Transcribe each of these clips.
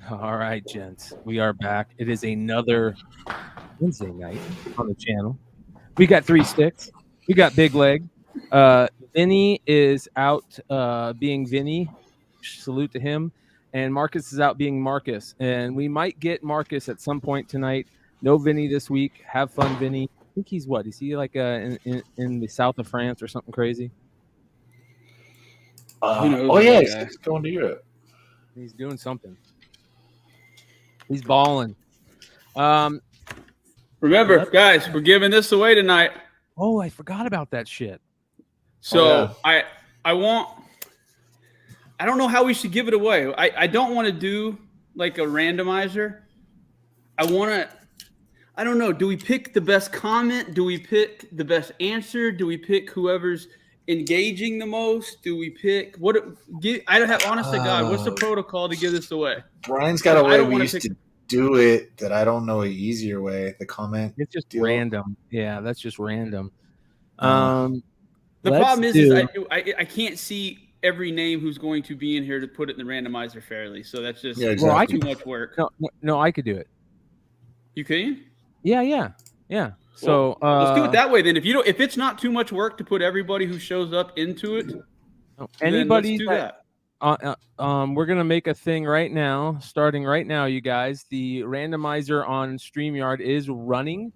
All right, gents, we are back. It is another Wednesday night on the channel. We got 3 sticks. We got Big Leg. Vinny is out being Vinny. Salute to him. And Marcus is out being Marcus. And we might get Marcus at some point tonight. No Vinny this week. Have fun, Vinny. I think he's what? Is he like in the south of France or something crazy? Who knows? Oh yeah, he's going to Europe. He's doing something. He's balling. Remember, guys, we're giving this away tonight. Oh, I forgot about that shit. So I don't know how we should give it away. I don't want to do like a randomizer. I don't know. Do we pick the best comment? Do we pick the best answer? Do we pick whoever's engaging the most? Do we pick what? I don't have. Honest to God, what's the protocol to give this away? Brian's got a way we used to do it that I don't know an easier way. The comment. It's just random. Yeah, that's just random. The problem is I can't see every name who's going to be in here to put it in the randomizer fairly. So that's just too much work. No, I could do it. You can? Yeah. So let's do it that way then. If it's not too much work to put everybody who shows up into it, anybody do that. We're gonna make a thing right now, starting right now, you guys. The randomizer on StreamYard is running,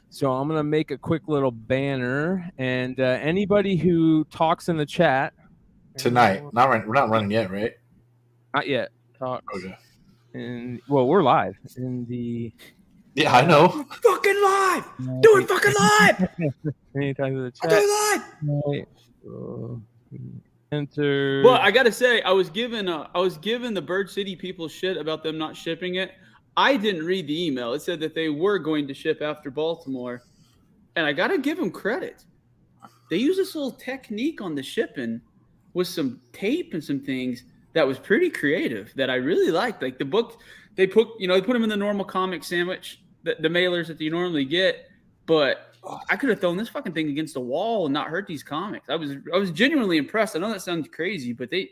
so I'm gonna make a quick little banner, and anybody who talks in the chat tonight. We're not running yet, right? Not yet. Talks. Okay. And we're live in the. Yeah, I know. Fucking live. Do it fucking live. Anytime in the chat. Do it live. Enter. Well, I gotta say, I was given the Bird City people shit about them not shipping it. I didn't read the email. It said that they were going to ship after Baltimore, and I gotta give them credit. They used this little technique on the shipping with some tape and some things that was pretty creative that I really liked. Like the book, they put them in the normal comic sandwich, the mailers that you normally get, but I could have thrown this fucking thing against the wall and not hurt these comics. I was genuinely impressed. I know that sounds crazy, but they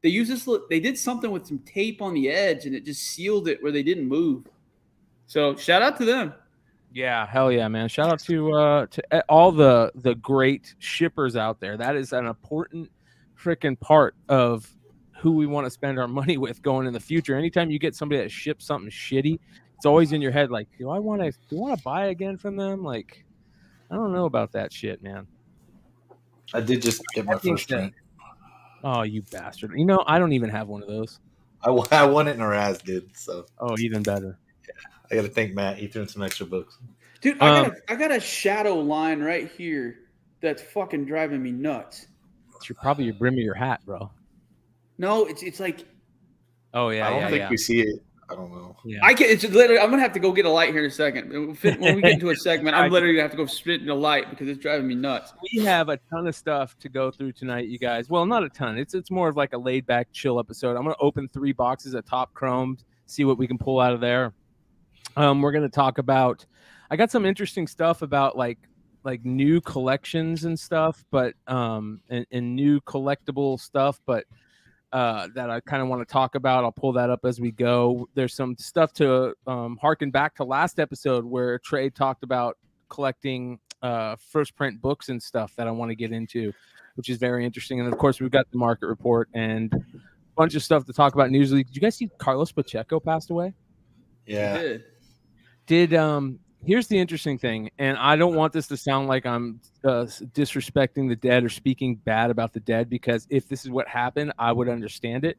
used this. They did something with some tape on the edge, and it just sealed it where they didn't move. So shout out to them. Yeah, hell yeah, man! Shout out to all the great shippers out there. That is an important freaking part of who we want to spend our money with going in the future. Anytime you get somebody that ships something shitty, it's always in your head like, do I want to buy again from them? Like, I don't know about that shit, man. I did just get my first print. Oh, you bastard! You know, I don't even have one of those. I won it in a Raz, dude. So even better. Yeah, I got to thank Matt. He threw in some extra books. Dude, I got a shadow line right here that's fucking driving me nuts. It's probably your brim of your hat, bro. No, it's like. Oh yeah, I don't think we see it. I don't know. Yeah. It's literally. I'm gonna have to go get a light here in a second. When we get into a segment, I'm literally gonna have to go spit in a light because it's driving me nuts. We have a ton of stuff to go through tonight, you guys. Well, not a ton. It's more of like a laid back, chill episode. I'm gonna open 3 boxes of Top Chrome, see what we can pull out of there. We're gonna talk about. I got some interesting stuff about like new collections and stuff, but and new collectible stuff, but. That I kind of want to talk about. I'll pull that up as we go. There's some stuff to harken back to last episode where Trey talked about collecting first print books and stuff that I want to get into, which is very interesting. And of course, we've got the market report and a bunch of stuff to talk about. Newsweek. Did you guys see Carlos Pacheco passed away? Yeah. Here's the interesting thing, and I don't want this to sound like I'm disrespecting the dead or speaking bad about the dead, because if this is what happened, I would understand it.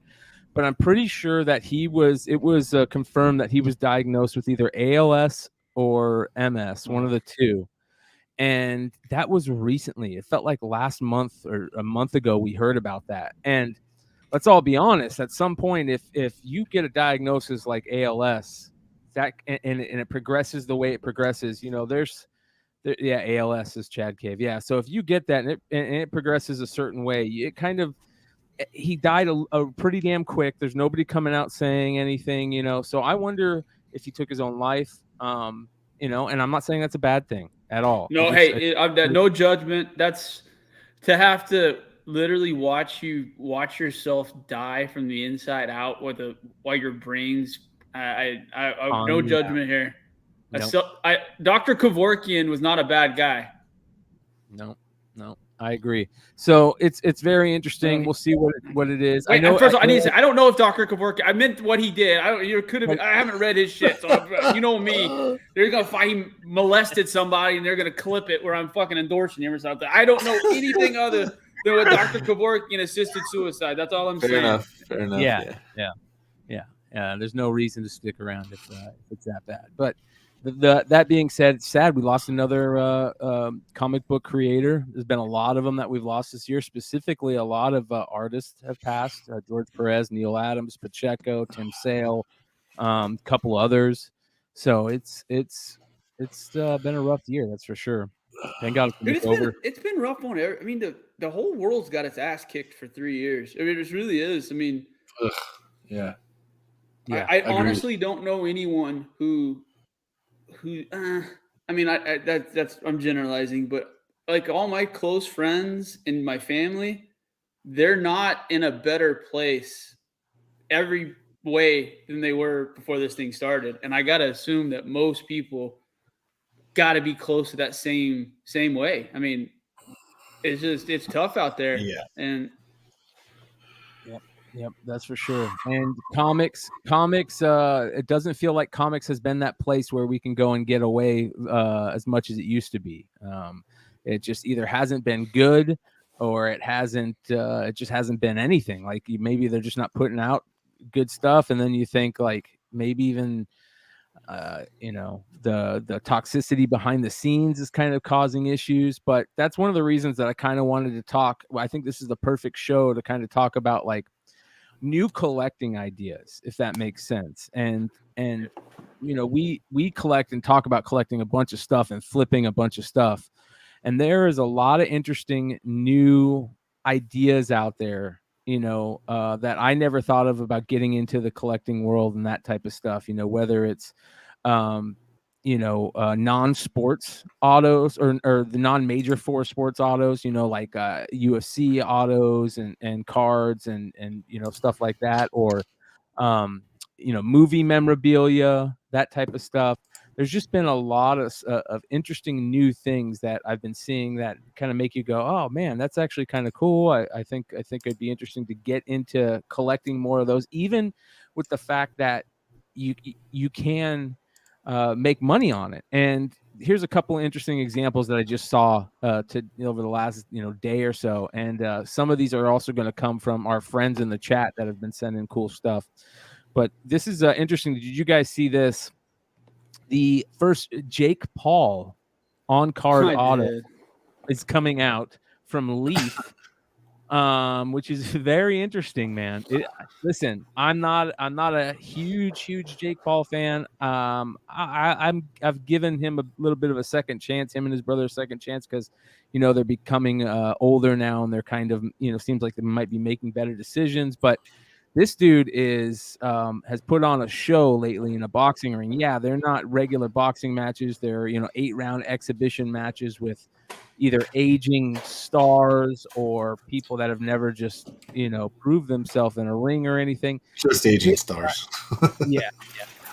But I'm pretty sure that it was confirmed that he was diagnosed with either ALS or MS, one of the two. And that was recently. It felt like last month or a month ago we heard about that. And let's all be honest, at some point, if you get a diagnosis like ALS, that and it progresses the way it progresses, ALS is Chad Cave. Yeah. So if you get that and it progresses a certain way, he died a pretty damn quick. There's nobody coming out saying anything, So I wonder if he took his own life, and I'm not saying that's a bad thing at all. No, no judgment. That's to have to literally watch yourself die from the inside out while your brain's I no judgment here. Nope. Dr. Kevorkian was not a bad guy. No, I agree. So it's very interesting. We'll see what it is. Wait, first of all, I need to say, I don't know if Dr. Kevorkian. I meant what he did. I haven't read his shit, so you know me. They're gonna find he molested somebody, and they're gonna clip it where I'm fucking endorsing him or something. I don't know anything other than what Dr. Kevorkian assisted suicide. That's all I'm saying. Fair enough. Yeah. There's no reason to stick around if it's that bad. But that being said, it's sad we lost another comic book creator. There's been a lot of them that we've lost this year. Specifically, a lot of artists have passed. George Perez, Neil Adams, Pacheco, Tim Sale, a couple others. So it's been a rough year, that's for sure. Thank God it's over. It's been rough on every. I mean, the whole world's got its ass kicked for 3 years. I mean, it really is. I mean, yeah. I honestly don't know anyone who. I mean, I'm generalizing, but like all my close friends and my family, they're not in a better place every way than they were before this thing started. And I got to assume that most people got to be close to that same way. I mean, it's tough out there. Yeah. And Yep, that's for sure. And comics, it doesn't feel like comics has been that place where we can go and get away as much as it used to be. It just either hasn't been good or it just hasn't been anything. Like maybe they're just not putting out good stuff. And then you think like maybe even, the toxicity behind the scenes is kind of causing issues. But that's one of the reasons that I kind of wanted to talk. I think this is the perfect show to kind of talk about like new collecting ideas, if that makes sense. And we collect and talk about collecting a bunch of stuff and flipping a bunch of stuff, and there is a lot of interesting new ideas out there that I never thought of about getting into the collecting world and that type of stuff, whether it's non-sports autos or the non-major for sports autos, like UFC autos and cards and stuff like that, or movie memorabilia, that type of stuff. There's just been a lot of interesting new things that I've been seeing that kind of make you go, oh man, that's actually kind of cool. I think it'd be interesting to get into collecting more of those, even with the fact that you can make money on it. And here's a couple of interesting examples that I just saw over the last day or so. And some of these are also going to come from our friends in the chat that have been sending cool stuff. But this is interesting. Did you guys see this? The first Jake Paul on-card auto is coming out from Leaf, which is very interesting, man. Listen, I'm not a huge Jake Paul fan. I've given him a little bit of a second chance, him and his brother a second chance, because they're becoming older now, and they're kind of seems like they might be making better decisions. But this dude has put on a show lately in a boxing ring. Yeah, they're not regular boxing matches. They're 8-round exhibition matches with either aging stars or people that have never just proved themselves in a ring or anything. Just aging stars. Yeah.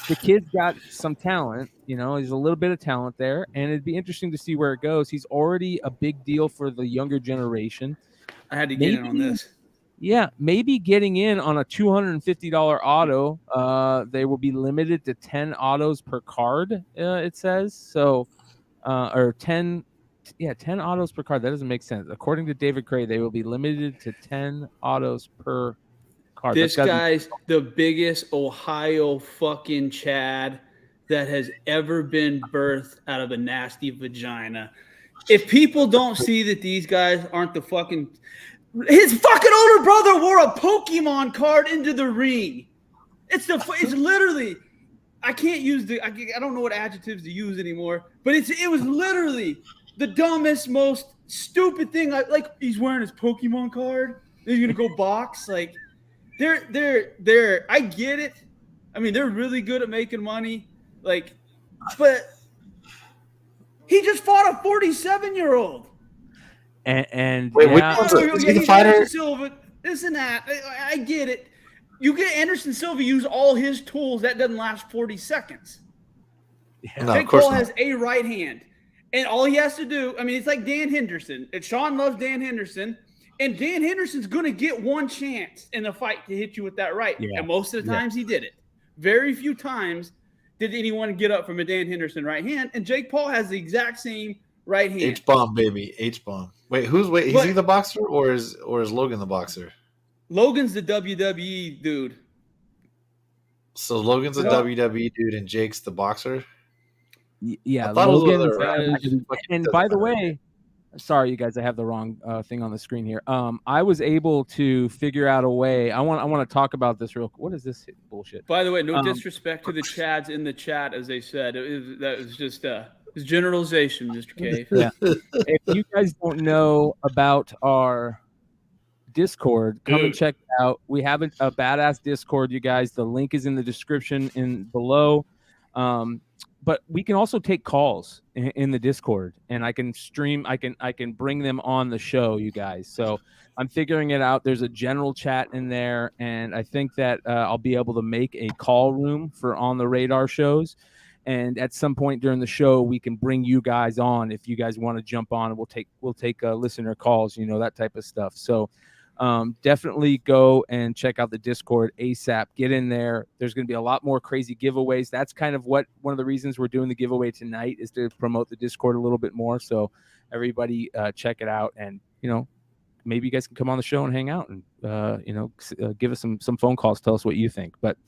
The kid's got some talent. He's a little bit of talent there, and it'd be interesting to see where it goes. He's already a big deal for the younger generation. I had to get in on this. Yeah, maybe getting in on a $250 auto. They will be limited to 10 autos per card, it says. So, or 10 autos per card. That doesn't make sense. According to David Cray, they will be limited to 10 autos per card. This guy's the biggest Ohio fucking Chad that has ever been birthed out of a nasty vagina. If people don't see that these guys aren't the fucking... His fucking older brother wore a Pokemon card into the ring. It's literally, I can't use I don't know what adjectives to use anymore, but it was literally the dumbest, most stupid thing. Like he's wearing his Pokemon card. He's gonna go box. Like they're. I get it. I mean, they're really good at making money. Like, but he just fought a 47-year-old. And wait, yeah. is he the fighter? Silva, this and that. I get it. You get Anderson Silva use all his tools. That doesn't last 40 seconds. Yeah. No, Jake of course Paul not. has a right hand. And all he has to do, I mean, it's like Dan Henderson. And Sean loves Dan Henderson. And Dan Henderson's going to get one chance in the fight to hit you with that right. Yeah. And most of the times he did it. Very few times did anyone get up from a Dan Henderson right hand. And Jake Paul has the exact same right hand. H-bomb, baby. H-bomb. Wait, is he the boxer or is Logan the boxer? Logan's the WWE dude. So Logan's a WWE dude and Jake's the boxer? Yeah, I thought Logan. it was the other And by the way, sorry, you guys, I have the wrong thing on the screen here. I was able to figure out a way. I want to talk about this real. What is this bullshit? By the way, no disrespect to the Chads in the chat, as they said. That was just it's generalization, Mr. Cave. Yeah. If you guys don't know about our Discord, come and check it out. We have a badass Discord, you guys. The link is in the description below. But we can also take calls in the Discord, and I can stream. I can bring them on the show, you guys. So I'm figuring it out. There's a general chat in there, and I think that I'll be able to make a call room for on the radar shows. And at some point during the show, we can bring you guys on if you guys want to jump on, and we'll take listener calls, that type of stuff. So definitely go and check out the Discord ASAP. Get in there. There's going to be a lot more crazy giveaways. That's kind of one of the reasons we're doing the giveaway tonight is to promote the Discord a little bit more. So everybody check it out, and maybe you guys can come on the show and hang out and give us some phone calls. Tell us what you think. But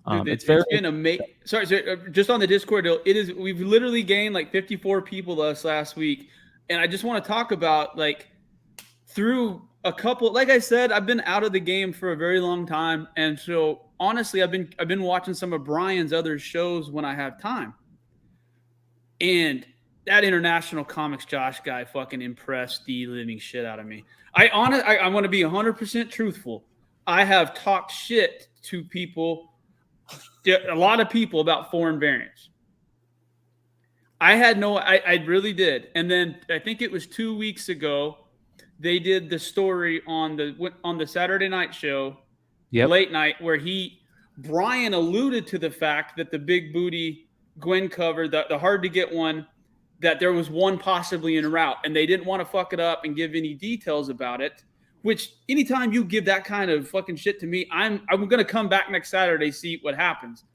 it's been amazing. Sorry, just on the Discord, we've literally gained like 54 people last week, and I just want to talk about through a couple, like I said, I've been out of the game for a very long time, and so honestly, I've been watching some of Bryan's other shows when I have time, and that International Comics Josh guy fucking impressed the living shit out of me. I want to be 100% truthful. I have talked shit to people, a lot of people, about foreign variants. I really did, and then I think it was 2 weeks ago. They did the story on the Saturday night show, late night, where Bryan alluded to the fact that the big booty Gwen cover, the hard to get one, that there was one possibly en route, and they didn't want to fuck it up and give any details about it. Which anytime you give that kind of fucking shit to me, I'm gonna come back next Saturday, see what happens.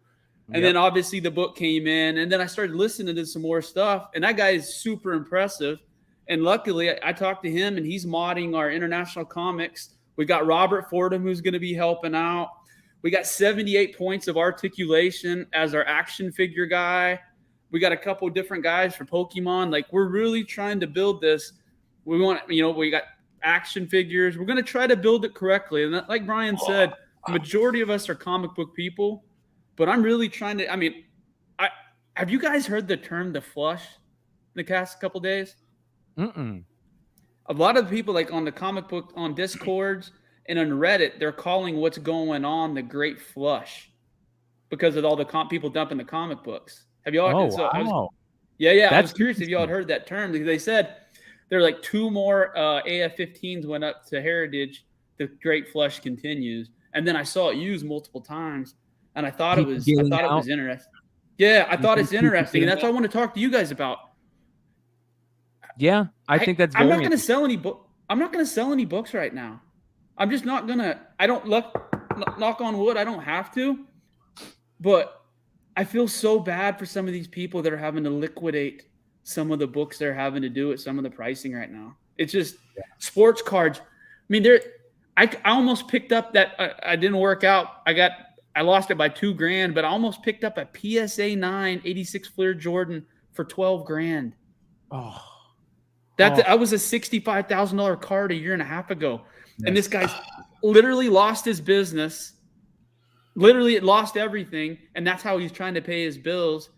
And then obviously the book came in, and then I started listening to some more stuff, and that guy is super impressive. And luckily, I talked to him, and he's modding our International Comics. We got Robert Fordham, who's going to be helping out. We got 78 points of articulation as our action figure guy. We got a couple of different guys for Pokemon. We're really trying to build this. We want, we got action figures. We're going to try to build it correctly. And like Bryan said, the majority of us are comic book people, but I'm really trying to, have you guys heard the term the flush in the past couple days? Mm-mm. A lot of people on the comic book on Discords and on Reddit, they're calling what's going on the Great Flush because of all the people dumping the comic books. Have y'all? Wow. I was curious if y'all had heard that term because they said there are 2 more AF-15s went up to Heritage. The Great Flush continues, and then I saw it used multiple times, and I thought it was interesting. Yeah, I thought it's interesting, and that's what I want to talk to you guys about. Yeah, I think that's. I'm not going to sell any book. I'm not going to sell any books right now. I'm just not gonna. I don't knock on wood. I don't have to, but I feel so bad for some of these people that are having to liquidate some of the books they're having to do at some of the pricing right now. It's just sports cards. I almost picked up that. I didn't work out. I lost it by $2,000, but I almost picked up a PSA 9 86 Fleer Jordan for $12,000. Oh. I was a $65,000 card a year and a half ago. Yes. And this guy's literally lost his business. Literally lost everything. And that's how he's trying to pay his bills.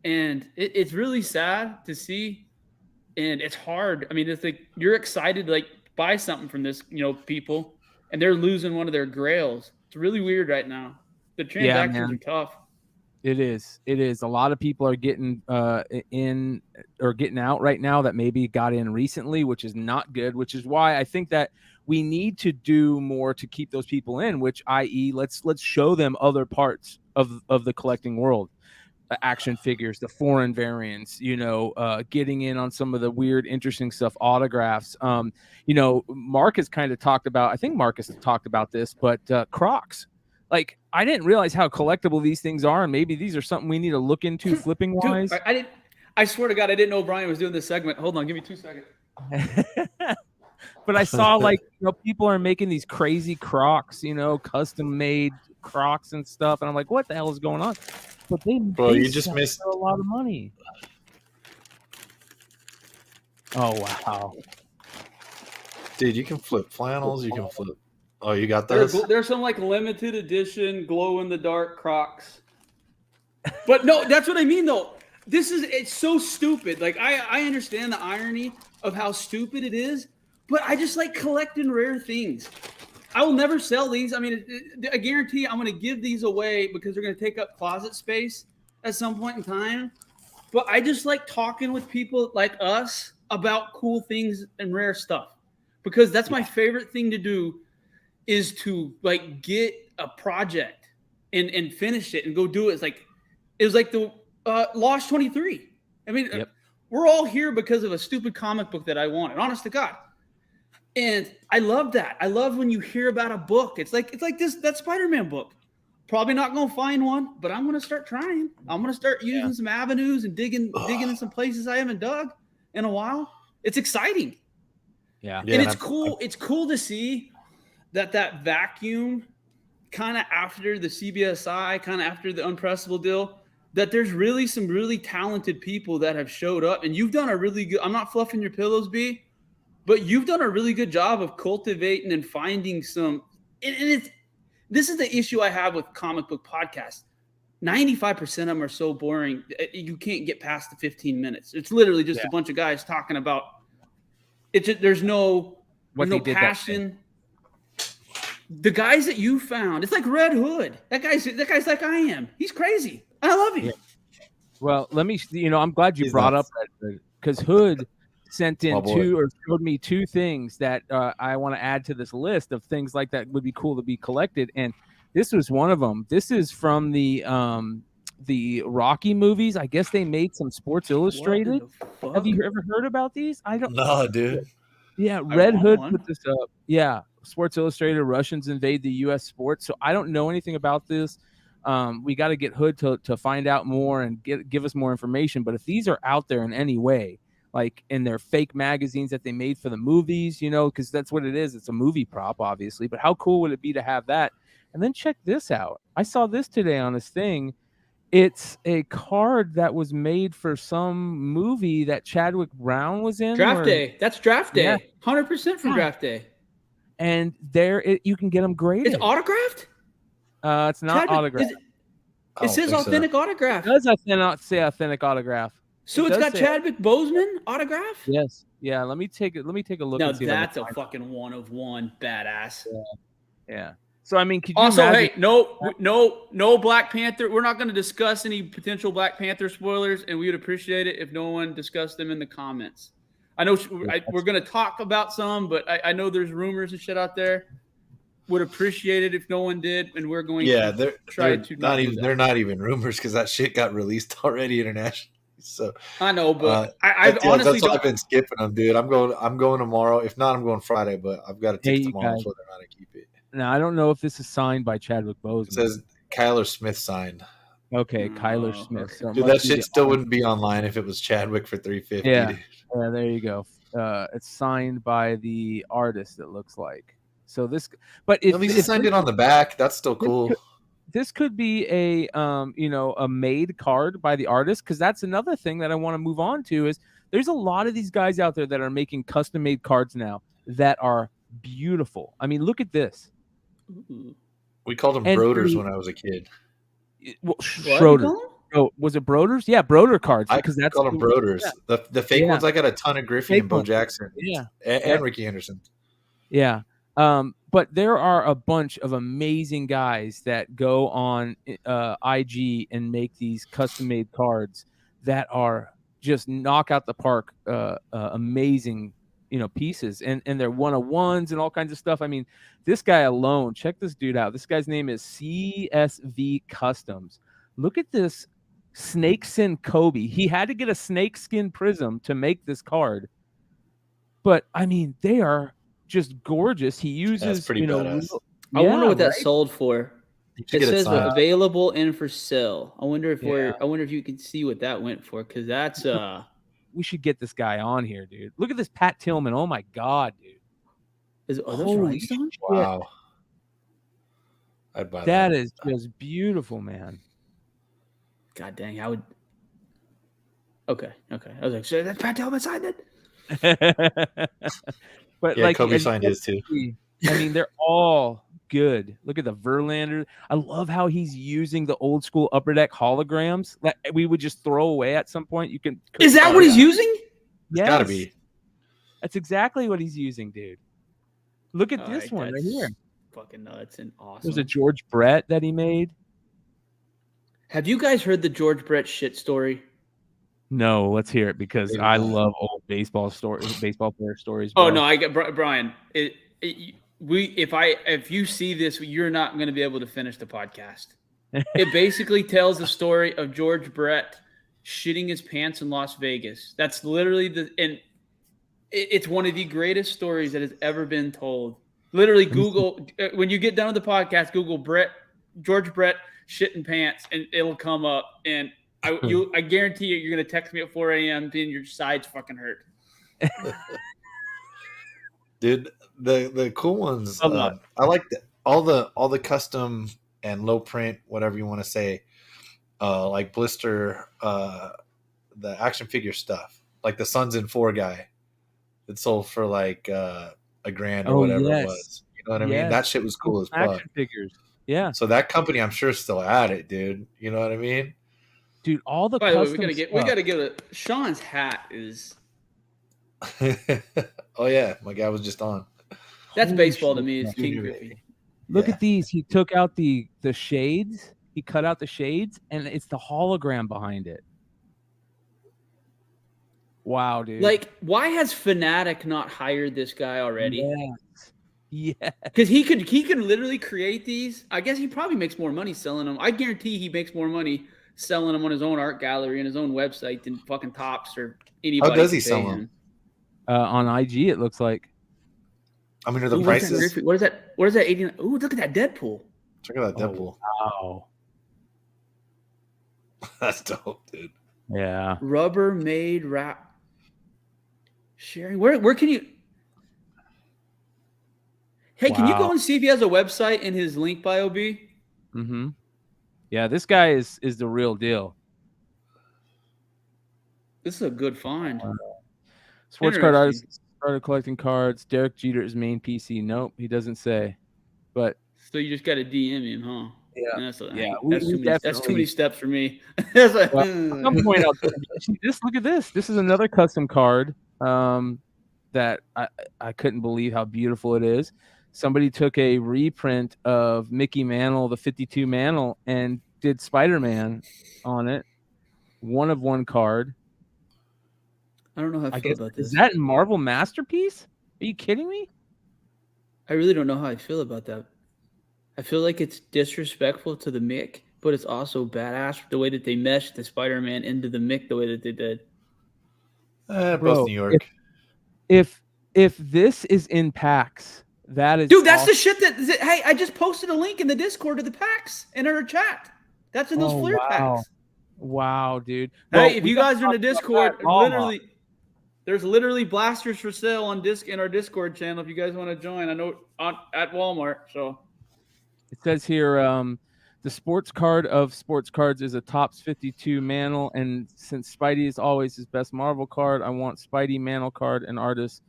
And it's really sad to see. And it's hard. It's you're excited to buy something from this, people, and they're losing one of their grails. It's really weird right now. The transactions are tough. It is. A lot of people are getting in or getting out right now that maybe got in recently, which is not good, which is why I think that we need to do more to keep those people in, which i.e. let's show them other parts of the collecting world. Action figures, the foreign variants, getting in on some of the weird, interesting stuff, autographs. Marcus kind of talked about, I think Marcus talked about this, but Crocs. Like, I didn't realize how collectible these things are, and maybe these are something we need to look into flipping wise. Dude, I swear to God, I didn't know Bryan was doing this segment. Hold on, give me 2 seconds. But I saw people are making these crazy Crocs, custom made Crocs and stuff, and I'm like, what the hell is going on? But you just missed a lot of money. Oh wow, dude! You can flip flannels. You can flip. Oh, you got those? There's some like limited edition glow in the dark Crocs. But no, that's what I mean though. It's so stupid. Like I understand the irony of how stupid it is, but I just like collecting rare things. I will never sell these. I mean, I guarantee I'm going to give these away because they're going to take up closet space at some point in time. But I just like talking with people like us about cool things and rare stuff, because that's my favorite thing to do, is to like get a project and finish it and go do it. It was like the Lost 23. I mean, we're all here because of a stupid comic book that I wanted, honest to God. And I love that. I love when you hear about a book. It's like that Spider-Man book. Probably not going to find one, but I'm going to start trying. I'm going to start using some avenues and digging in some places I haven't dug in a while. It's exciting. Yeah. And it's cool. It's cool to see that vacuum kind of after the CBSI, kind of after the Unpressable deal, that there's really some really talented people that have showed up. And you've done a really good, I'm not fluffing your pillows, B, but you've done a really good job of cultivating and finding some, this is the issue I have with comic book podcasts. 95% of them are so boring. You can't get past the 15 minutes. It's literally just a bunch of guys talking about it. There's no passion. The guys that you found, it's like Red Hood. That guy's like I am. He's crazy. I love him. Yeah. Well, let me, I'm glad you brought up Red Hood, because Hood sent in showed me 2 things that I want to add to this list of things like that would be cool to be collected, and this was one of them. This is from the Rocky movies. I guess they made some Sports Illustrated. Have you ever heard about these? I don't. No, dude. Yeah, Red Hood put this up. Yeah, Sports Illustrated. Russians invade the U.S. sports. So I don't know anything about this. We got to get Hood to find out more and give us more information. But if these are out there in any way, like in their fake magazines that they made for the movies, because that's what it is. It's a movie prop, obviously. But how cool would it be to have that? And then check this out. I saw this today on this thing. It's a card that was made for some movie that Chadwick Brown was in. Draft Day. That's Draft Day. 100% from Draft Day. And you can get them graded. It's autographed? It's not autographed. It says authentic autograph. It does not say authentic autograph. So it's got Chadwick Boseman autograph? Yes. Yeah. Let me take a look. No, and see that's a fucking 1 of 1 badass. Yeah. So I mean, could you also, imagine? Hey, no Black Panther. We're not going to discuss any potential Black Panther spoilers, and we would appreciate it if no one discussed them in the comments. I know we're going to talk about some, but I know there's rumors and shit out there. Would appreciate it if no one did, and we're going to try to not even. They're not even rumors because that shit got released already internationally. So I know, but I honestly that's why I've been skipping them, dude. I'm going tomorrow. If not, I'm going Friday. But I've got to take tomorrow whether or not I keep it. Now I don't know if this is signed by Chadwick Boseman. It says Kyler Smith signed. Okay, Kyler Smith. Okay. So dude, that shit still wouldn't be online if it was Chadwick for $350. Yeah, there you go. It's signed by the artist. It looks like. So this, but at least he signed it on the back. That's still cool. This could be a made card by the artist, because that's another thing that I want to move on to. Is there's a lot of these guys out there that are making custom made cards now that are beautiful. I mean, look at this. We called them Broders when I was a kid. Schroeder. Oh, was it Broders? Yeah, Broder cards. Because that's called them Broders. Yeah. The fake ones. I got a ton of Griffey and Bo Jackson. Yeah, and Ricky Henderson. Yeah. But there are a bunch of amazing guys that go on IG and make these custom-made cards that are just knock out the park, amazing, pieces, and they're 1-of-1s and all kinds of stuff. I mean, this guy alone, check this dude out. This guy's name is CSV Customs. Look at this snakeskin Kobe. He had to get a snakeskin prism to make this card, but I mean, they are just gorgeous. He uses, That's pretty badass. I wonder what that sold for. It says available and for sale. I wonder if you can see what that went for, because that's we should get this guy on here, dude. Look at this Pat Tillman. Oh my god, dude. Are those rhinestones? Wow. I'd buy that. That is just beautiful, man. God dang, I would. Okay. I was like, so that's Pat Tillman signed it. But yeah, Kobe signed his too. I mean, they're all good. Look at the Verlander. I love how he's using the old school Upper Deck holograms that we would just throw away at some point. Is that what he's using? Yeah, gotta be. That's exactly what he's using, dude. Look at this one right here. Fucking nuts and awesome. There's a George Brett that he made. Have you guys heard the George Brett shit story? No, let's hear it, because I love old baseball player stories. Bro. Oh no, I get Bryan. If you see this, you're not going to be able to finish the podcast. It basically tells the story of George Brett shitting his pants in Las Vegas. That's literally it's one of the greatest stories that has ever been told. Literally, Google when you get done with the podcast, Google George Brett shitting pants, and it'll come up. And I guarantee you're going to text me at 4 a.m. being your sides fucking hurt. Dude, the cool ones. I like all the custom and low print, whatever you want to say, like blister, the action figure stuff, like the Sons in 4 guy that sold for like $1,000 or whatever it was. You know what I mean? That shit was cool as fuck. Action figures. Yeah. So that company, I'm sure, is still at it, dude. You know what I mean? Dude, all the. By the way, we gotta get it. Sean's hat is. Oh yeah, my guy was just on. That's baseball to me. It's King Griffey. Look at these. He took out the shades. He cut out the shades, and it's the hologram behind it. Wow, dude. Like, why has Fanatic not hired this guy already? Yeah. Because he could literally create these. I guess he probably makes more money selling them. I guarantee he makes more money selling them on his own art gallery and his own website than fucking Topps or anybody. How does he sell them? On IG, it looks like. I mean, are the prices? What is that? What is that? 89? Ooh, look at that Deadpool. Check out that Deadpool. Wow. That's dope, dude. Yeah. Rubber-made wrap. Sharing. Where can you? Hey, can you go and see if he has a website in his link bio, B? Mm-hmm. Yeah, this guy is the real deal. This is a good find. Sports card artist started collecting cards. Derek Jeter's main PC. Nope, he doesn't say. But so you just got to DM him, huh? Yeah, that's too many steps for me. That's like, at some point, look at this. This is another custom card that I couldn't believe how beautiful it is. Somebody took a reprint of Mickey Mantle, the 52 Mantle, and did Spider-Man on it. 1-of-1 card. I don't know how I feel about this. Is that Marvel Masterpiece? Are you kidding me? I really don't know how I feel about that. I feel like it's disrespectful to the Mick, but it's also badass the way that they meshed the Spider-Man into the Mick the way that they did. Both New York. If this is in PAX, that is... Dude, that's awesome. The shit that... Hey, I just posted a link in the Discord to the PAX in our chat. That's in those Fleer packs. Wow, dude. Hey, if you guys are in the Discord, there's literally blasters for sale on in our Discord channel if you guys want to join. I know at Walmart. So it says here, the sports card of sports cards is a Topps 52 Mantle, and since Spidey is always his best Marvel card, I want Spidey Mantle card and artist.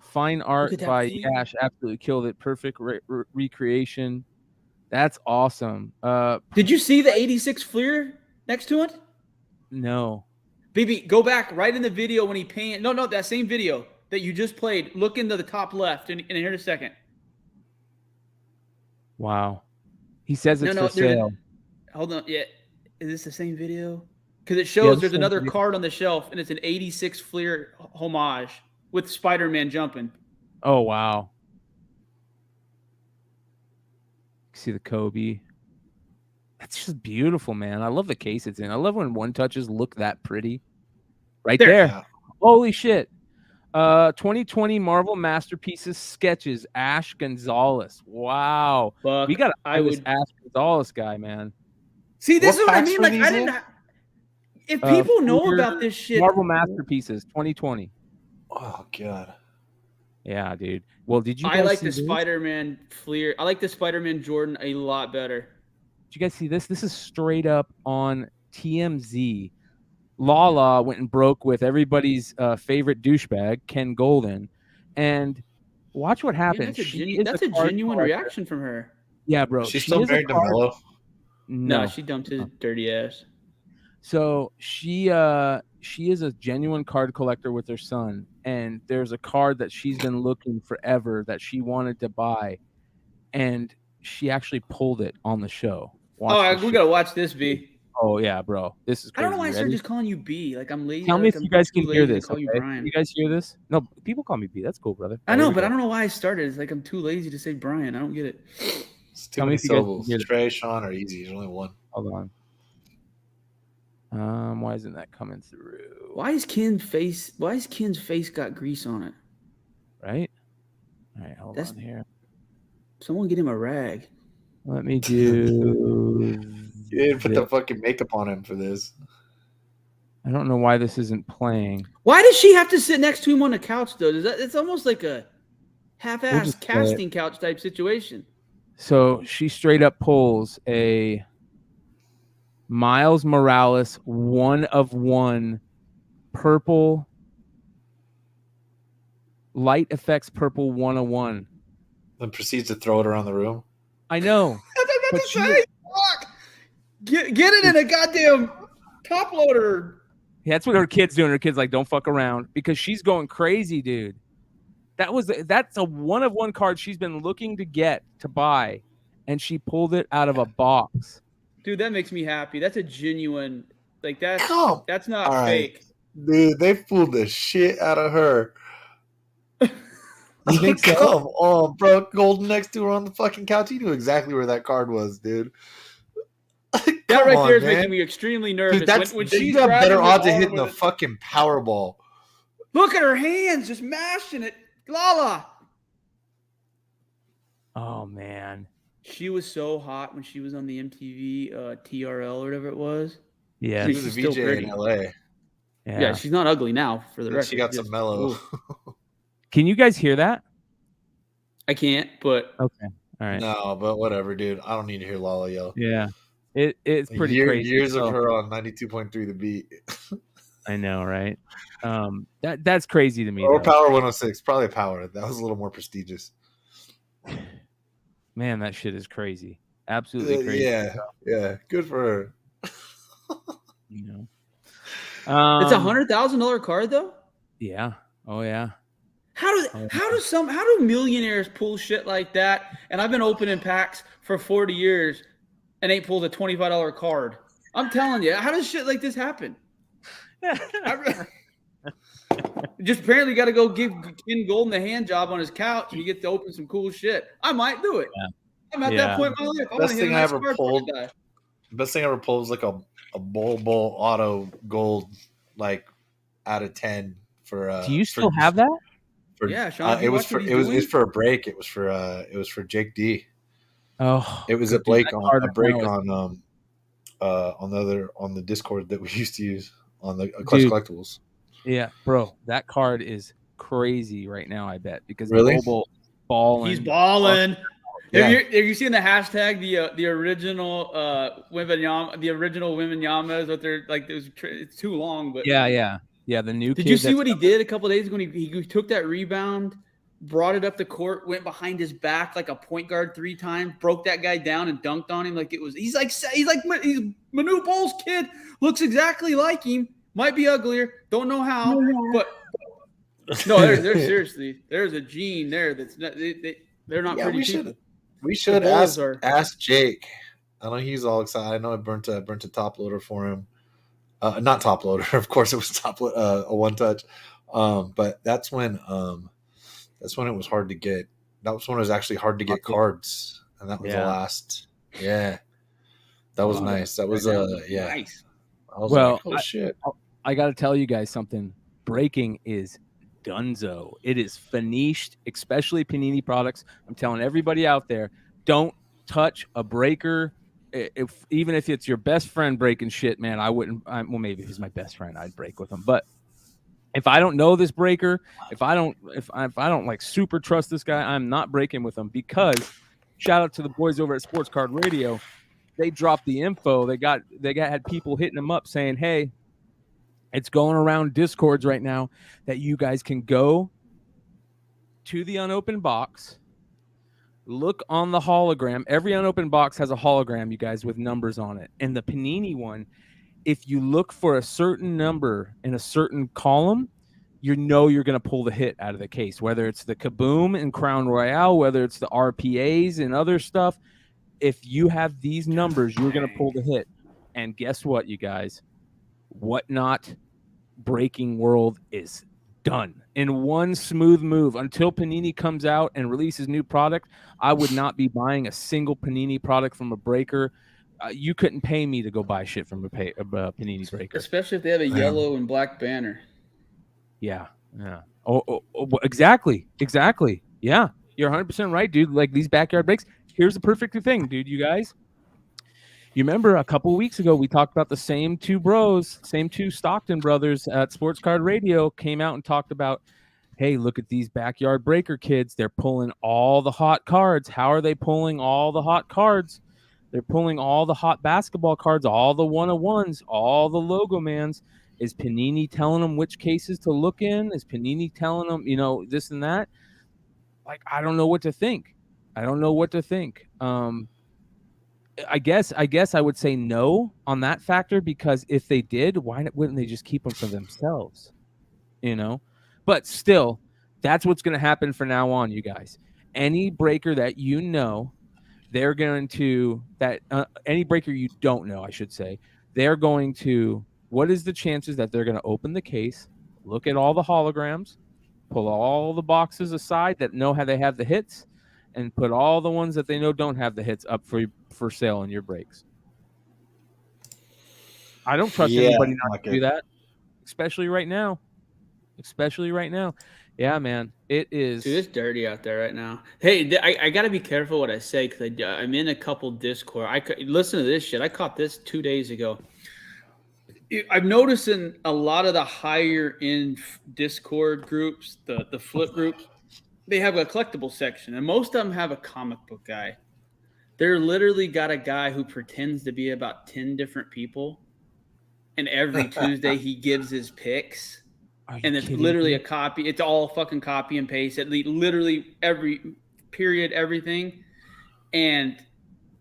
Fine art by Yash, absolutely killed it. Perfect recreation. That's awesome. Did you see the 86 Fleer next to it? No. BB, go back right in the video when he painted. No, that same video that you just played. Look into the top left, and here in a second. Wow. He says it's No, for sale. Hold on. Yeah. Is this the same video? Because it shows there's another card on the shelf, and it's an 86 Fleer homage with Spider-Man jumping. Oh, wow. See the Kobe. That's just beautiful, man. I love the case it's in. I love when one touches look that pretty. Right there. Yeah. Holy shit. 2020 Marvel Masterpieces sketches. Ash Gonzalez. Wow. Fuck, We got to find this Ash Gonzalez guy, man. See, this is what I mean. Like, I didn't. If people know about this shit, Marvel Masterpieces 2020. Oh god. Yeah, dude. Well, did you? I like the Spider-Man Fleer. I like the Spider-Man Jordan a lot better. Did you guys see this? This is straight up on TMZ. Lala went and broke with everybody's favorite douchebag, Ken Golden, and watch what happened. Yeah, that's a genuine reaction from her. Yeah, bro. She's still married to Mello. No, she dumped his dirty ass. So she is a genuine card collector with her son, and there's a card that she's been looking forever that she wanted to buy, and she actually pulled it on the show. We gotta watch this, B. Oh yeah, bro, this is crazy. I don't know why I started just calling you B. Like I'm lazy. Tell me if you guys can hear this. Call you Bryan. You guys hear this? No, people call me B. That's cool, brother. I know, but I don't know why I started. It's like I'm too lazy to say Bryan. I don't get it. It's too many syllables. Trey, Sean are easy. There's only one. Hold on. Why isn't that coming through? Why is Ken's face got grease on it? Right? All right, hold on here. Someone get him a rag. Let me do. You didn't put the fucking makeup on him for this. I don't know why this isn't playing. Why does she have to sit next to him on the couch, though? It's almost like a half-ass casting couch type situation. So she straight up pulls a Miles Morales 1-of-1 purple light effects purple 101. Then proceeds to throw it around the room. I know. Get it in a goddamn top loader. Yeah, that's what her kid's doing. Her kid's like, don't fuck around, because she's going crazy, dude. That's a 1-of-1 card she's been looking to buy, and she pulled it out of a box. Dude, that makes me happy. That's a genuine, like that's not fake. Dude, they fooled the shit out of her. You think so? Come on, bro. Golden next to her on the fucking couch. He knew exactly where that card was, dude. That right there is making me extremely nervous. Dude, when she's got better odds of hitting the fucking Powerball. Look at her hands just mashing it. Lala. Oh, man. She was so hot when she was on the MTV TRL or whatever it was. Yeah. She was a VJ in LA. Yeah, she's not ugly now, for the record. She got some mellow. Can you guys hear that? I can't, but... Okay. All right. No, but whatever, dude. I don't need to hear Lala yell. Yeah. It's pretty crazy. Years of her on 92.3 The Beat. I know, right? That's crazy to me. Or Power 106. Probably Power. That was a little more prestigious. Man, that shit is crazy. Absolutely crazy. Yeah. Good for her. You know. It's $100,000 card though? Yeah. Oh yeah. How do millionaires pull shit like that? And I've been opening packs for 40 years and ain't pulled a $25 card. I'm telling you, how does shit like this happen? Just apparently got to go give Ken Golden a hand job on his couch and you get to open some cool shit. I might do it. Yeah. I'm at that point in my life. Best thing I ever pulled was like a Bull Auto Gold, like out of 10 for. Do you still have that? Yeah, Sean. It was for a break. It was for Jake D. Oh, it was a break on the Discord that we used to use on the Collectibles. Yeah, bro, that card is crazy right now. I bet because Mobile balling. He's balling. Yeah. Have you seen the hashtag the original Wimbanyamas? What they're like? It's too long, but yeah. The new. Did you see what he did a couple days ago? When he took that rebound, brought it up the court, went behind his back like a point guard 3 times, broke that guy down and dunked on him like it was. He's Manu Bol's kid. Looks exactly like him. Might be uglier. Don't know how, but no, there's seriously there's a gene there that's not. They're not pretty people. We should ask Jake. I know he's all excited. I know I burnt a top loader for him. Not top loader, of course it was a one touch. But that's when it was hard to get. That was when it was actually hard to get cards, and that was the last. Yeah, that was nice. That was nice. I was like, oh shit! I got to tell you guys something. Breaking is dunzo. It is finished, especially Panini products. I'm telling everybody out there, don't touch a breaker. Even if it's your best friend breaking shit, man, I wouldn't. Well, maybe if he's my best friend, I'd break with him. But if I don't know this breaker, if I don't like super trust this guy, I'm not breaking with him. Because shout out to the boys over at Sports Card Radio, they dropped the info. They had people hitting them up saying, hey, it's going around Discords right now that you guys can go to the unopened box, look on the hologram. Every unopened box has a hologram, you guys, with numbers on it. And the Panini one, if you look for a certain number in a certain column, you're going to pull the hit out of the case, whether it's the Kaboom and Crown Royale, whether it's the RPAs and other stuff. If you have these numbers, you're going to pull the hit. And guess what, you guys? Whatnot breaking world is done in one smooth move. Until Panini comes out and releases new product, I would not be buying a single Panini product from a breaker. You couldn't pay me to go buy shit from a Panini breaker, especially if they have a yellow and black banner. Yeah. Oh, exactly. Yeah, you're 100% right, dude. Like these backyard breaks. Here's the perfect thing, dude. You guys, you remember a couple of weeks ago we talked about the same two Stockton brothers at Sports Card Radio came out and talked about, hey, look at these backyard breaker kids. They're pulling all the hot cards. How are they pulling all the hot cards? They're pulling all the hot basketball cards, all the 101s, all the logo mans. Is Panini telling them which cases to look in? Is Panini telling them, this and that? Like, I don't know what to think. I guess I would say no on that factor, because if they did, why wouldn't they just keep them for themselves? But still, that's what's going to happen from now on, you guys. Any breaker that they're going to any breaker you don't know, I should say, they're going to. What is the chances that they're going to open the case, look at all the holograms, pull all the boxes aside that know how they have the hits, and put all the ones that they know don't have the hits up for sale in your breaks? I don't trust anybody not to do that, especially right now. Yeah, man, it is. Dude, it's dirty out there right now. Hey, I got to be careful what I say, because I'm in a couple Discord. Listen to this shit. I caught this 2 days ago. I'm noticing a lot of the higher end Discord groups, the flip groups, they have a collectible section, and most of them have a comic book guy. They're literally got a guy who pretends to be about 10 different people, and every Tuesday he gives his picks, and it's literally a copy. It's all fucking copy and paste. It literally every period, everything. And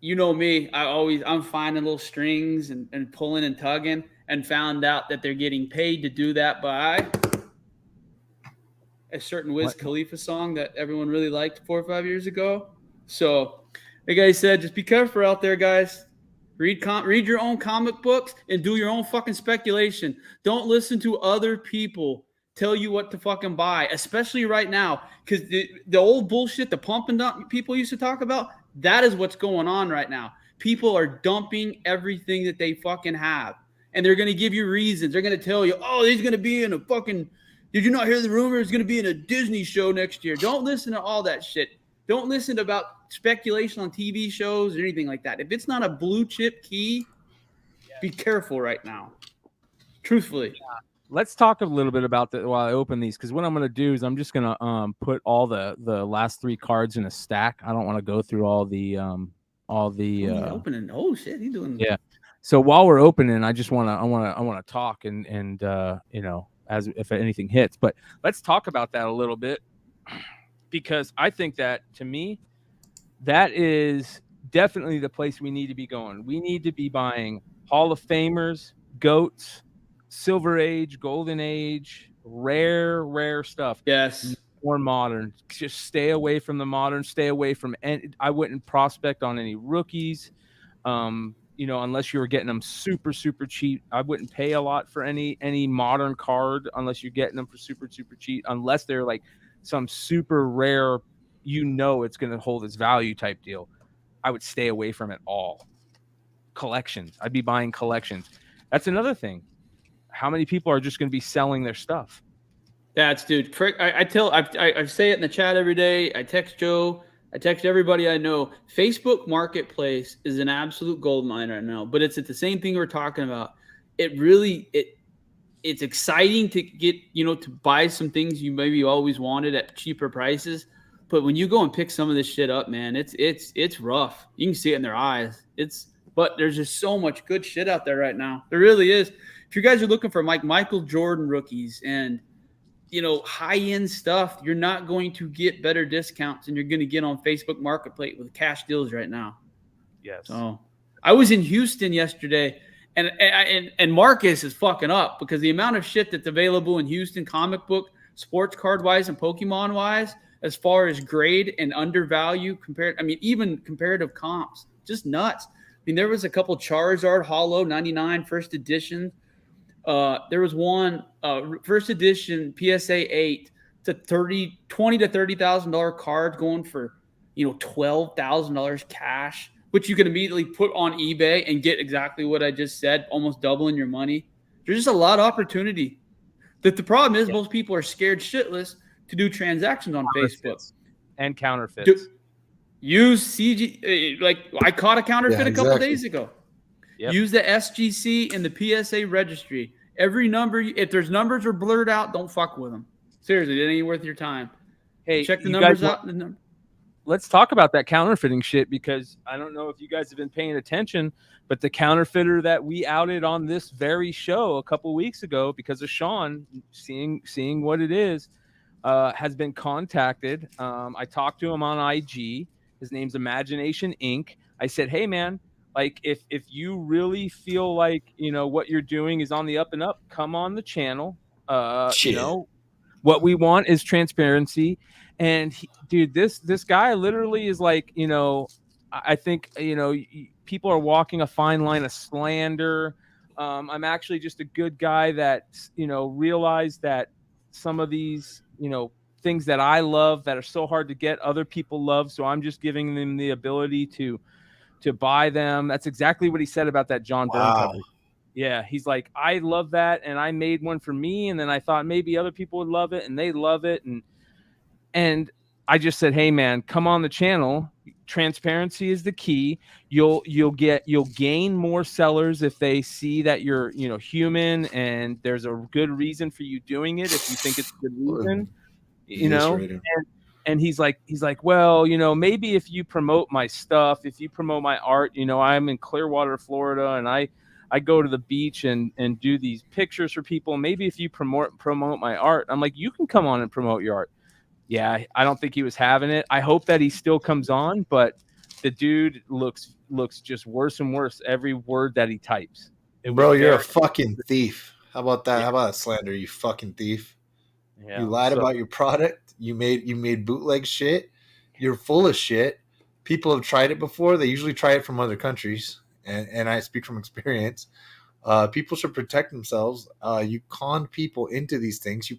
you know me, I'm finding little strings and pulling and tugging, and found out that they're getting paid to do that by a certain Wiz Khalifa song that everyone really liked 4 or 5 years ago. So, like I said, just be careful out there, guys. Read your own comic books and do your own fucking speculation. Don't listen to other people tell you what to fucking buy, especially right now, because the old bullshit, the pump and dump people used to talk about, that is what's going on right now. People are dumping everything that they fucking have. And they're going to give you reasons. They're going to tell you, oh, he's going to be in a fucking, did you not hear the rumor? He's going to be in a Disney show next year. Don't listen to all that shit. Don't listen about speculation on TV shows or anything like that. If it's not a blue chip key, be careful right now. Truthfully. Yeah. Let's talk a little bit about that while I open these, because what I'm going to do is I'm just going to put all the last 3 cards in a stack. I don't want to go through all the opening. Oh shit, he's doing. Yeah. So while we're opening, I want to talk and as if anything hits. But let's talk about that a little bit, because I think that, to me, that is definitely the place we need to be going. We need to be buying Hall of Famers, GOATs, Silver Age, Golden Age, rare stuff. Yes. more modern. Just stay away from the modern. Stay away from. And I wouldn't prospect on any rookies. Unless you were getting them super, super cheap. I wouldn't pay a lot for any modern card unless you're getting them for super, super cheap. Unless they're like some super rare, it's going to hold its value type deal. I would stay away from it all. Collections. I'd be buying collections. That's another thing. How many people are just going to be selling their stuff? Dude. I say it in the chat every day. I text Joe. I text everybody I know. Facebook Marketplace is an absolute goldmine right now, but it's the same thing we're talking about. It's exciting to get, to buy some things you maybe always wanted at cheaper prices. But when you go and pick some of this shit up, man, it's rough. You can see it in their eyes. But there's just so much good shit out there right now. There really is. If you guys are looking for Michael Jordan rookies and high-end stuff, you're not going to get better discounts than you're going to get on Facebook Marketplace with cash deals right now. Yes. So I was in Houston yesterday, and Marcus is fucking up because the amount of shit that's available in Houston, comic book, sports card wise, and Pokemon wise, as far as grade and undervalue even comparative comps, just nuts. There was a couple Charizard Holo 99 first edition. There was one first edition PSA 8 to $20,000 to $30,000 card going for $12,000 cash, which you can immediately put on eBay and get exactly what I just said, almost doubling your money. There's just a lot of opportunity. The problem is most people are scared shitless to do transactions on Facebook and counterfeits. Use CG. I caught a counterfeit a couple days ago. Yep. Use the SGC and the PSA registry. Every number, if there's numbers are blurred out, don't fuck with them. Seriously, it ain't worth your time. Hey, check the numbers out. Let's talk about that counterfeiting shit, because I don't know if you guys have been paying attention, but the counterfeiter that we outed on this very show a couple weeks ago because of Sean seeing what it is, has been contacted. I talked to him on IG. His name's Imagination Inc. I said, hey man, if you really feel like what you're doing is on the up and up, come on the channel. What we want is transparency. And dude, this guy literally is I think people are walking a fine line of slander. I'm actually just a good guy that realized that some of these things that I love that are so hard to get, other people love. So I'm just giving them the ability to buy them. That's exactly what he said about that John Byrne cover. Yeah, he's like, I love that, and I made one for me, and then I thought maybe other people would love it, and they love it, and I just said, hey man, come on the channel. Transparency is the key. You'll gain more sellers if they see that you're human and there's a good reason for you doing it. If you think it's a good reason, and he's like, well, maybe if you promote my stuff, if you promote my art, I'm in Clearwater, Florida, and I go to the beach and do these pictures for people. Maybe if you promote my art, I'm like, you can come on and promote your art. Yeah, I don't think he was having it. I hope that he still comes on, but the dude looks just worse and worse every word that he types. Bro, you're a fucking thief. How about that? Yeah. How about slander, you fucking thief? Yeah, you lied about your product. You made bootleg shit. You're full of shit. People have tried it before. They usually try it from other countries, and I speak from experience. People should protect themselves. You conned people into these things. You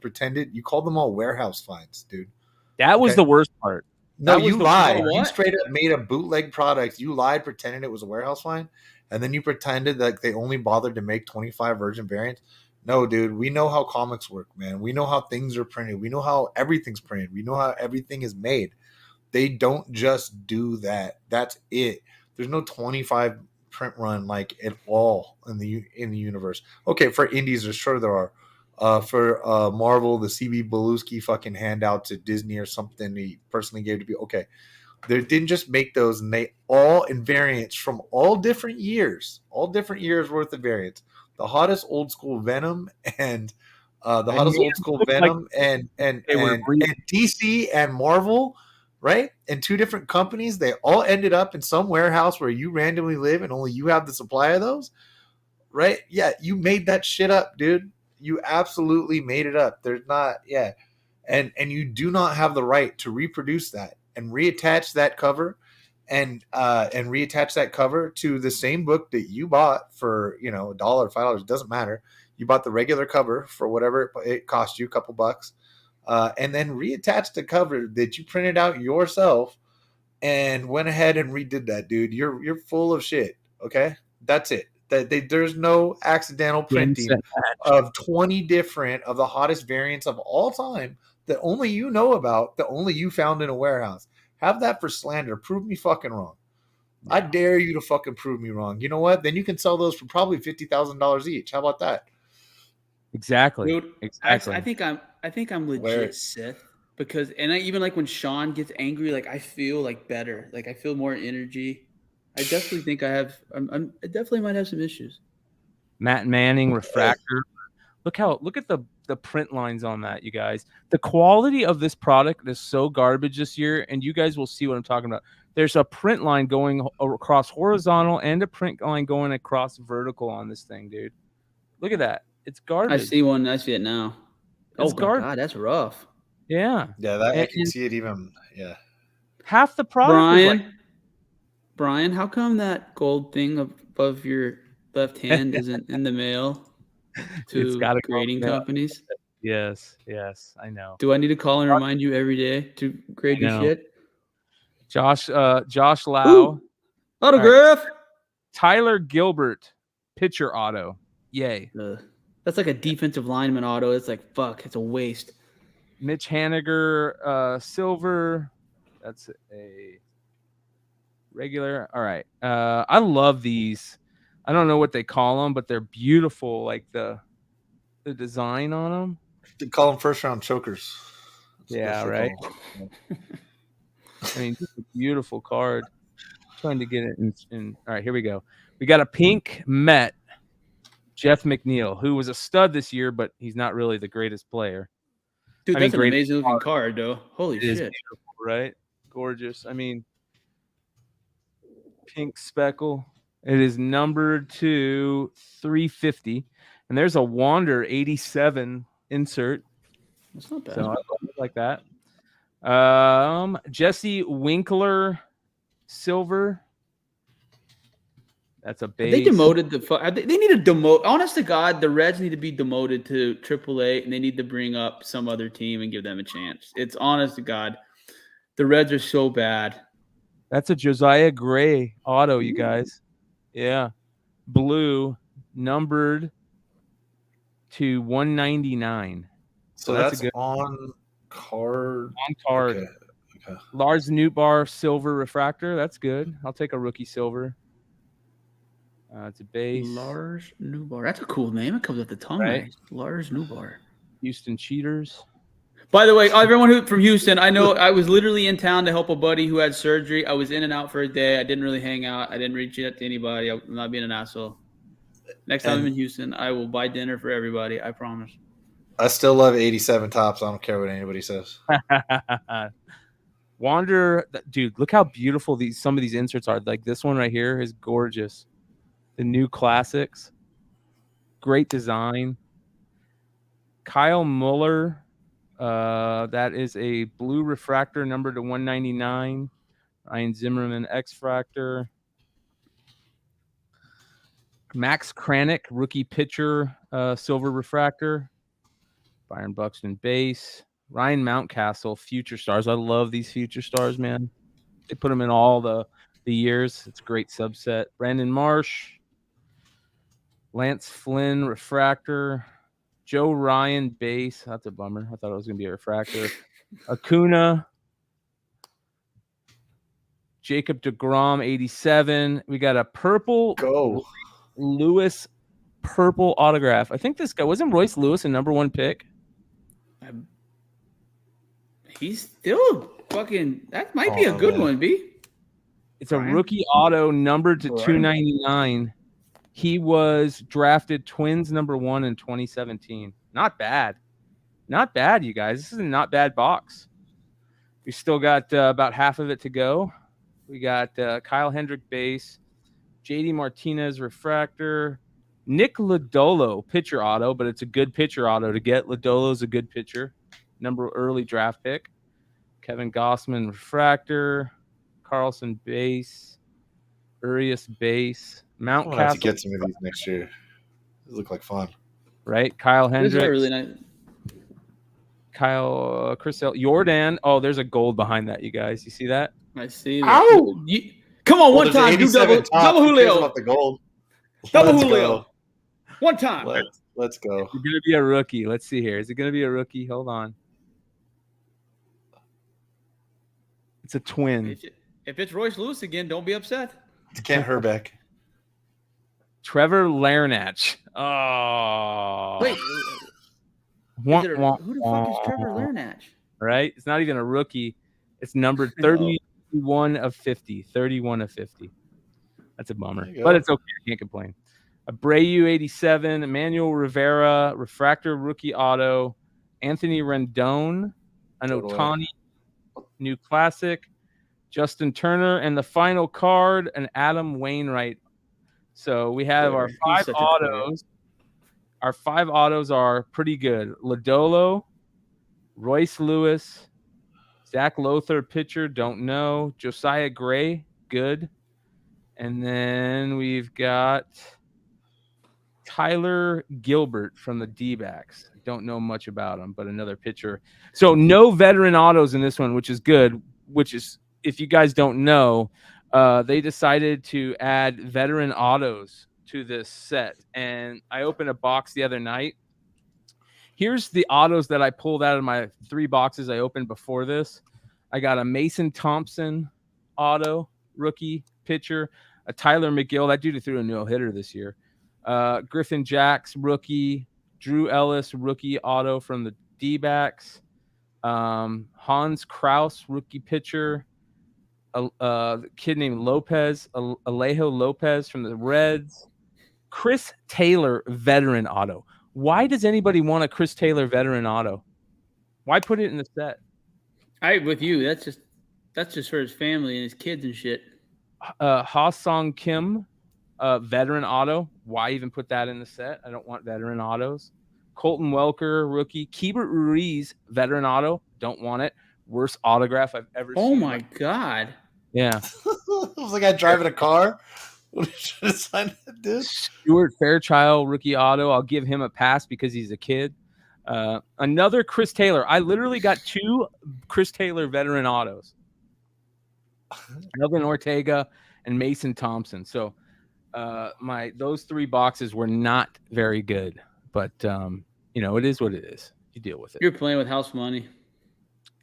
called them all warehouse finds, dude. That was the worst part. No, you lied. You straight up made a bootleg product. You lied, pretending it was a warehouse find, and then you pretended that they only bothered to make 25 virgin variants. No, dude, we know how comics work, man. We know how things are printed. We know how everything's printed. We know how everything is made. They don't just do that. That's it. There's no 25 print run at all in the universe. Okay, for indies, sure there are. For Marvel, the CB Belusky fucking handout to Disney or something he personally gave to be okay. They didn't just make those, and they all in variants from all different years worth of variants. The hottest old school Venom and DC and Marvel, right? And two different companies, they all ended up in some warehouse where you randomly live and only you have the supply of those, right? Yeah, you made that shit up, dude. You absolutely made it up. There's not, yeah. and you do not have the right to reproduce that and reattach that cover and reattach that cover to the same book that you bought for, $1, $5, doesn't matter. You bought the regular cover for whatever it cost you, a couple bucks, and then reattach the cover that you printed out yourself and went ahead and redid that, dude. You're full of shit. Okay, that's it. There's no accidental printing of 20 different of the hottest variants of all time that only you know about, that only you found in a warehouse. Have that for slander. Prove me fucking wrong. Yeah. I dare you to fucking prove me wrong. You know what? Then you can sell those for probably $50,000 each. How about that? Exactly. Dude, exactly. I think I'm legit Sith, because even like when Sean gets angry, like I feel like better. Like I feel more energy. I definitely think I definitely might have some issues. Matt Manning refractor. Look at the print lines on that, you guys. The quality of this product is so garbage this year, and you guys will see what I'm talking about. There's a print line going across horizontal and a print line going across vertical on this thing, dude. Look at that. It's garbage. I see one. I see it now. It's garbage. God, that's rough. Yeah. Yeah, I can see it even. Yeah. Half the product. Brian, how come that gold thing above your left hand isn't in the mail to grading companies? Yes, I know. Do I need to call and remind you every day to grade your shit? Josh Lau. Ooh, autograph. Right. Tyler Gilbert, pitcher auto. Yay. That's like a defensive lineman auto. It's like, fuck, it's a waste. Mitch Haniger, silver. That's a regular. All right. I love these. I don't know what they call them, but they're beautiful. Like the design on them. They call them first round chokers. Yeah, right. I mean, just a beautiful card. I'm trying to get it in. All right, here we go. We got a pink Met, Jeff McNeil, who was a stud this year, but he's not really the greatest player. Dude, that's an amazing looking card, though. Holy shit. Right? Gorgeous. I mean, pink speckle. It is numbered to 350. And there's a Wander 87 insert. That's not bad. So I like that. Jesse Winkler, silver. That's a base. They demoted they need to demote. Honest to God, the Reds need to be demoted to AAA, and they need to bring up some other team and give them a chance. It's honest to God. The Reds are so bad. That's a Josiah Gray auto, you guys. Yeah. Blue, numbered to 199. So that's a good on card. On card. Okay. Lars Nootbaar, silver refractor. That's good. I'll take a rookie silver. It's a base. Lars Nootbaar. That's a cool name. It comes with the tongue. Right? Lars Nootbaar. Houston Cheaters. By the way, everyone from Houston, I know I was literally in town to help a buddy who had surgery. I was in and out for a day. I didn't really hang out. I didn't reach out to anybody. I'm not being an asshole. Next time I'm in Houston, I will buy dinner for everybody. I promise. I still love 87 tops. I don't care what anybody says. Wander, dude, look how beautiful some of these inserts are. Like this one right here is gorgeous. The new classics. Great design. Kyle Muller. That is a blue refractor numbered to 199. Ryan Zimmerman X-Fractor. Max Kranick, rookie pitcher, silver refractor. Byron Buxton base. Ryan Mountcastle, future stars. I love these future stars, man. They put them in all the years. It's a great subset. Brandon Marsh. Lance Flynn, refractor. Joe Ryan, base. That's a bummer. I thought it was going to be a refractor. Acuna. Jacob DeGrom, 87. We got a purple Lewis purple autograph. I think this guy, wasn't Royce Lewis a number one pick? He's still fucking, that might be a good one, B. It's a rookie auto numbered to 299. He was drafted Twins number 1 in 2017. Not bad. Not bad, you guys. This is a not bad box. We still got about half of it to go. We got Kyle Hendrick base, JD Martinez refractor, Nick Lodolo pitcher auto, but it's a good pitcher auto to get. Lodolo's a good pitcher. early draft pick. Kevin Gossman refractor, Carlson base, Urias base, Mount I'm gonna have to Castle. get some of these next year. These look like fun. Right, Kyle These Hendricks. are really nice. Kyle Jordan. Oh, there's a gold behind that, you guys. You see that? I see that. Ow! Come on, one there's time. an Do 87 top. double Who cares Julio. about the gold? Double Let's Julio. go. One time. Let's go. It's gonna be a rookie. Let's see here. Is it gonna be a rookie? Hold on. It's a twin. If it's Royce Lewis again, don't be upset. It's Kent Herbeck. Trevor Larnach. Oh. Wait. Who the fuck is Trevor Larnach? Right? It's not even a rookie. It's numbered 31 of 50. 31 of 50. That's a bummer. But it's okay. I can't complain. Abreu 87, Emmanuel Rivera, refractor rookie auto, Anthony Rendon, an Ohtani new classic, Justin Turner, and the final card, an Adam Wainwright. So we have our 5 autos. Our 5 autos are pretty good. Lodolo, Royce Lewis, Zach Lothar, pitcher, don't know. Josiah Gray, good. And then we've got Tyler Gilbert from the D-backs. I don't know much about him, but another pitcher. So no veteran autos in this one, which is good, which is, if you guys don't know, they decided to add veteran autos to this set. And I opened a box the other night. Here's the autos that I pulled out of my 3 boxes I opened before this. I got a Mason Thompson auto, rookie pitcher, a Tyler McGill. That dude threw a no-hitter this year. Griffin Jacks, rookie. Drew Ellis, rookie auto from the D-backs. Hans Kraus, rookie pitcher. A kid named Lopez, Alejo Lopez from the Reds. Chris Taylor, veteran auto. Why does anybody want a Chris Taylor veteran auto? Why put it in the set? With you. That's just for his family and his kids and shit. Ha-Song Kim, veteran auto. Why even put that in the set? I don't want veteran autos. Colton Welker, rookie. Keibert Ruiz, veteran auto. Don't want it. Worst autograph I've ever seen. Oh my God. Yeah. It was like I driving a car. What should have signed that dude? Stuart Fairchild, rookie auto. I'll give him a pass because he's a kid. Another Chris Taylor. I literally got 2 Chris Taylor veteran autos. Melvin Ortega and Mason Thompson. So those 3 boxes were not very good, but it is what it is. You deal with it. You're playing with house money.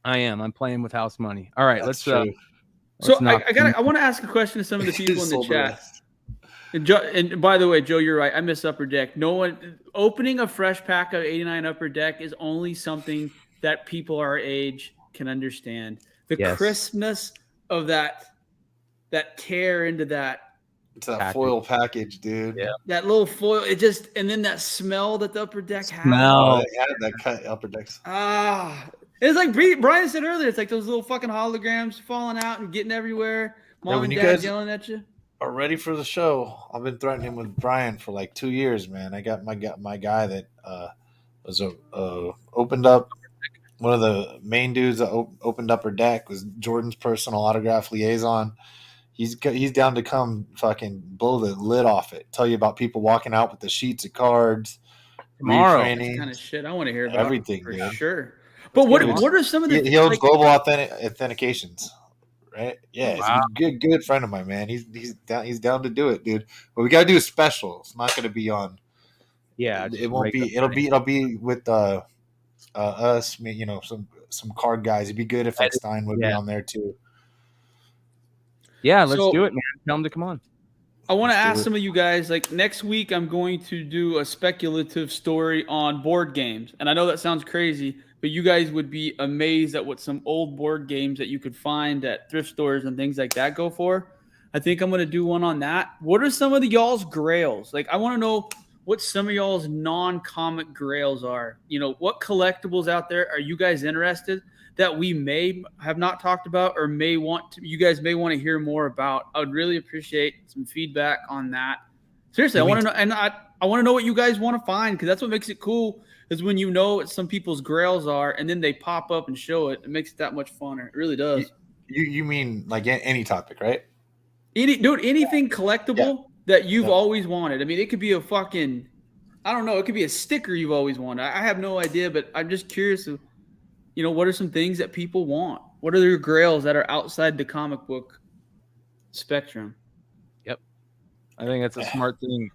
I am. I'm playing with house money. All right, let's true. So I want to ask a question to some of the people in the chat. And by the way, Joe, you're right. I miss Upper Deck. No one opening a fresh pack of 89 Upper Deck is only something that people our age can understand. The crispness of that tear into that. It's that foil package, dude. Yeah. That little foil. And then that smell that the Upper Deck has. They had that cut Upper Decks. It's like Bryan said earlier. It's like those little fucking holograms falling out and getting everywhere. Mom and dad yelling at you. Are ready for the show. I've been threatening with Bryan for like 2 years, man. I got my guy that was opened up. One of the main dudes that opened Upper Deck was Jordan's personal autograph liaison. He's down to come fucking blow the lid off it. Tell you about people walking out with the sheets of cards. Tomorrow. That kind of shit I want to hear about. Everything, for dude. Sure. But what are some of the? He owns Global Authentications, right? Yeah, wow. He's a good friend of mine, man. He's down to do it, dude. But we gotta do a special. It's not gonna be on. Yeah, it won't be. It'll be with us. Some card guys. It'd be good if Stein would be on there too. Yeah, let's do it, man. Tell him to come on. I want to ask some of you guys, like next week, I'm going to do a speculative story on board games. And I know that sounds crazy, but you guys would be amazed at what some old board games that you could find at thrift stores and things like that go for. I think I'm going to do one on that. What are some of the y'all's grails? Like, I want to know what some of y'all's non-comic grails are. What collectibles out there are you guys interested that we may have not talked about or you guys may want to hear more about? I would really appreciate some feedback on that. Seriously, I want to know. And I want to know what you guys want to find, because that's what makes it cool. Is when you know what some people's grails are, and then they pop up and show it. It makes it that much funner. It really does. You mean like any topic, right? Anything collectible that you've always wanted. I mean, it could be a fucking, I don't know, it could be a sticker you've always wanted. I have no idea, but I'm just curious of, what are some things that people want? What are their grails that are outside the comic book spectrum? Yep. I think that's a smart thing.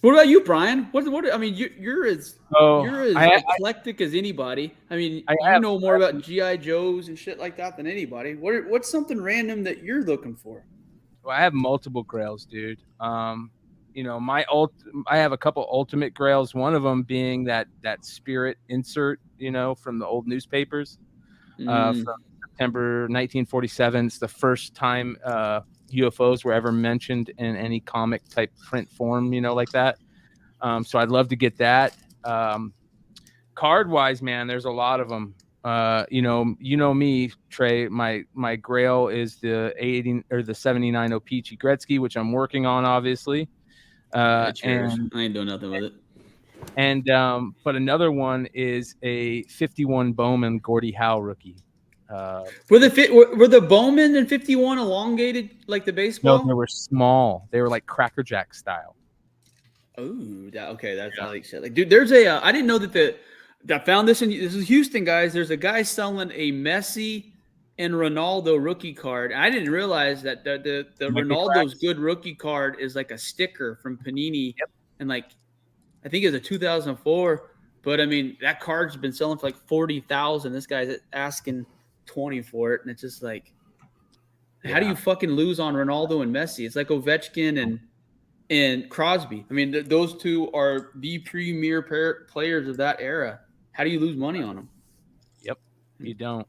What about you, Brian? What I mean, you're as eclectic as anybody. I mean, you know more about GI Joes and shit like that than anybody. What's something random that you're looking for? Well, I have multiple grails, dude. I have a couple ultimate grails. One of them being that spirit insert, from the old newspapers, from September 1947. It's the first time UFOs were ever mentioned in any comic type print form, like that. So I'd love to get that. Card wise, man, there's a lot of them. Me, Trey. My grail is the 80 or the 79 O-Pee-Chee Gretzky, which I'm working on, obviously. And I ain't doing nothing with it. And but another one is a 51 Bowman Gordie Howe rookie. Were the Bowman and 51 elongated like the baseball? No, they were small. They were like Cracker Jack style. Oh, okay. That's I like shit. Like, dude, there's a. I didn't know that I found this this is Houston, guys. There's a guy selling a Messi and Ronaldo rookie card. I didn't realize that the Ronaldo's good rookie card is like a sticker from Panini, and like I think it's a 2004. But I mean, that card's been selling for like 40,000. This guy's asking 20 for it, and it's just like, how do you fucking lose on Ronaldo and Messi? It's like Ovechkin and Crosby. I mean, those two are the premier players of that era. How do you lose money on them? Yep, you don't.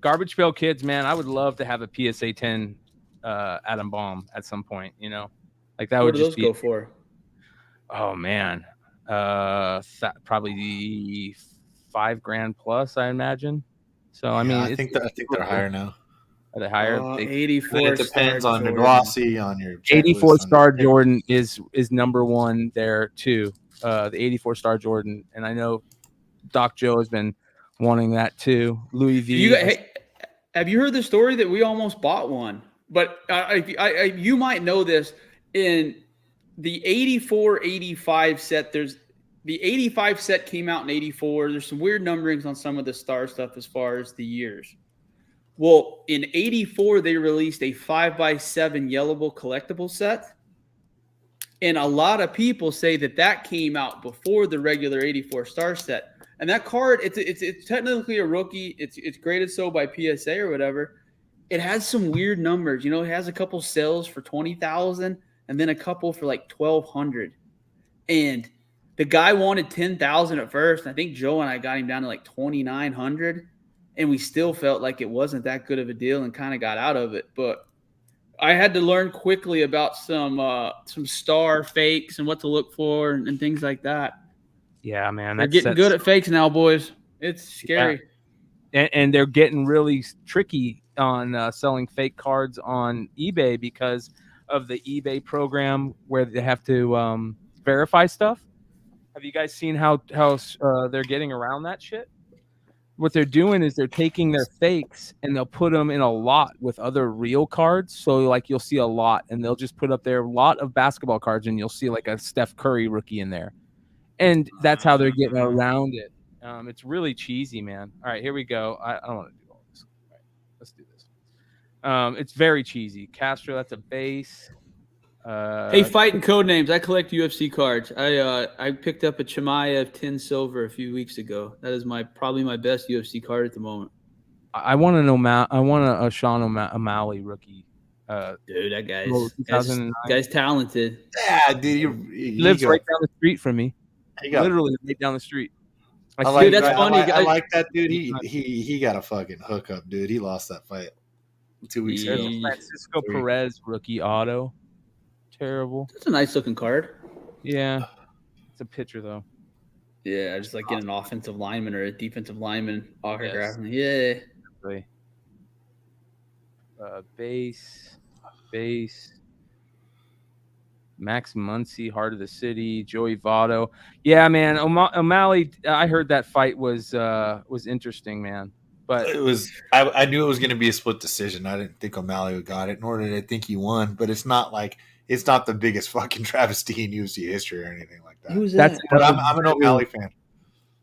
Garbage Pail Kids, man, I would love to have a PSA 10 Atom Bomb at some point, like that. What would do just those be go for? Oh man, probably $5,000 plus, I imagine. So I mean, I think they're higher now. Are they higher? 84. It depends on the glossy, on your 84-star Jordan is number one there too. The 84-star Jordan, and I know Doc Joe has been wanting that too. Louis V. Have you heard the story that we almost bought one? But you might know this. In the 84-85 set, the 85 set came out in 84. There's some weird numberings on some of the star stuff as far as the years. Well, in 84, they released a 5x7 Yellowable collectible set. And a lot of people say that came out before the regular 84 star set. And that card, it's technically a rookie. It's graded so by PSA or whatever. It has some weird numbers. It has a couple sales for 20,000 and then a couple for like 1,200. And the guy wanted 10,000 at first. I think Joe and I got him down to like 2,900. And we still felt like it wasn't that good of a deal and kind of got out of it. But I had to learn quickly about some star fakes and what to look for and things like that. Yeah, man. They're getting good at fakes now, boys. It's scary. Yeah. And they're getting really tricky on selling fake cards on eBay because of the eBay program where they have to verify stuff. Have you guys seen how they're getting around that shit? What they're doing is they're taking their fakes and they'll put them in a lot with other real cards. So like you'll see a lot and they'll just put up their lot of basketball cards and you'll see like a Steph Curry rookie in there. And that's how they're getting around it. It's really cheesy, man. All right, here we go. I don't want to do all this. All right, let's do this. It's very cheesy. Castro, that's a base. Hey, fighting code names. I collect UFC cards. I picked up a Chimaev 10 silver a few weeks ago. That is probably my best UFC card at the moment. I want a Sean O'Malley rookie. Dude, that guy's talented. Yeah, dude, he lives right down the street from me. Literally right down the street. Dude, that's funny. I like that dude. He got a fucking hookup, dude. He lost that fight 2 weeks ago. Francisco Perez rookie auto. Terrible. That's a nice looking card. Yeah. It's a pitcher though. Yeah, I just like getting an offensive lineman or a defensive lineman autograph. Yes. Yeah. Base. Max Muncy, Heart of the City, Joey Votto. Yeah, man. O'Malley. I heard that fight was interesting, man. But it was. I knew it was going to be a split decision. I didn't think O'Malley got it, nor did I think he won. But it's not the biggest fucking travesty in UFC history or anything like that. Who's that? But I'm an O'Malley fan.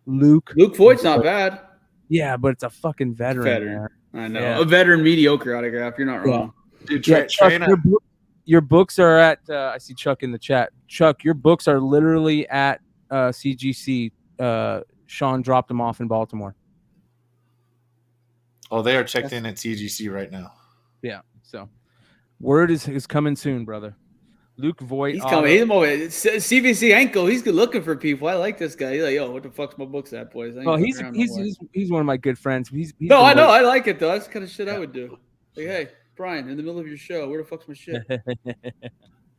Luke Voigt's not bad. Yeah, but it's a fucking veteran. I know. Yeah. A veteran mediocre autograph. You're not wrong. Dude, Chuck, your books are at I see Chuck in the chat. Chuck, your books are literally at CGC. Sean dropped them off in Baltimore. Oh, they are checked in at CGC right now. Yeah, so word is coming soon, brother. Luke Voigt. He's coming. He's CBC ankle. He's good looking for people. I like this guy. He's like, yo, what the fuck's my books at, boys? Oh, he's one of my good friends. He's no, I know. I like it though. That's the kind of shit I would do. Like, hey, Bryan, in the middle of your show, where the fuck's my shit?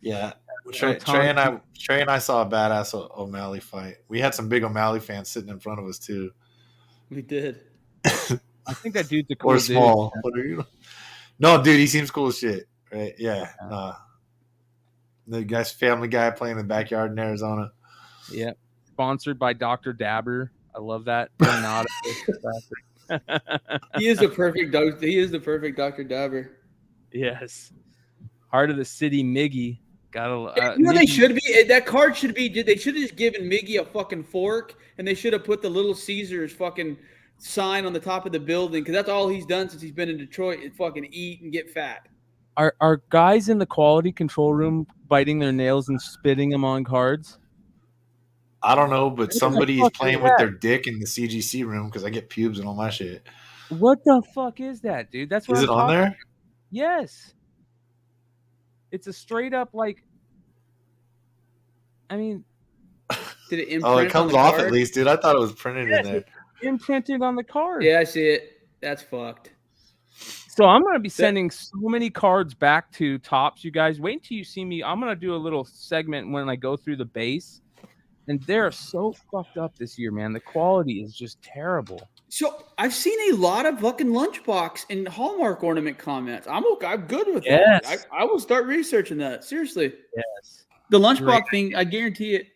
Yeah, Trey and I saw a badass O'Malley fight. We had some big O'Malley fans sitting in front of us too. We did. I think that dude's a cool or small. dude. What are you? No, dude, he seems cool as shit. Right? Yeah. The guy's Family Guy playing in the backyard in Arizona. Yeah. Sponsored by Dr. Dabber. I love that. He is the perfect Dr. Dabber. Yes. Heart of the City, Miggy. They should be. That card should be. They should have just given Miggy a fucking fork, and they should have put the Little Caesars fucking sign on the top of the building, because that's all he's done since he's been in Detroit is fucking eat and get fat. Are guys in the quality control room biting their nails and spitting them on cards? I don't know, but somebody is playing with their dick in the CGC room because I get pubes and all my shit. What the fuck is that, dude? That's what is it on there? About. Yes. It's a straight up like. I mean, did it imprint? Oh, it comes off at least, dude. I thought it was printed in there. Imprinted on the card. Yeah, I see it. That's fucked. So I'm going to be sending so many cards back to Topps, you guys. Wait until you see me. I'm going to do a little segment when I go through the base. And they're so fucked up this year, man. The quality is just terrible. So I've seen a lot of fucking Lunchbox and Hallmark ornament comments. I'm good with that. I will start researching that. Seriously. Yes. The Lunchbox thing, I guarantee it.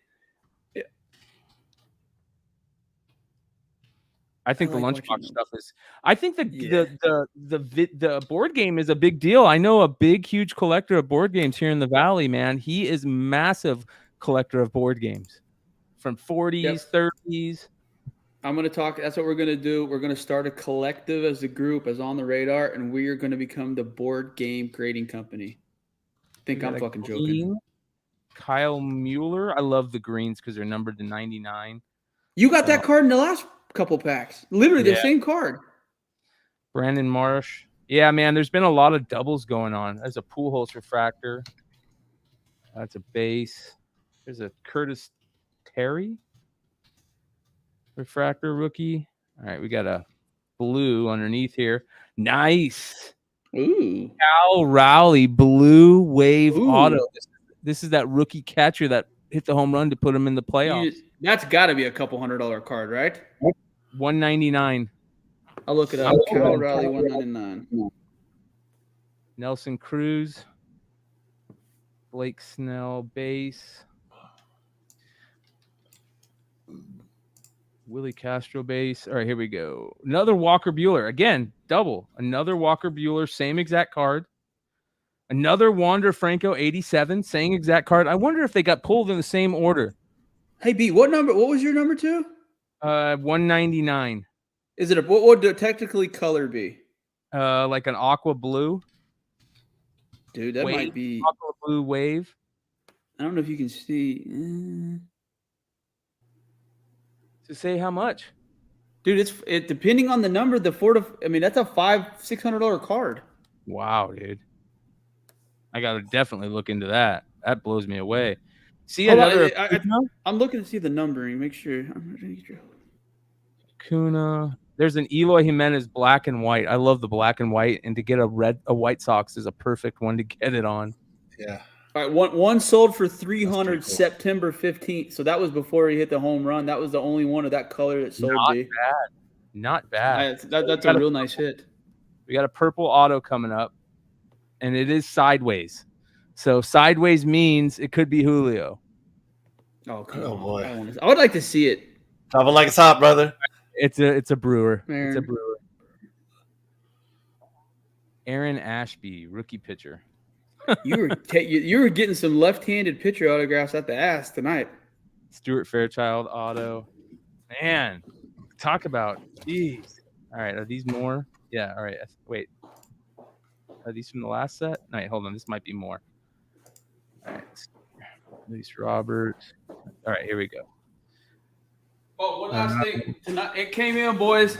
I think the Lunchbox stuff is. I think the board game is a big deal. I know a big, huge collector of board games here in the Valley, man. He is massive collector of board games from 40s, 30s. I'm going to talk. That's what we're going to do. We're going to start a collective as a group, as On the Radar, and we are going to become the board game grading company. I think I'm fucking joking. Kyle Mueller. I love the greens because they're numbered to 99. You got that card in the last couple packs. Literally the same card. Brandon Marsh. Yeah, man, there's been a lot of doubles going on. There's a Pujols refractor. That's a base. There's a Curtis Terry refractor rookie. All right, we got a blue underneath here. Nice. Ooh. Cal Rowley blue wave auto. This is that rookie catcher that hit the home run to put him in the playoffs. That's got to be a couple $100 card, right? $199. I'll look it up. Cal Rowley, $199. Nelson Cruz. Blake Snell base. Willie Castro base. All right, here we go. Another Walker Buehler. Again, double. Another Walker Buehler, same exact card. Another Wander Franco 87, same exact card. I wonder if they got pulled in the same order. Hey, B, what was your number 2? 199. Is it what would the technically color be? Like an aqua blue. Dude, that might be aqua blue wave. I don't know if you can see. To say how much? Dude, it depending on the number, that's a $500-$600 card. Wow, dude. I gotta definitely look into that. That blows me away. See I'm looking to see the numbering. Make sure. Kuna. There's an Eloy Jimenez black and white. I love the black and white, and to get a White Sox is a perfect one to get it on. Yeah. All right, one sold for $300 cool. September 15th. So that was before he hit the home run. That was the only one of that color that sold. Not bad. That's a real nice hit. We got a purple auto coming up, and it is sideways. So sideways means it could be Julio. Oh, come Oh on. boy. I would like to see it. Drop it like it's hot, brother. It's a brewer. Man. It's a brewer. Aaron Ashby, rookie pitcher. You were getting some left-handed pitcher autographs at the ass tonight. Stuart Fairchild auto. Man, talk about. Jeez. All right, are these more? Yeah. All right. Wait. Are these from the last set? No, wait, hold on. This might be more. All right. Luis Roberts. All right, here we go. Oh, one last thing. Tonight, it came in, boys.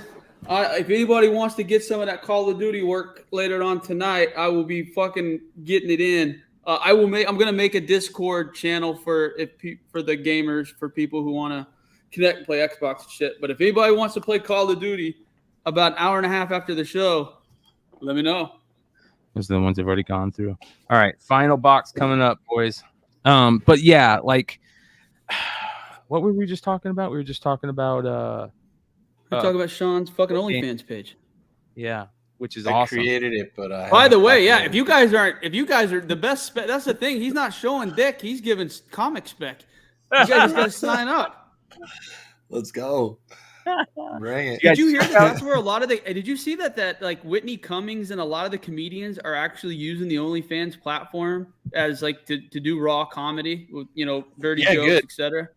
If anybody wants to get some of that Call of Duty work later on tonight, I will be fucking getting it in. I'm gonna make a Discord channel for the gamers, for people who want to connect and play Xbox and shit. But if anybody wants to play Call of Duty about an hour and a half after the show, let me know. Those are the ones I've already gone through. All right, final box coming up, boys. But yeah, like, what were we just talking about? We were just talking about We're talking about Sean's fucking OnlyFans page. Yeah, which is I awesome. created it, but by the way, yeah, if you guys are the best spec, that's the thing. He's not showing dick. He's giving comic spec. You guys just gotta sign up. Let's go. Bring it. Did you hear that? That's where a lot of did you see that like Whitney Cummings and a lot of the comedians are actually using the OnlyFans platform as like to do raw comedy with, dirty jokes, etc.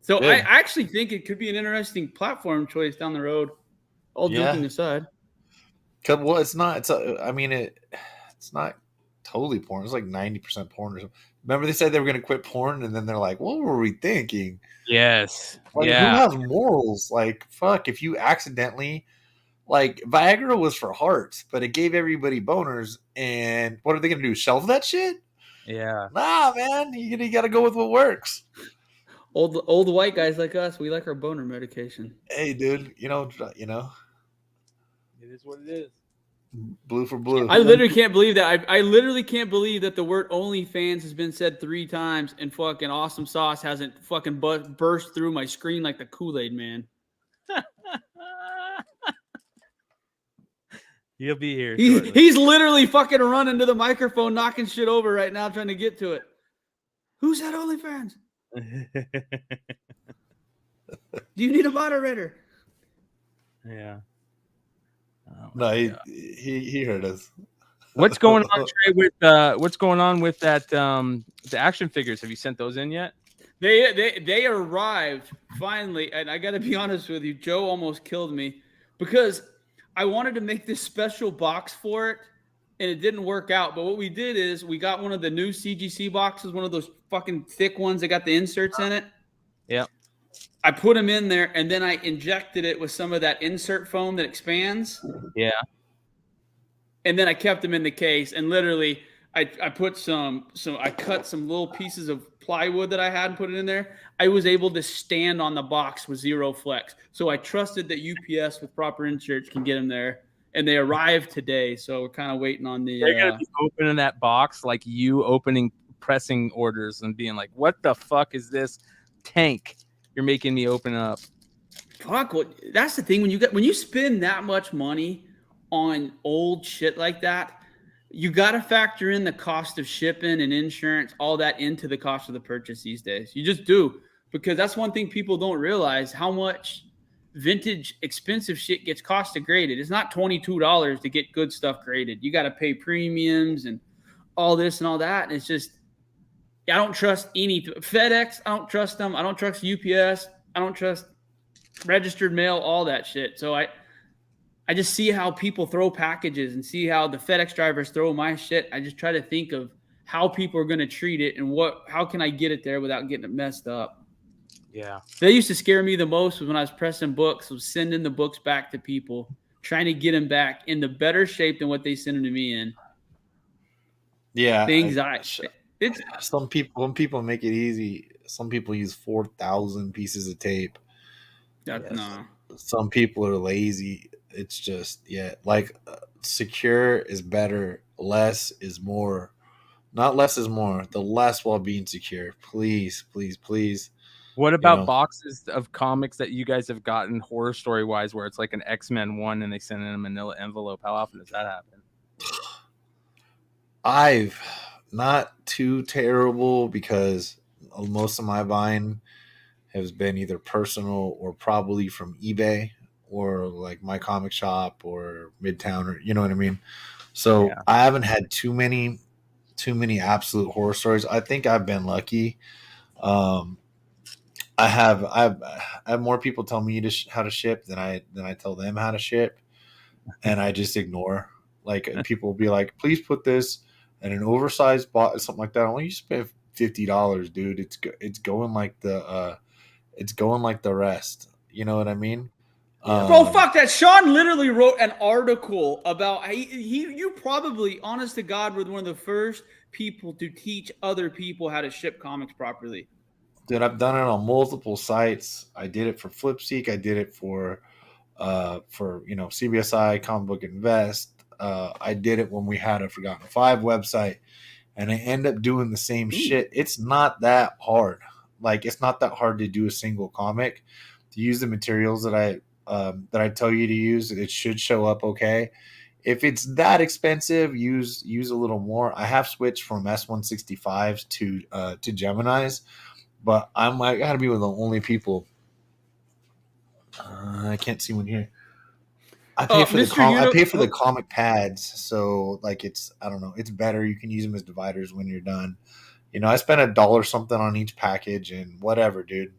So good. I actually think it could be an interesting platform choice down the road. All joking aside. Well, it's not. It's not totally porn. It's like 90% porn or something. Remember they said they were going to quit porn, and then they're like, "What were we thinking?" Yes. Like, who has morals? Like, fuck, if you accidentally, like, Viagra was for hearts, but it gave everybody boners, and what are they going to do? Shelve that shit? Yeah. Nah, man, you got to go with what works. Old white guys like us, we like our boner medication. Hey, dude, It is what it is. Blue for blue. I literally can't believe that. I literally can't believe that the word OnlyFans has been said 3 times and fucking Awesome Sauce hasn't fucking burst through my screen like the Kool-Aid man. He'll be here. He's literally fucking running to the microphone, knocking shit over right now, trying to get to it. Who's that OnlyFans? Do you need a moderator? Yeah. Oh no, he heard us. What's going on, Trey, with what's going on with that the action figures? Have you sent those in yet? They arrived finally, and I got to be honest with you, Joe almost killed me because I wanted to make this special box for it, and it didn't work out. But what we did is we got one of the new CGC boxes, one of those fucking thick ones that got the inserts in it. Yeah. I put them in there, and then I injected it with some of that insert foam that expands. Yeah. And then I kept them in the case, and literally I put I cut some little pieces of plywood that I had and put it in there. I was able to stand on the box with zero flex. So I trusted that UPS with proper inserts can get them there. And they arrived today, so we're kind of waiting on the... They're going to be opening that box like you opening pressing orders and being like, what the fuck is this tank you're making me open up? Fuck, that's the thing. When you spend that much money on old shit like that, you got to factor in the cost of shipping and insurance, all that into the cost of the purchase these days. You just do, because that's one thing people don't realize, how much vintage expensive shit gets cost graded. It's not $22 to get good stuff graded. You got to pay premiums and all this and all that. And it's just, I don't trust FedEx. I don't trust them. I don't trust UPS. I don't trust registered mail, all that shit. So I just see how people throw packages and see how the FedEx drivers throw my shit. I just try to think of how people are going to treat it and how can I get it there without getting it messed up. Yeah. That used to scare me the most was when I was pressing books, was sending the books back to people, trying to get them back in the better shape than what they sent them to me in. Yeah. The anxiety. When people make it easy, some people use 4,000 pieces of tape. No. Some people are lazy. It's just, secure is better. Less is more. Not less is more. The less while being secure. Please, please, please. What about boxes of comics that you guys have gotten horror story wise, where it's like an X-Men one and they send in a manila envelope? How often does that happen? not too terrible because most of my buying has been either personal or probably from eBay or like my comic shop or Midtown, or you know what I mean. So Yeah. I haven't had too many absolute horror stories. I think I've been lucky. Um, I have more people tell me how to ship than I tell them how to ship, and I just ignore. Like people will be like, "Please put this in an oversized box," something like that. I'm like, you spent $50, dude. It's going like the rest. You know what I mean? Yeah. Bro, fuck that. Sean literally wrote an article about you probably, honest to God, were one of the first people to teach other people how to ship comics properly. Dude, I've done it on multiple sites. I did it for Flipseek. I did it for CBSI Comic Book Invest. I did it when we had a Forgotten Five website, and I end up doing the same shit. It's not that hard. Like it's not that hard to do a single comic. To use the materials that I tell you to use, it should show up okay. If it's that expensive, use a little more. I have switched from S165s to Gemini's, but I gotta be one of the only people. I can't see one here. I pay for I pay for the comic pads, so like I don't know, it's better. You can use them as dividers when you're done. You know, I spent $1 something on each package and whatever, dude.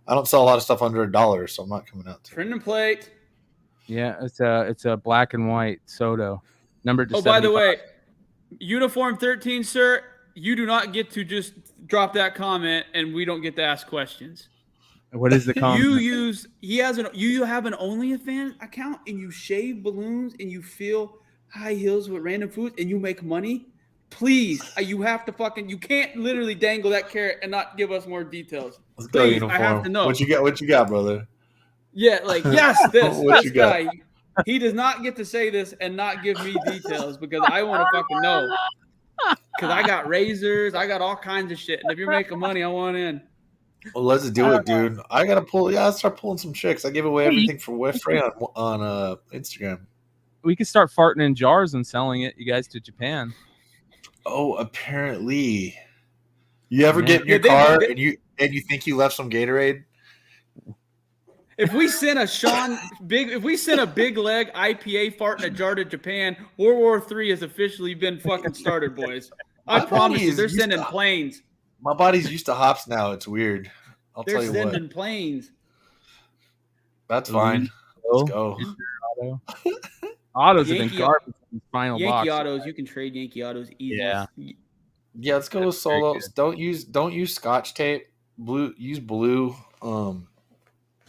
I don't sell a lot of stuff under $1, so I'm not coming out to Print and plate. Yeah, it's a black and white Soto. Numbered to 75. By the way, Uniform 13, sir, you do not get to just drop that comment and we don't get to ask questions. What is the comment? You have an OnlyFans account and you shave balloons and you fill high heels with random foods and you make money. Please, you have to you can't literally dangle that carrot and not give us more details. Let's Please, go, Uniform. I have to know. What you got, brother? Yeah, like, yes, this guy. Got? He does not get to say this and not give me details because I want to fucking know. Because I got razors, I got all kinds of shit. And if you're making money, I want in. Well, let's do it, dude. I gotta start pulling some tricks. I give away everything for West Frey on Instagram. We could start farting in jars and selling it, you guys, to Japan. Oh, apparently. You ever get in your car and you think you left some Gatorade? If we send a big leg IPA fart in a jar to Japan, World War III has officially been fucking started, boys. I promise you, they're sending planes. My body's used to hops now. It's weird. They're sending planes. That's fine. Let's go. Autos have been garbage in the final Yankee box. autos, you can trade Yankee autos easy. Yeah, let's go with solos. Don't use Scotch tape. Use blue.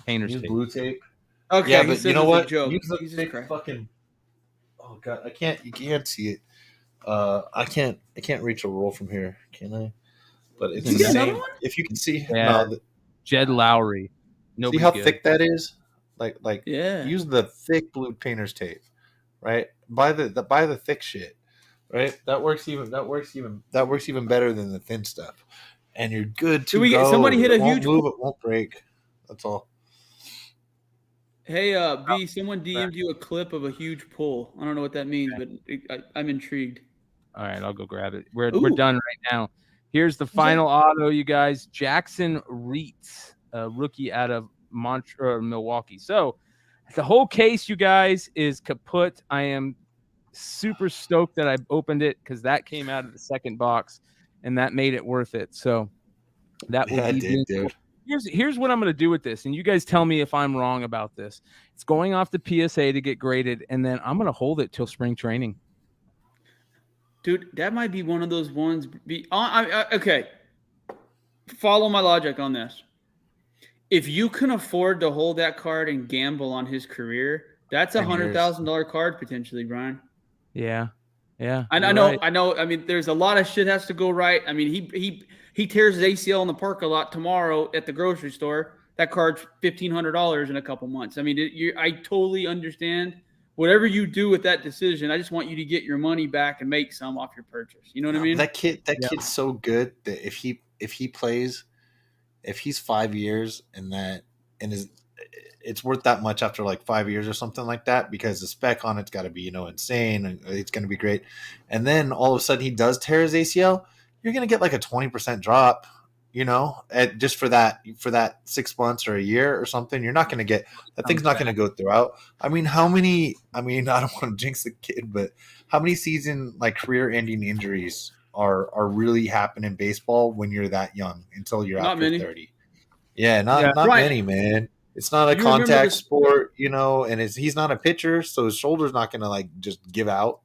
Painter's use tape. Blue tape. Okay, yeah, but you know what? Use the thick fucking. Oh god, you can't see it. I can't reach a roll from here, can I? But it's the same. If you can see, Jed Lowry. See how thick that is? Like use the thick blue painter's tape, right? Buy the thick shit, right? That works even better than the thin stuff, and you're good to go. Somebody hit a huge move, it won't break. That's all. Hey, B, someone DM'd you a clip of a huge pull. I don't know what that means, but I'm intrigued. All right, I'll go grab it. We're done right now. Here's the final auto, you guys. Jackson Reitz, a rookie out of Milwaukee. So the whole case, you guys, is kaput. I am super stoked that I opened it because that came out of the second box, and that made it worth it. So that will be dude. Here's what I'm going to do with this, and you guys tell me if I'm wrong about this. It's going off the PSA to get graded, and then I'm going to hold it till spring training. Dude, that might be one of those ones. Okay, follow my logic on this. If you can afford to hold that card and gamble on his career, that's $100,000 card potentially, Bryan. Yeah. I know. I mean, there's a lot of shit has to go right. I mean, he tears his ACL in the parking lot tomorrow at the grocery store. That card's $1,500 in a couple months. I mean, I totally understand. Whatever you do with that decision, I just want you to get your money back and make some off your purchase. You know what I mean? That kid's so good that if he plays, if he's 5 years and it's worth that much after like 5 years or something like that, because the spec on it's got to be, insane, and it's going to be great. And then all of a sudden he does tear his ACL, you're going to get like a 20% drop, just for that 6 months or a year or something. You're not going to get that thing's not going to go throughout. I mean, I don't want to jinx the kid, but how many season like career ending injuries are really happening in baseball when you're that young until you're Not after many. 30? Yeah, not Brian, many, man. It's not a contact sport, and he's not a pitcher, so his shoulder's not going to like just give out,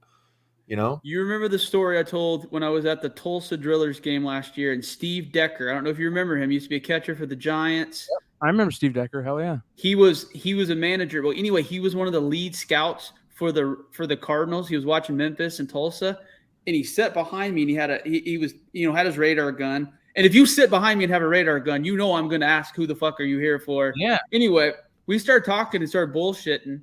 You remember the story I told when I was at the Tulsa Drillers game last year, and Steve Decker, I don't know if you remember him, he used to be a catcher for the Giants. Yep, I remember Steve Decker. Hell yeah. He was a manager. Well, anyway, he was one of the lead scouts for the Cardinals. He was watching Memphis and Tulsa, and he sat behind me, and he was had his radar gun. And if you sit behind me and have a radar gun, I'm going to ask, who the fuck are you here for? Yeah. Anyway, we started talking and started bullshitting.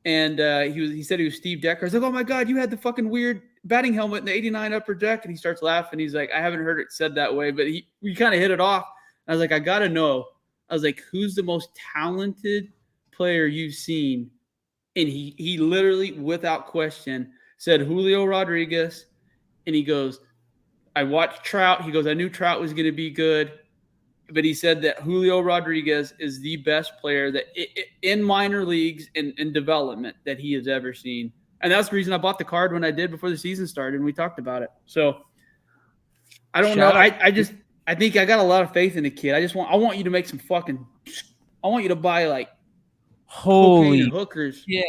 And he said he was Steve Decker. I was like, oh, my God, you had the fucking weird batting helmet in the 89 upper deck. And he starts laughing. He's like, I haven't heard it said that way. But we kind of hit it off. I was like, I got to know. I was like, who's the most talented player you've seen? And he literally, without question, said Julio Rodriguez. And he goes, I watched Trout. He goes, I knew Trout was going to be good. But he said that Julio Rodriguez is the best player that in minor leagues and in development that he has ever seen. And that's the reason I bought the card when I did before the season started, and we talked about it. So I don't know. I think I got a lot of faith in the kid. I want you to make some fucking – I want you to buy like holy hookers. Shit.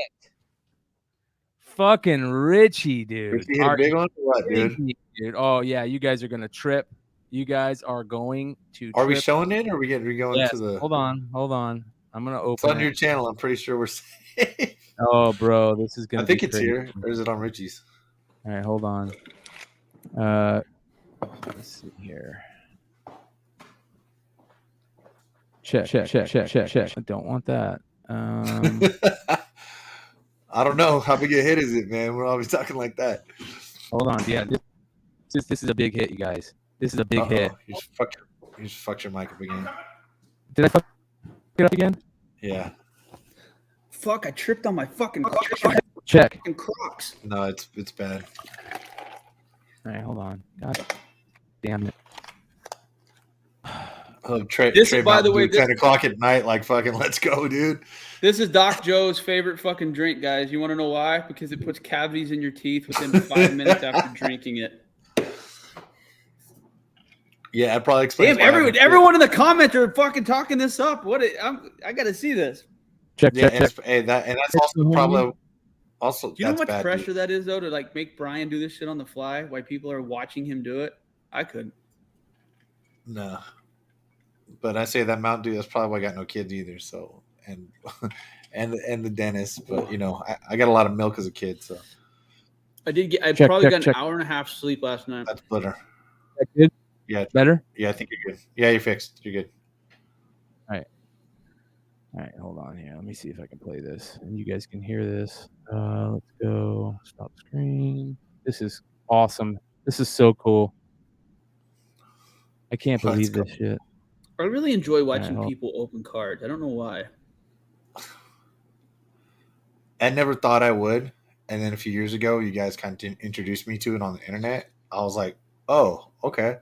Fucking Richie, dude. Richie hit a big one or what, dude? Oh, yeah. You guys are going to trip. You guys are going to Are we showing it, or are we going to the... Hold on. I'm going to open It's on your channel. I'm pretty sure we're safe. Oh, bro. This is going to be I think it's crazy. here. Or is it on Richie's? All right, hold on. Let's see here. Check. I don't want that. I don't know. How big a hit is it, man? We're always talking like that. Hold on. Yeah, this is a big hit, you guys. This is a big hit. You just fucked your mic up again. Did I fuck it up again? Yeah. Fuck, I tripped on my fucking Check. Crocs. No, it's bad. All right, hold on. God damn it. Trey, by the way, 10 o'clock at night, like fucking let's go, dude. This is Doc Joe's favorite fucking drink, guys. You want to know why? Because it puts cavities in your teeth within 5 minutes after drinking it. Yeah, it probably explains. Damn, everyone in the comments are fucking talking this up. I got to see this. Check. That's also probably also. Do you know how much pressure that is, though, to like make Bryan do this shit on the fly? Why people are watching him do it? I couldn't. No, but I say that Mountain Dew. That's probably why I got no kids either. So and the dentist, but I got a lot of milk as a kid. So I probably got an hour and a half sleep last night. That's better. That good? Yeah, better. Yeah, I think you're good. Yeah, you're fixed. You're good. All right, hold on here. Let me see if I can play this and you guys can hear this. Let's go. Stop screen. This is awesome. This is so cool. I can't believe this shit. I really enjoy watching people open cards. I don't know why. I never thought I would. And then a few years ago, you guys kind of introduced me to it on the internet. I was like, oh, okay.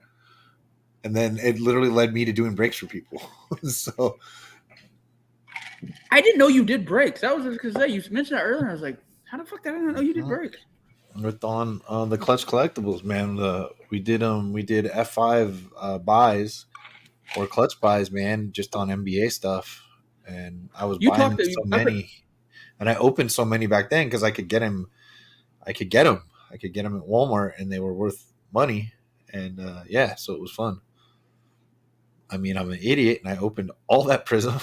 And then it literally led me to doing breaks for people. So I didn't know you did breaks. I was just going to say, you mentioned that earlier. I was like, how the fuck did I not know you did breaks? With on the Clutch Collectibles, man. We did F5 buys or clutch buys, man, just on NBA stuff. And I was buying so many. And I opened so many back then because I could get them. I could get them at Walmart, and they were worth money. And so it was fun. I mean, I'm an idiot, and I opened all that Prism.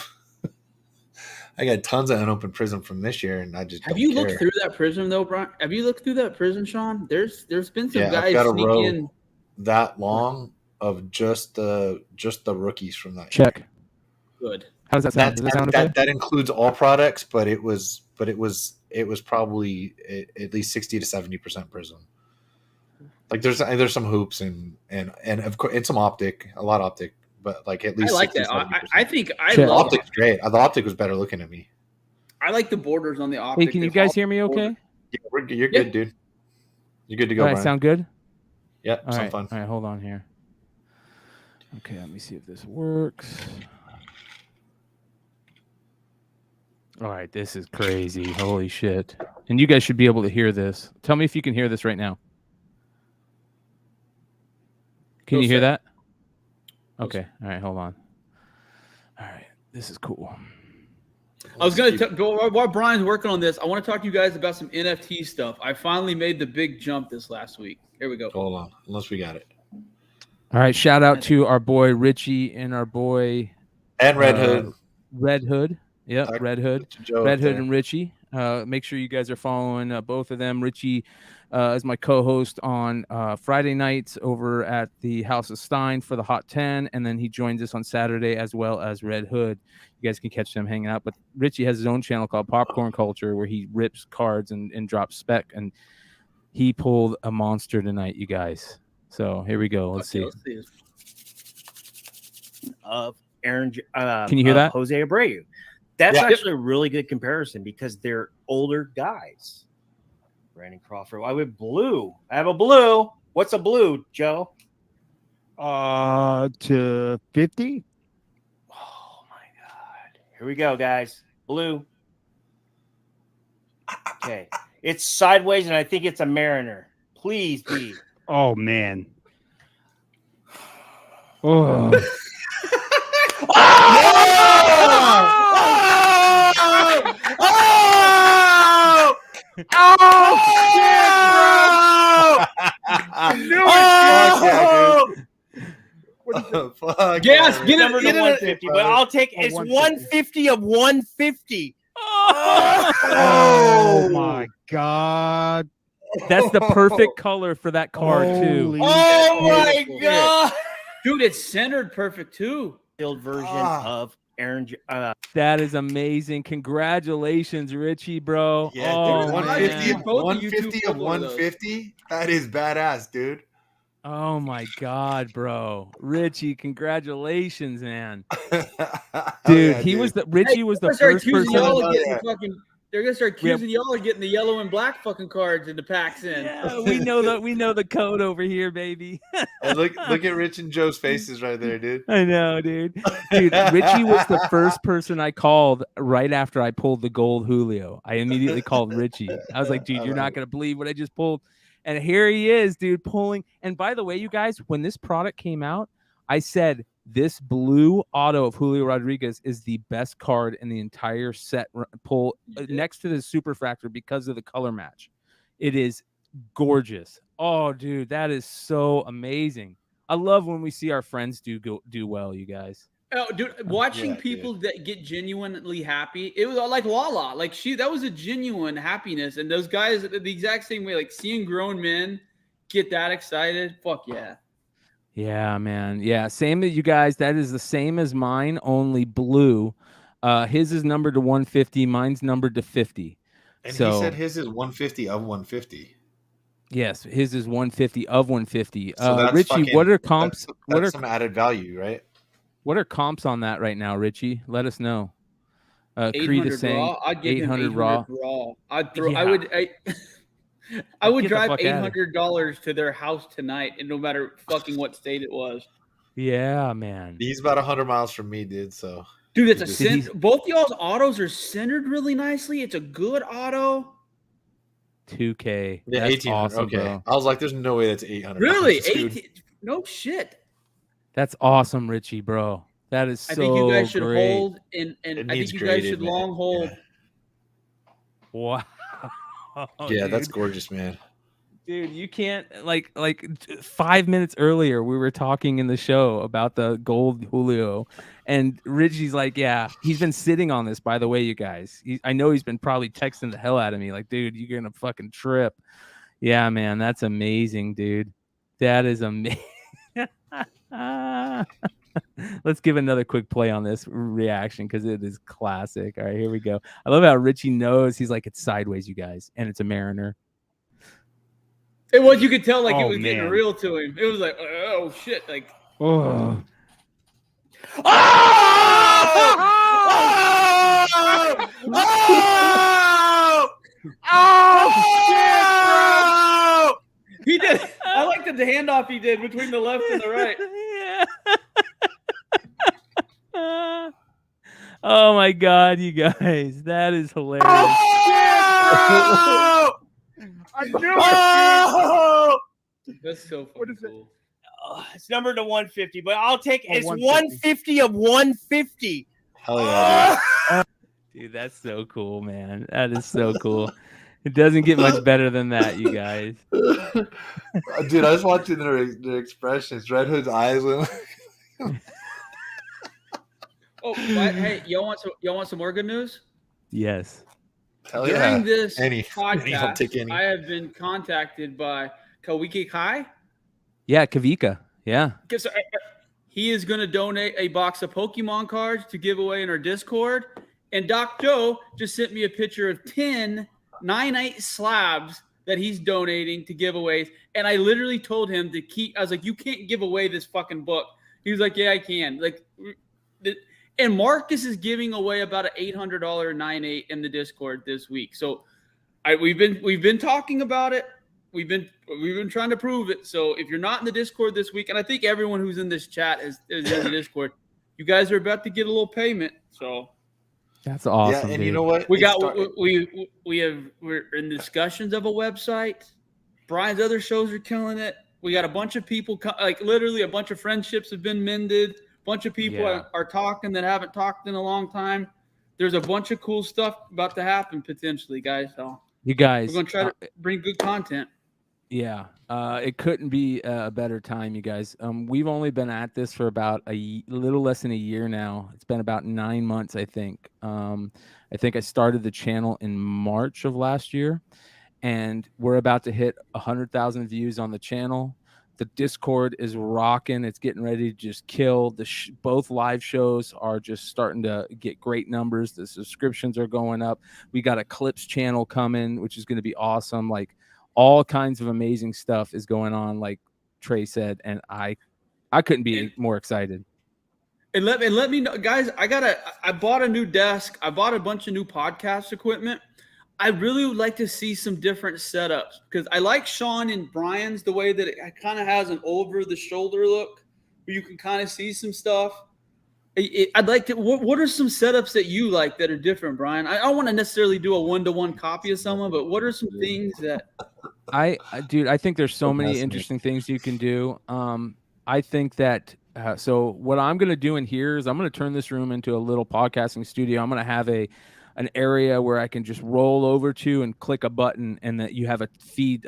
I got tons of unopened Prism from this year, and I just have you looked through that Prism though, Brian? Have you looked through that Prism, Sean? There's been some guys sneak in that long of just the rookies from that. Check. Year. Good. How does that sound? Does that sound okay? That includes all products, but it was probably at least 60 to 70% Prism. Like there's some hoops and of course, and some optic, a lot of optic, but like at least I like 60, that. 70%. I think I The love optic's great. The optic was better looking at me. I like the borders on the optic. Hey, can you guys hear me okay? Yeah, you're good, dude. You're good to go, All right, Bryan. sound good? Yep, All sound right. fun. All right, hold on here. Okay, let me see if this works. All right, this is crazy. Holy shit. And you guys should be able to hear this. Tell me if you can hear this right now. Can you hear that? Okay. All right, hold on. All right, this is cool. I was going to while Bryan's working on this, I want to talk to you guys about some NFT stuff. I finally made the big jump this last week. Here we go. Hold on, unless we got it. All right, shout out to our boy Richie and our boy And Red Hood. Red Hood. Yep, Red Hood. Red Hood and Richie. Make sure you guys are following both of them. Richie is my co-host on Friday nights over at the House of Stein for the Hot 10, and then he joins us on Saturday as well as Red Hood. You guys can catch them hanging out. But Richie has his own channel called Popcorn Culture where he rips cards and drops spec, and he pulled a monster tonight, you guys. So here we go. Let's see. Of Aaron, can you hear that? Jose Abreu. That's actually a really good comparison because they're older guys. Brandon Crawford. I would blue. I have a blue. What's a blue, Joe? To 50. Oh my God. Here we go, guys. Blue. Okay. It's sideways, and I think it's a Mariner. Please be. Oh man. Oh. Fuck. Yes, get Number it. to 150, but I'll take it's 150 of 150. Oh my God. That's the perfect color for that card, too. Oh my God. Dude, it's centered perfect too. Field version of Aaron. That is amazing. Congratulations, Richie, bro. Yeah, oh, dude, 150 of 150. That is badass, dude. Oh my God, bro. Richie, congratulations, man. Dude, Richie was the first person. They're gonna start accusing y'all of getting the yellow and black fucking cards into packs in. Yeah, we know the code over here, baby. Hey, look at Rich and Joe's faces right there, dude. I know, dude. Dude, Richie was the first person I called right after I pulled the gold Julio. I immediately called Richie. I was like, dude, you're not gonna believe what I just pulled. And here he is, dude, pulling. And by the way, you guys, when this product came out, I said this blue auto of Julio Rodriguez is the best card in the entire set pull next to the Superfractor because of the color match. It is gorgeous. Oh, dude, that is so amazing. I love when we see our friends do well, you guys. Oh, dude, watching people that get genuinely happy, it was like Lala. Like that was a genuine happiness. And those guys, the exact same way, like seeing grown men get that excited. Fuck yeah. Yeah, man. Yeah, same as you guys. That is the same as mine, only blue. His is numbered to 150. Mine's numbered to 50. And he said his is 150 of 150. Yes, his is 150 of 150. So Richie, what are comps? What are some added value, right? What are comps on that right now, Richie? Let us know. Creed is saying raw. I'd give 800 raw. I'd throw. Yeah. I would drive $800 to their house tonight, and no matter fucking what state it was. Yeah, man. He's about 100 miles from me, dude. So, dude, it's both y'all's autos are centered really nicely. It's a good auto. 2K. Yeah, that's 1800. awesome, Okay, bro. I was like, "There's no way that's 800." Really, 18? No shit. That's awesome, Richie, bro. That is so great. I think you guys should hold, and I think you guys should long hold. Yeah. Wow. Yeah, that's gorgeous, man. Dude, you can't like 5 minutes earlier we were talking in the show about the gold Julio, and Richie's like, yeah, he's been sitting on this, by the way, you guys. I know he's been probably texting the hell out of me like, dude, you're gonna fucking trip. Yeah, man, that's amazing, dude. That is amazing. Let's give another quick play on this reaction because it is classic. All right, here we go. I love how Richie knows. He's like, it's sideways, you guys, and it's a Mariner. It was, you could tell like it was getting real to him. It was like, oh shit, like. Oh. Oh, shit, bro. He did. I like the handoff he did between the left and the right. Yeah. Oh my God, you guys, that is hilarious. I knew it. That's so fucking cool. It's numbered to 150, but I'll take it. It's 150. 150 of 150. Hell yeah. Dude, that's so cool, man. That is so cool. It doesn't get much better than that, you guys. Dude, I was watching their expressions. Red Hood's eyes went. Oh, hey, y'all want some more good news? Yes. Hell During this I'll podcast, take any. I have been contacted by Kawiki Kai. Yeah, Kavika. Yeah. Because he is going to donate a box of Pokemon cards to give away in our Discord. And Doc Joe just sent me a picture of 10 9-8 slabs that he's donating to giveaways. And I literally told him to keep. I was like, you can't give away this fucking book. He was like, yeah, I can. Like, and Marcus is giving away about an $800 9-8 in the Discord this week. So we've been talking about it. We've been trying to prove it. So if you're not in the Discord this week, and I think everyone who's in this chat is in the Discord, you guys are about to get a little payment. So that's awesome. Yeah, and dude. you know what? We're in discussions of a website. Brian's other shows are killing it. We got a bunch of people, like literally a bunch of friendships have been mended. Bunch of people are talking that haven't talked in a long time. There's a bunch of cool stuff about to happen potentially, guys. So you guys, we're gonna try to bring good content. Yeah, it couldn't be a better time, you guys. We've only been at this for about a little less than a year now. It's been about 9 months, I think. I think I started the channel in March of last year, and we're about to hit 100,000 views on the channel. The Discord is rocking. It's getting ready to just kill. Both live shows are just starting to get great numbers. The subscriptions are going up. We got a Clips channel coming, which is going to be awesome. Like all kinds of amazing stuff is going on, like Trey said, and I couldn't be more excited. And let me know, guys. I bought a new desk. I bought a bunch of new podcast equipment. I really would like to see some different setups because I like Sean and Bryan's the way that it kind of has an over the shoulder look where you can kind of see some stuff. I'd like to. What are some setups that you like that are different, Bryan? I don't want to necessarily do a 1-to-1 copy of someone, but what are some things that I think there's so many interesting things you can do. I think that so what I'm going to do in here is I'm going to turn this room into a little podcasting studio. I'm going to have an area where I can just roll over to and click a button, and that you have a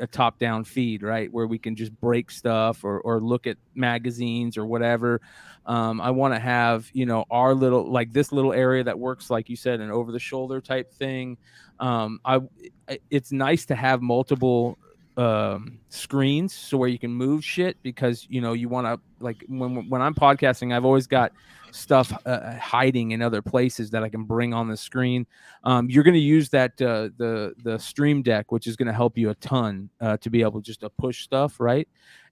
top-down feed, right, where we can just break stuff or look at magazines or whatever. I want to have, our little, like this little area that works, like you said, an over-the-shoulder type thing. It's nice to have multiple screens so where you can move shit because you want to, like when I'm podcasting, I've always got stuff hiding in other places that I can bring on the screen. You're going to use that the Stream Deck, which is going to help you a ton to be able just to push stuff, right?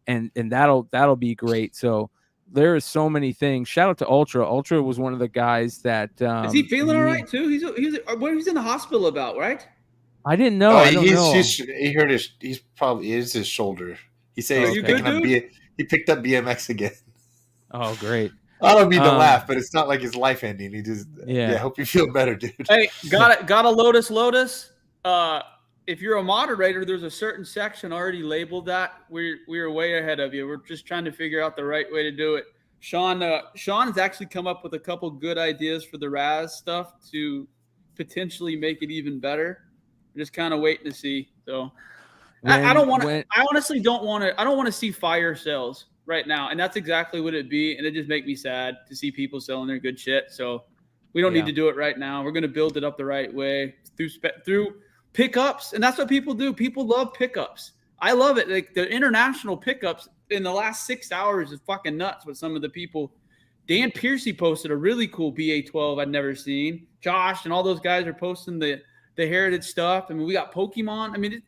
And that'll be great. So there is so many things. Shout out to Ultra. Ultra was one of the guys that is he feeling all right too? He's in the hospital about, right? I didn't know. I don't know. He hurt his his shoulder. He said he picked up BMX again. Oh, great. I don't mean to laugh, but it's not like his life ending. He just I hope you feel better, dude. Hey, got a Lotus. If you're a moderator, there's a certain section already labeled that. We're way ahead of you. We're just trying to figure out the right way to do it. Sean has actually come up with a couple good ideas for the Raz stuff to potentially make it even better. We're just kind of waiting to see. So I honestly don't want to. I don't want to see fire sales right now, and that's exactly what it'd be. And it just make me sad to see people selling their good shit. So we don't need to do it right now. We're going to build it up the right way through pickups, and that's what people do. People love pickups. I love it. Like the international pickups in the last 6 hours is fucking nuts with some of the people. Dan Piercy posted a really cool BA12 I'd never seen. Josh and all those guys are posting the heritage stuff. I mean, we got Pokemon. I mean,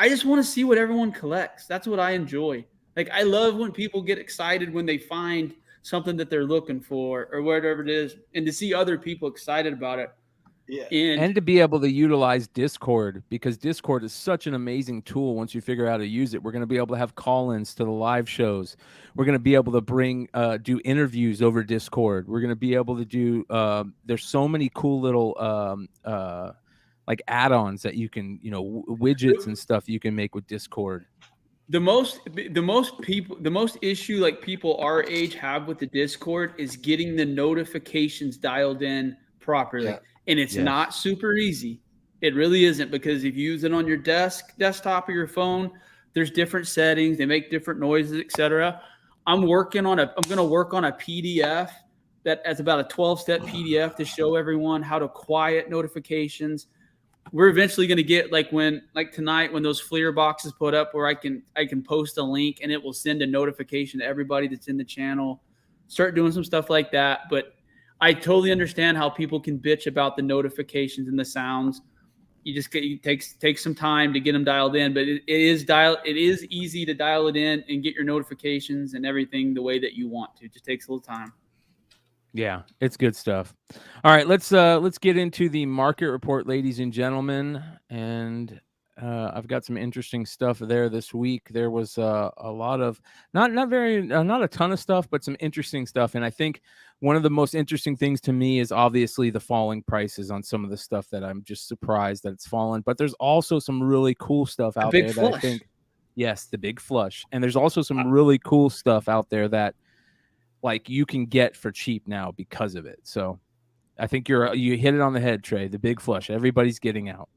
I just want to see what everyone collects. That's what I enjoy. Like, I love when people get excited when they find something that they're looking for or whatever it is, and to see other people excited about it. Yeah. And to be able to utilize Discord, because Discord is such an amazing tool once you figure out how to use it. We're going to be able to have call-ins to the live shows. We're going to be able to do interviews over Discord. We're going to be able to do there's so many cool little like add-ons that you can, widgets and stuff you can make with Discord. The most issue like people our age have with the Discord is getting the notifications dialed in properly. Yeah. And it's not super easy. It really isn't, because if you use it on your desktop or your phone, there's different settings. They make different noises, etc. I'm going to work on a PDF that's about a 12-step PDF to show everyone how to quiet notifications. We're eventually going to get like tonight when those Fleer boxes put up where I can post a link and it will send a notification to everybody that's in the channel. Start doing some stuff like that, but I totally understand how people can bitch about the notifications and the sounds. You take some time to get them dialed in, but it is easy to dial it in and get your notifications and everything the way that you want to. It just takes a little time. Yeah, it's good stuff. All right, let's get into the market report, ladies and gentlemen. And I've got some interesting stuff there this week. There was a lot of not a ton of stuff, but some interesting stuff. And I think one of the most interesting things to me is obviously the falling prices on some of the stuff that I'm just surprised that it's fallen. But there's also some really cool stuff out there that I think, yes, the big flush. And there's also some really cool stuff out there that like you can get for cheap now because of it. So I think you hit it on the head, Trey. The big flush. Everybody's getting out.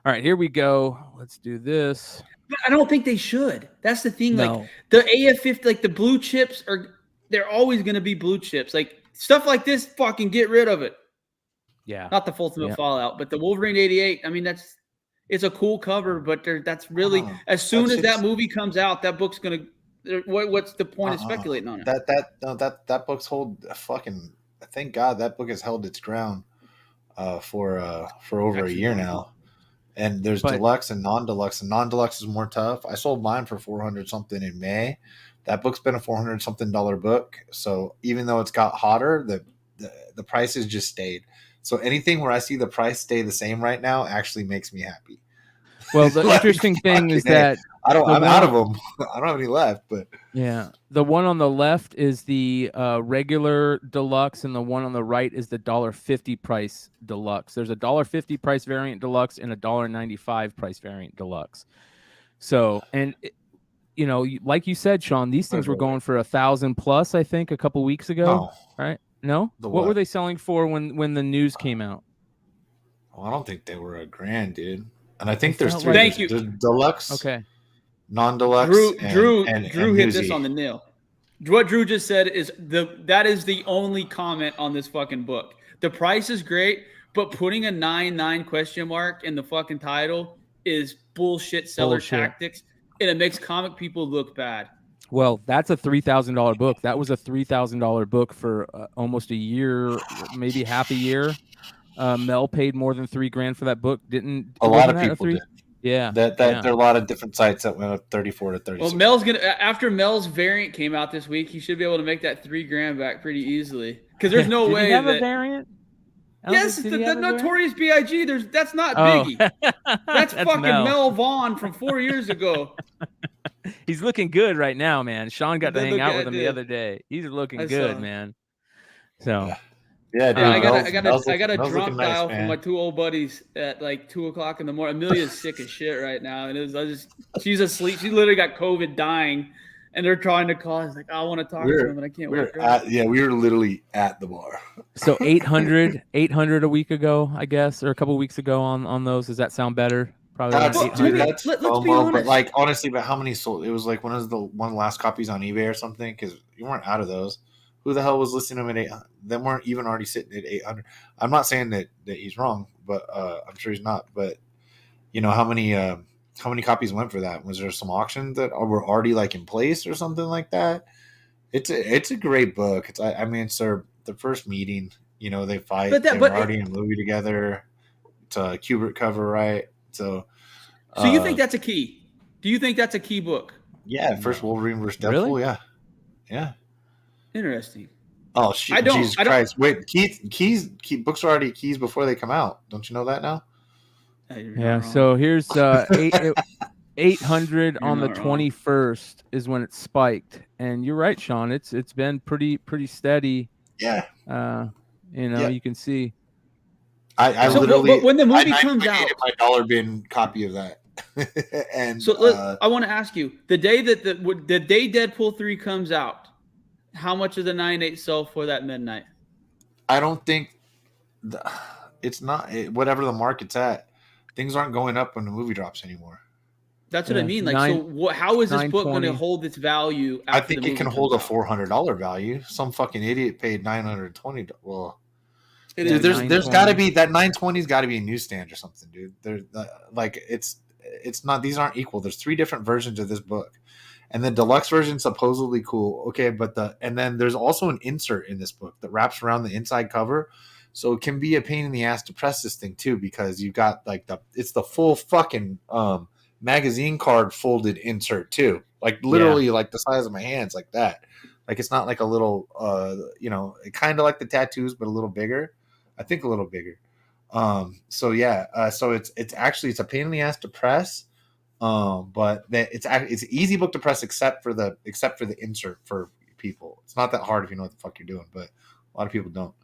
All right, here we go. Let's do this. I don't think they should. That's the thing. No. Like the AF50, like the blue chips they're always going to be blue chips. Like stuff like this, fucking get rid of it. Yeah. Not the Ultimate Fallout, but the Wolverine 88. I mean, it's a cool cover, but that's really as soon as that movie comes out, that book's going to. What's the point of speculating on it? That book's fucking. Thank God that book has held its ground for over a year now. And there's deluxe and non-deluxe, and non-deluxe is more tough. I sold mine for $400 something in May. That book's been a $400 something book. So even though it's got hotter, the prices just stayed. So anything where I see the price stay the same right now actually makes me happy. Well, the interesting thing is that I'm out of them. I don't have any left, but yeah, the one on the left is the regular deluxe, and the one on the right is the $1.50 price deluxe. There's a $1.50 price variant deluxe and a $1.95 price variant deluxe. So, and like you said, Sean, these things were going for $1,000+, I think, a couple weeks ago. No. Right? No. What were they selling for when the news came out? Well, I don't think they were $1,000, dude. And I think there's three. Thank you. There's deluxe. Okay. Non-deluxe. Drew and hit this on the nail. What Drew just said is that is the only comment on this fucking book. The price is great, but putting a 99 question mark in the fucking title is bullshit seller tactics, and it makes comic people look bad. Well, that's a $3,000 book. That was a $3,000 book for almost a year, maybe half a year. Mel paid more than $3,000 for that book. A lot of people did. Yeah, there are a lot of different sites that went up 34 to 36. Well, Mel's after Mel's variant came out this week, he should be able to make that $3,000 back pretty easily. Because there's no way he have that a variant. Yes, the Notorious B.I.G. That's not Biggie. That's fucking Mel Vaughn from 4 years ago. He's looking good right now, man. Sean got to hang out with him the other day. He's looking good, man. So. Yeah, dude. I got a drunk dial from my two old buddies at like 2:00 in the morning. Amelia's sick as shit right now, and she's asleep. She literally got COVID, dying, and they're trying to call. I was like, I want to talk to them, but I can't. We were literally at the bar. So 800 a week ago, I guess, or a couple weeks ago on those. Does that sound better? Probably let's be honest. But like honestly, but how many sold? It was like one of the last copies on eBay or something, because you weren't out of those. Who the hell was listing them at 800? They weren't even already sitting at 800. I'm not saying that he's wrong, but I'm sure he's not. But how many copies went for that? Was there some auctions that were already like in place or something like that? It's a great book. It's their first meeting. They fight. They were already in a movie together. It's a Kubert cover, right? So you think that's a key? Do you think that's a key book? Yeah, first Wolverine versus Deadpool. Really? Yeah. Interesting. Oh shit! Jesus Christ! Wait, keys. Books are already keys before they come out. Don't you know that now? Yeah. So here's 800 on the 21st is when it spiked, and you're right, Sean. It's been pretty steady. Yeah. You can see. I so, literally. But when the movie comes out, my dollar bin copy of that. And so I want to ask you: the day that the day Deadpool 3 comes out, how much does the 9.8 sell for that midnight? I don't think it's not whatever the market's at. Things aren't going up when the movie drops anymore. That's what I mean. Like, how is this book going to hold its value? I think it can hold a $400 value. Some fucking idiot paid $920. Well, dude, there's got to be that 920's got to be a newsstand or something, dude. There's like it's not. These aren't equal. There's 3 different versions of this book, and the deluxe version supposedly cool. Okay, but and then there's also an insert in this book that wraps around the inside cover. So it can be a pain in the ass to press this thing too, because you got like it's the full fucking magazine card folded insert too, like literally like the size of my hands, like that. Like it's not like a little kind of like the tattoos, but a little bigger. I think a little bigger. So it's a pain in the ass to press, but it's an easy book to press except for the insert for people. It's not that hard if you know what the fuck you're doing, but a lot of people don't.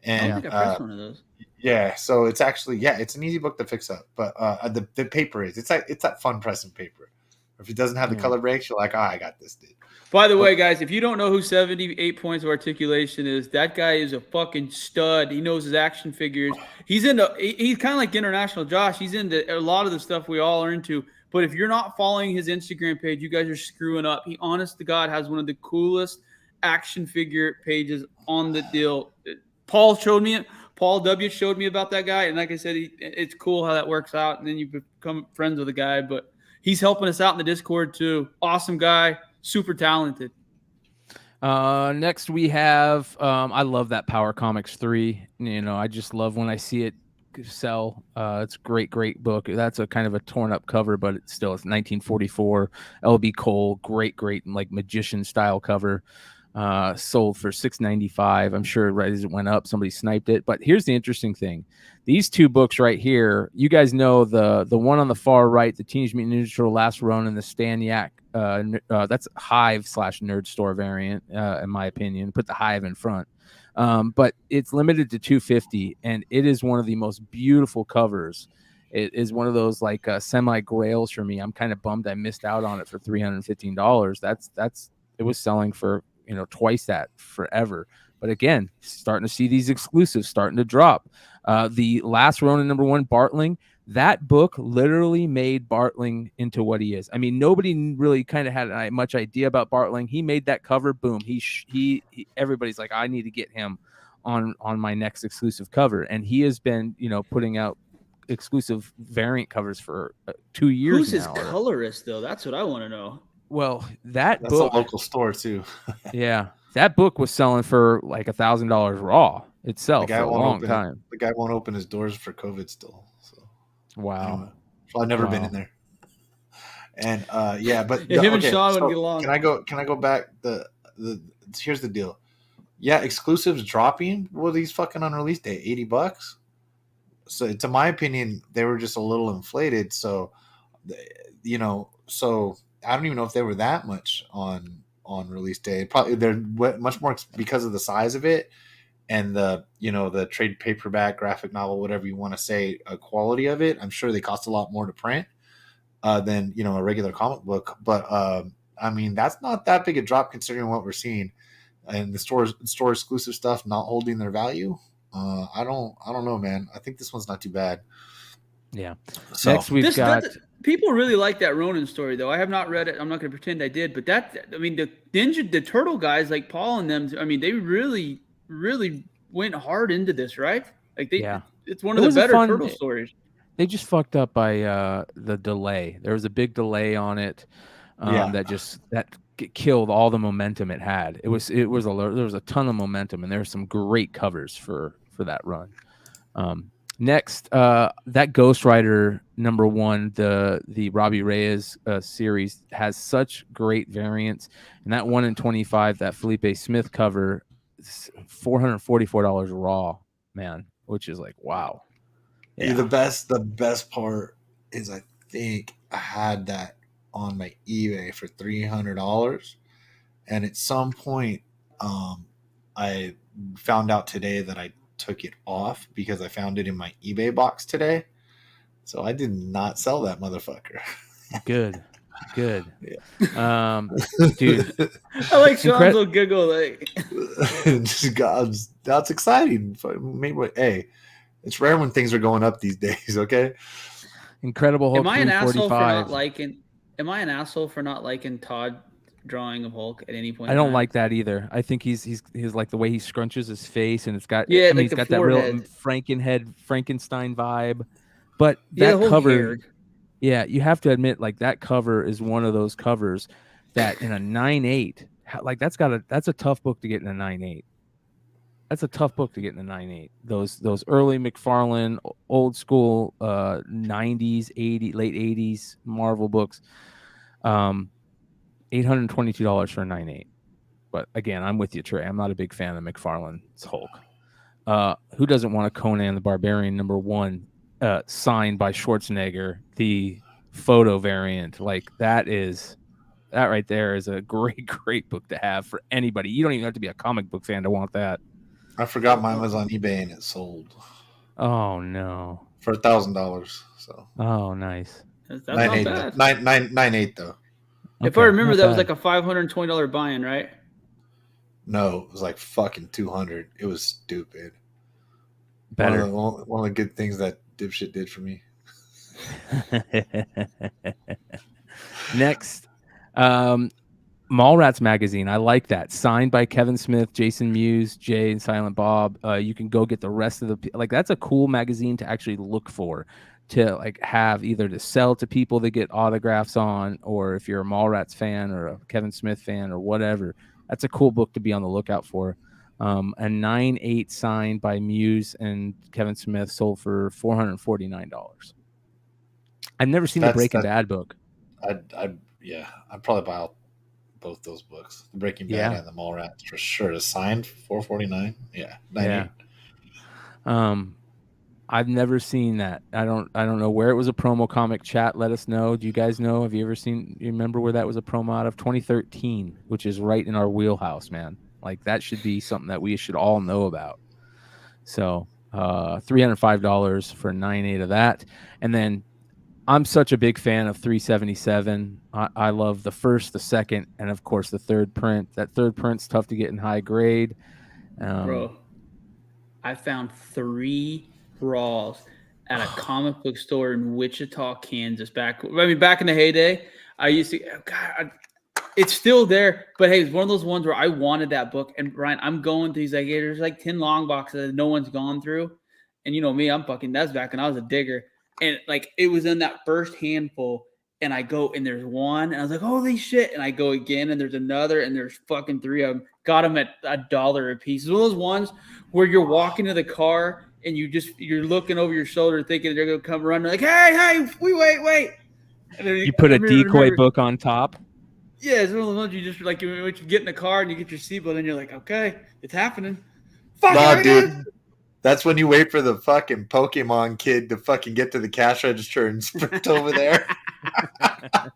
And I don't think I pressed one of those. Yeah, so it's actually it's an easy book to fix up, but the paper it's that fun pressing paper. If it doesn't have the color breaks, you're like, I got this, dude. By the way, guys, if you don't know who 78 Points of Articulation is, that guy is a fucking stud. He knows his action figures. He's kind of like International Josh. He's into a lot of the stuff we all are into. But if you're not following his Instagram page, you guys are screwing up. He, honest to God, has one of the coolest action figure pages on the deal. Paul W showed me about that guy, and like I said, it's cool how that works out, and then you become friends with the guy. But he's helping us out in the Discord too. Awesome guy, super talented. Next we have I love that Power Comics 3. I just love when I see it sell. It's a great book. That's a kind of a torn up cover, but it's 1944 LB Cole, great like magician style cover. Sold for $6.95. I'm sure right as it went up, somebody sniped it. But here's the interesting thing: these 2 books right here. You guys know the one on the far right, the Teenage Mutant Ninja Turtle Last Run, and the Staniak. That's Hive / Nerd Store variant, in my opinion. Put the Hive in front. But it's limited to 250, and it is one of the most beautiful covers. It is one of those like semi grails for me. I'm kind of bummed I missed out on it for $315. It was selling for twice that forever. But again, starting to see these exclusives starting to drop. The Last Ronin #1 Bartling, that book literally made Bartling into what he is. I mean, nobody really kind of had much idea about Bartling. He made that cover, boom. He everybody's like, I need to get him on my next exclusive cover, and he has been putting out exclusive variant covers for 2 years. Who's his colorist though? That's what I want to know. Well, that's book, a local store too. Yeah, that book was selling for like $1,000 raw itself for a long time. The guy won't open his doors for COVID still. So wow. Anyway, so I've never been in there. And but him and Sean would get along. Can I go back? Here's the deal. Yeah, exclusives dropping. What are these fucking on release day? $80. So to my opinion, they were just a little inflated. So I don't even know if they were that much on release day. Probably they're much more because of the size of it and the trade paperback, graphic novel, whatever you want to say, quality of it. I'm sure they cost a lot more to print than a regular comic book. But I mean, that's not that big a drop considering what we're seeing and the store exclusive stuff not holding their value. I don't know, man. I think this one's not too bad. Yeah. So, next we've got. People really like that Ronin story, though. I have not read it. I'm not going to pretend I did, but the Turtle guys like Paul and them. I mean, they really, really went hard into this, right? Like it's one of the better Turtle stories. They just fucked up by the delay. There was a big delay on it that killed all the momentum it had. There was a ton of momentum, and there were some great covers for that run. Next, that Ghost Rider #1, the Robbie Reyes series has such great variants, and that 1 in 25, that Felipe Smith cover, is $444 raw, man, which is like wow. Yeah. The best part is I think I had that on my eBay for $300, and at some point, I found out today that I took it off because I found it in my eBay box today. So I did not sell that motherfucker. Good. Yeah. Dude, I like Sean's little giggle. Like, that's exciting. Maybe, hey, it's rare when things are going up these days. Okay. Incredible Hulk. Am I an asshole for not liking? Am I an asshole for not liking Todd drawing of Hulk at any point? I don't like that either. I think he's like the way he scrunches his face, and it's got he's got forehead. that real Frankenstein vibe. But that cover, you have to admit, like that cover is one of those covers that in a 9.8, like that's a tough book to get in a 9.8. That's a tough book to get in a 9.8. Those early McFarlane, old school 90s, 80s, late 80s Marvel books. $822 for a 9.8. But again, I'm with you, Trey. I'm not a big fan of McFarlane's Hulk. Who doesn't want a Conan the Barbarian #1 signed by Schwarzenegger, the photo variant? Like that right there is a great book to have for anybody. You don't even have to be a comic book fan to want that. I forgot mine was on eBay and it sold. Oh no! For $1,000. So. Oh, nice. That's not bad. 9.8 though. If I remember, that was like a $520 buy-in, right? No, it was like fucking $200. It was stupid. Better. One of the good things that dipshit did for me. Next, Mallrats magazine. I like that. Signed by Kevin Smith, Jason Mewes, Jay, and Silent Bob. You can go get the rest of that's a cool magazine to actually look for, to like have either to sell to people that get autographs on, or if you're a Mallrats fan or a Kevin Smith fan or whatever, that's a cool book to be on the lookout for. A 9.8 signed by Mewes and Kevin Smith sold for $449. I've never seen the Breaking Bad book. I'd probably buy both those books, the Breaking Bad and the Mallrats for sure. Signed $449. Yeah, 9.8. I've never seen that. I don't know where it was a promo. Comic chat, let us know. Do you guys know? Have you ever seen? You remember where that was a promo out of? 2013, which is right in our wheelhouse, man. Like that should be something that we should all know about. So, $305 for 9.8 of that, and then I'm such a big fan of 377. I love the first, the second, and of course the third print. That third print's tough to get in high grade. Bro, I found 3 raws at a comic book store in Wichita, Kansas. Back in the heyday, I used to. God, it's still there, but hey, it's one of those ones where I wanted that book. And Brian, I'm going to. He's like, hey, there's like 10 long boxes that no one's gone through, and you know me, I'm fucking. That's back when I was a digger. And like it was in that first handful, and I go and there's one, and I was like, holy shit! And I go again, and there's another, and there's fucking 3 of them. Got them at $1 a piece. It's one of those ones where you're walking to the car and you're looking over your shoulder, thinking they're gonna come running, like, hey, wait. And then you put a decoy book on top. Yeah, it's one of those ones you just like when you get in the car and you get your seatbelt, and you're like, okay, it's happening. Fuck, dude. That's when you wait for the fucking Pokemon kid to fucking get to the cash register and sprint over there.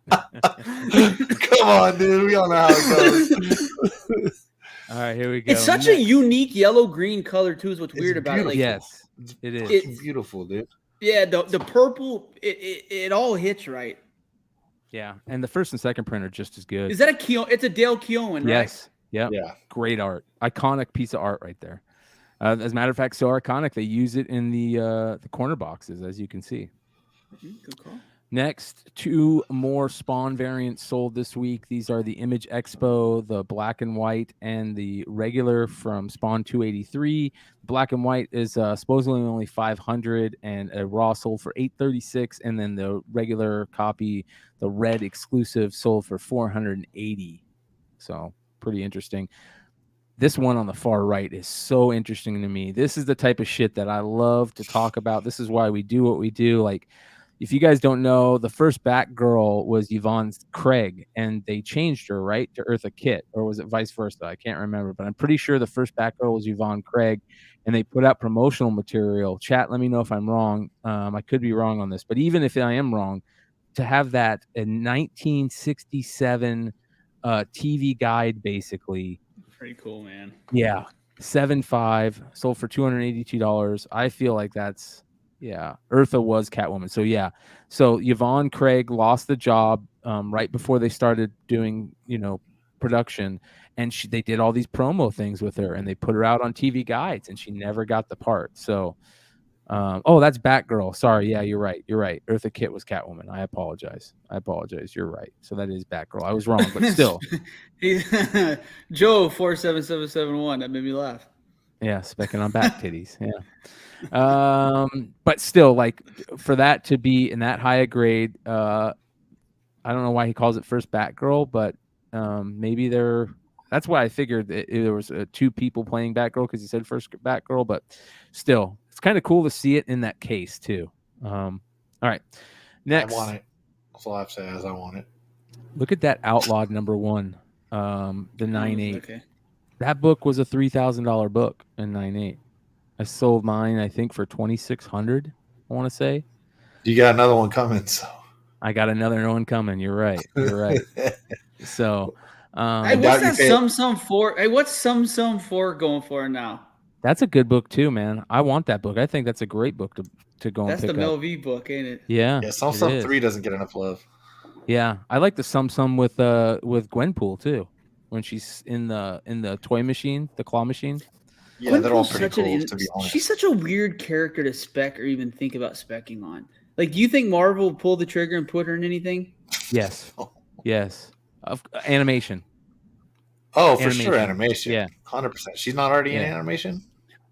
Come on, dude. We all know how it goes. All right, here we go. It's such a unique yellow-green color, too, is what's weird about it. Like, yes, it is. It's beautiful, dude. Yeah, the purple, it all hits right. Yeah, and the first and second print are just as good. Is that it's a Dale Keown, right? Yes. Yep. Yeah. Great art. Iconic piece of art right there. As a matter of fact, so iconic, they use it in the corner boxes, as you can see. Good call. Next, 2 more Spawn variants sold this week. These are the Image Expo, the black and white, and the regular from Spawn 283. Black and white is supposedly only 500, and a raw sold for 836, and then the regular copy, the red exclusive, sold for 480. So pretty interesting. this one on the far right is so interesting to me. This is the type of shit that I love to talk about. This is why we do what we do. Like, if you guys don't know, the first Batgirl was Yvonne Craig, and they changed her, right, to Eartha Kitt, or was it vice versa? I can't remember, but I'm pretty sure the first Batgirl was Yvonne Craig, and they put out promotional material. Chat, let me know if I'm wrong. I could be wrong on this, but even if I am wrong, to have that in 1967 TV guide, basically. Pretty cool, man. Yeah, 7.5 sold for $282. I feel like that's Eartha was Catwoman. So yeah, so Yvonne Craig lost the job right before they started doing production, and they did all these promo things with her, and they put her out on TV guides, and she never got the part. So that's Batgirl. Sorry, yeah, you're right. Eartha Kitt was Catwoman. I apologize. You're right. So that is Batgirl. I was wrong, but still. Joe 47771. That made me laugh. Yeah, specking on back titties. Yeah. But still, like, for that to be in that high a grade, I don't know why he calls it first Batgirl, but maybe that's why I figured there was two people playing Batgirl, because he said first Batgirl, but still, it's kind of cool to see it in that case too. All right, next. I want it. That's all I have to say is I want it. Look at that Outlawed #1, the 9.8. Okay. That book was a $3,000 book in 9.8. I sold mine, I think, for $2,600. I want to say. You got another one coming, so. I got another one coming. You're right. So, hey, what's that Sum 4? Hey, what's Sum 4 going for now? That's a good book too, man. I want that book. I think that's a great book to go and pick up. That's the Mel V book, ain't it? Yeah. Yeah, Sum 3 doesn't get enough love. Yeah, I like the Sum with Gwenpool too, when she's in the toy machine, the claw machine. Yeah, they're all pretty cool, to be honest. She's such a weird character to spec or even think about specking on. Like, do you think Marvel will pull the trigger and put her in anything? Yes. Yes. Animation. Oh, for sure, animation. Yeah, 100%. She's not already in animation.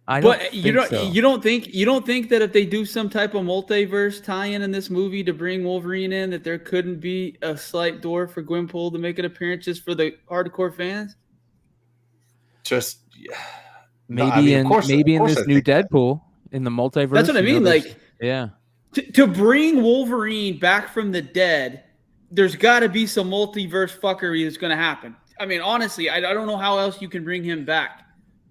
You don't think that if they do some type of multiverse tie-in in this movie to bring Wolverine in, that there couldn't be a slight door for Gwenpool to make an appearance just for the hardcore fans? Just maybe in this new Deadpool in the multiverse. That's what I mean. Like, yeah, to bring Wolverine back from the dead, there's got to be some multiverse fuckery that's going to happen. I mean, honestly, I don't know how else you can bring him back.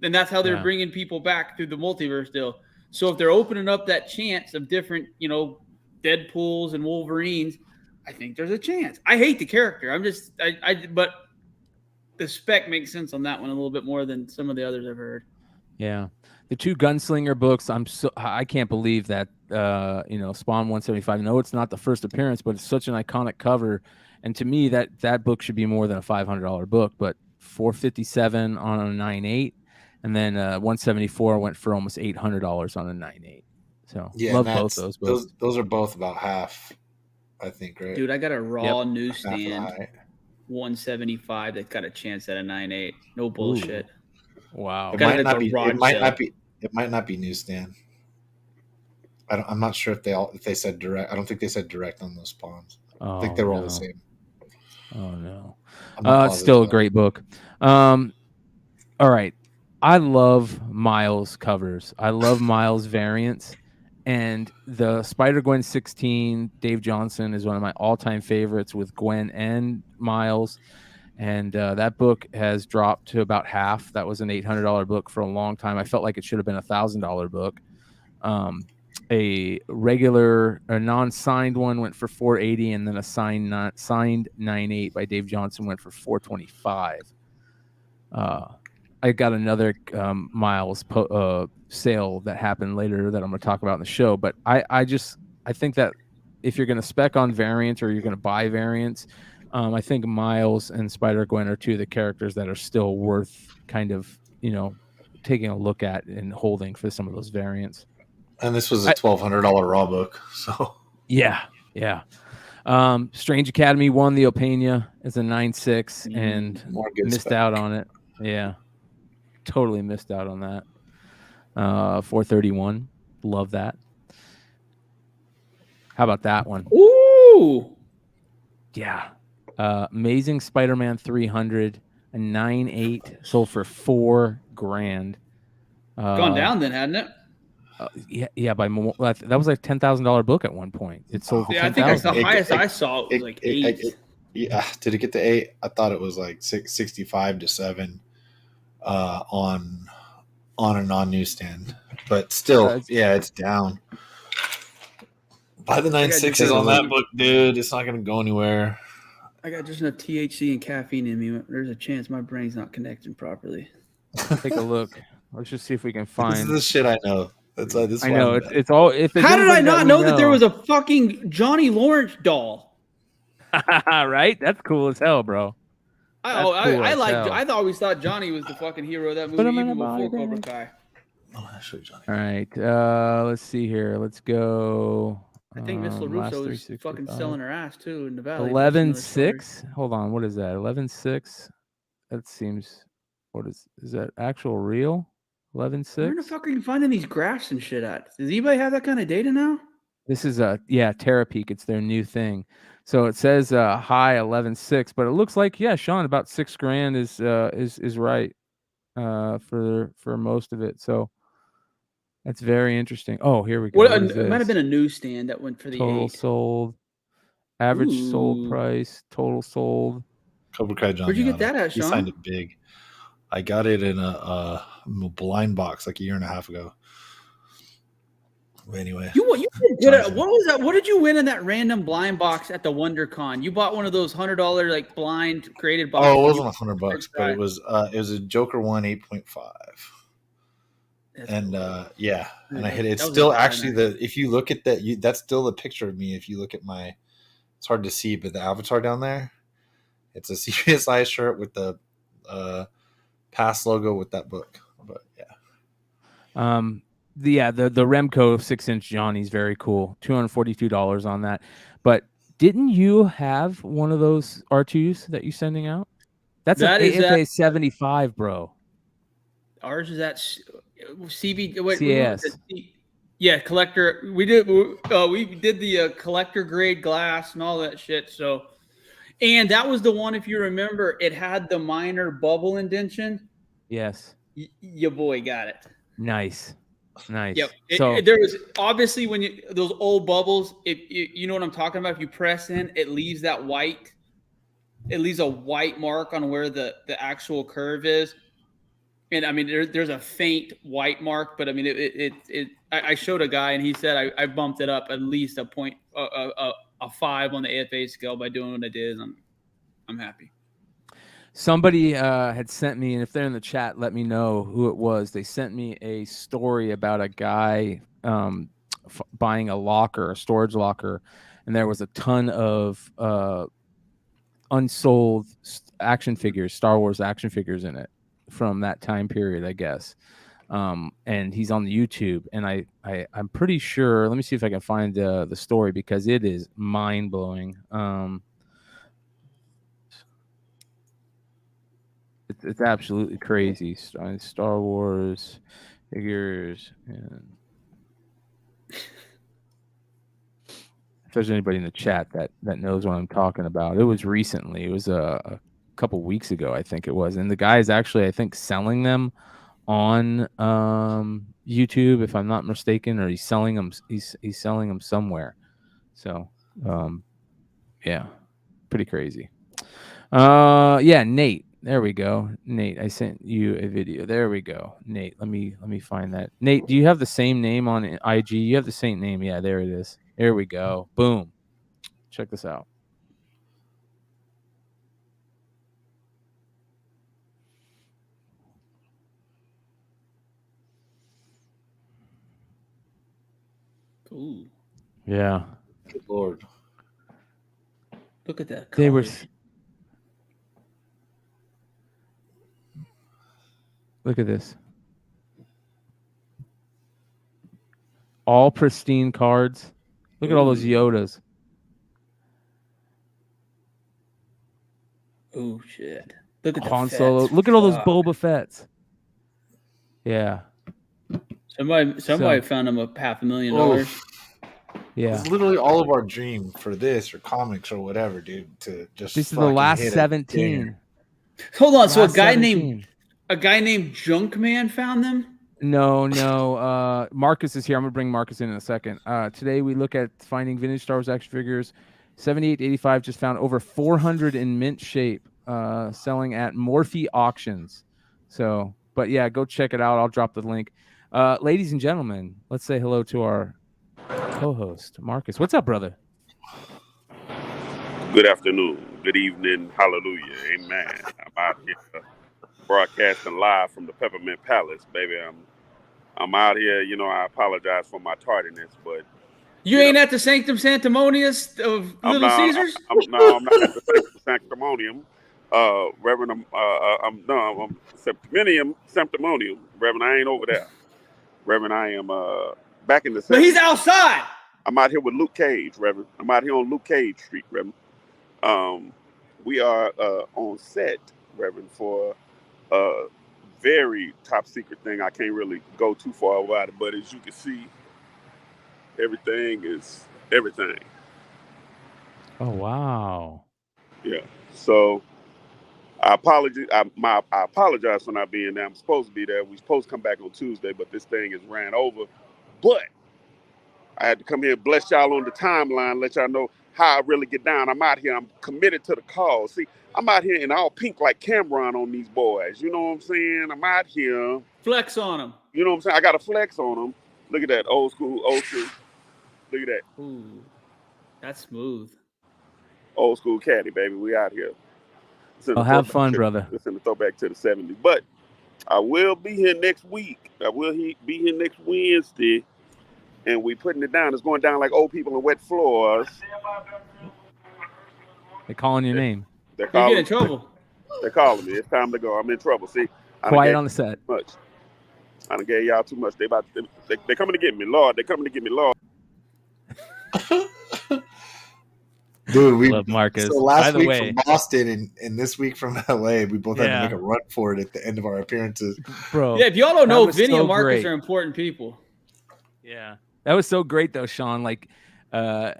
And that's how they're bringing people back through the multiverse deal. So if they're opening up that chance of different, Deadpools and Wolverines, I think there's a chance. I hate the character. But the spec makes sense on that one a little bit more than some of the others I've heard. Yeah. The two Gunslinger books, I can't believe that, Spawn 175. I know it's not the first appearance, but it's such an iconic cover. And to me, that book should be more than a $500 book, but $457 on a 9.8. And then 174 went for almost $800 on a 9.8. So love both those books. Those are both about half, I think, right? Dude, I got a raw newsstand 175 that got a chance at a 9.8. No bullshit. Ooh. Wow. It might not be newsstand. I'm not sure if they said direct. I don't think they said direct on those spawns. I think they were all the same. Oh no. It's still a great book. All right. I love Miles covers. I love Miles variants. And the Spider-Gwen 16, Dave Johnson, is one of my all-time favorites with Gwen and Miles. And that book has dropped to about half. That was an $800 book for a long time. I felt like it should have been a $1,000 book. A non-signed one went for $480, and then a signed 9.8 by Dave Johnson went for $425. I got another Miles sale that happened later that I'm going to talk about in the show. But I think that if you're going to spec on variants or you're going to buy variants, I think Miles and Spider-Gwen are two of the characters that are still worth kind of, taking a look at and holding for some of those variants. And this was a $1,200 raw book. So yeah. Strange Academy won the Opena as a 9.6 and missed out on it. Yeah. Totally missed out on that. 431. Love that. How about that one? Ooh. Yeah. Amazing Spider-Man 300 a 9.8, sold for $4,000. Gone down then, hadn't it? Yeah. By more, that was like $10,000 book at one point. It sold for Yeah, I think that's the 10,000. highest I saw. It was like 8. Yeah, did it get to 8? I thought it was like 65 to 7 on a non-newsstand, but still, yeah, it's down. Buy the 9.6s on that book, dude. It's not going to go anywhere. I got just enough THC and caffeine in me. There's a chance my brain's not connecting properly. Take a look. Let's just see if we can find. This is the shit I know. That's this. I know it's all. If how did I not know that there was a fucking Johnny Lawrence doll? Right? That's cool as hell, bro. I always thought Johnny was the fucking hero of that movie, even before Cobra Kai. Oh, I'll show you Johnny. All right. Let's see here. Let's go. I think Miss LaRusso is fucking selling her ass too in the valley. 11.6. Hold on. What is that? 11.6. That seems. What is that? Actual real? 11.6. Where the fuck are you finding these graphs and shit at? Does anybody have that kind of data now? This is Terapeak. It's their new thing. So it says high 11.6, but it looks like Sean, about $6,000 is right for most of it. So that's very interesting. Oh, here we go. It might have been a newsstand that went for the total 8. sold, average sold price, total sold. Cobra Kai John. Where'd you get that at, Sean? He signed it big. I got it in a blind box like a year and a half ago. But anyway, you did good at, what was that? What did you win in that random blind box at the WonderCon? You bought one of those $100 like blind created boxes. Oh, it wasn't $100, but it was a Joker 1 8.5. And yeah, and I hit it. It's still actually if you look at that, that's still the picture of me. If you look at it's hard to see, but the avatar down there, it's a CBSI shirt with the past logo with that book. But yeah. The Remco 6-inch Johnny's very cool. $242 on that. But didn't you have one of those R2s that you're sending out? That's an AFA 75, bro. Ours is at CAS. Yeah, collector. We did the collector grade glass and all that shit. So, and that was the one, if you remember, it had the minor bubble indentation. Yes. Your boy got it. Nice. Yep. So there was obviously those old bubbles. You know what I'm talking about. If you press in, it leaves that white. It leaves a white mark on where the actual curve is. And I mean, there's a faint white mark, but I mean, I showed a guy and he said I bumped it up at least a 5 on the AFA scale by doing what I did. I'm happy. Somebody had sent me, and if they're in the chat, let me know who it was. They sent me a story about a guy buying a storage locker, and there was a ton of unsold action figures, Star Wars action figures in it from that time period, I guess. And he's on the YouTube, and I'm pretty sure. Let me see if I can find the story because it is mind blowing. It's absolutely crazy. Star Wars figures, and if there's anybody in the chat that knows what I'm talking about, it was recently. It was a couple weeks ago, I think it was, and the guy is actually, I think, selling them on YouTube, if I'm not mistaken, or he's selling them. He's selling them somewhere. So, yeah, pretty crazy. Yeah, Nate. There we go. Nate, I sent you a video. There we go. Nate, let me find that. Nate, do you have the same name on IG? You have the same name. Yeah, there it is. There we go. Boom. Check this out. Ooh. Yeah. Good Lord. Look at that. They were. Look at this. All pristine cards. Look at all those Yodas. Oh shit! Look at Han Solo. Look at all those Boba Fetts. Yeah. Somebody found him $500,000. Yeah. It's literally all of our dream for this or comics or whatever, dude. To just this is the last 17. Hold on. So Last 17. a guy named Junkman found them? No. Marcus is here. I'm gonna bring Marcus in a second. Today we look at finding vintage Star Wars action figures. 78 to 85 just found over 400 in mint shape, selling at Morphe auctions. So, but yeah, go check it out. I'll drop the link. Ladies and gentlemen, let's say hello to our co-host, Marcus. What's up, brother? Good afternoon, good evening, hallelujah, amen. I'm out here broadcasting live from the Peppermint Palace, baby. I'm out here, you know, I apologize for my tardiness, but You ain't at the Sanctum Sanctimonious of Little Caesars? I'm not at the Sanctimonium. Reverend, I'm Sanctimonium. Reverend, I ain't over there. Reverend, I am back in the But he's outside. I'm out here with Luke Cage, Reverend. I'm out here on Luke Cage Street, Reverend. We are on set, Reverend, for a very top secret thing. I can't really go too far about it, but as you can see, everything is everything. Oh wow! Yeah. So I apologize. I apologize for not being there. I'm supposed to be there. We're supposed to come back on Tuesday, but this thing is ran over. But I had to come here and bless y'all on the timeline, let y'all know how I really get down. I'm out here. I'm committed to the cause. See, I'm out here in all pink like Cameron on these boys. You know what I'm saying? I'm out here. Flex on them. You know what I'm saying? I got a flex on them. Look at that. Old school. Look at that. Ooh, that's smooth. Old school caddy, baby. We out here. Well, have fun, brother. It's in the throwback to the 70s. But I will be here next week. I will be here next Wednesday. And we putting it down. It's going down like old people in wet floors. They're calling your name. You get in trouble. They're calling me. It's time to go. I'm in trouble. See, Quiet on the set. Much. I done gave y'all too much. They're coming to get me, Lord. They're coming to get me, Lord. Dude, we love Marcus. So last week from Boston and this week from LA, we both had to make a run for it at the end of our appearances. Bro. Yeah, if y'all don't know, Vinny and Marcus are important people. Yeah. That was so great though, Sean. Like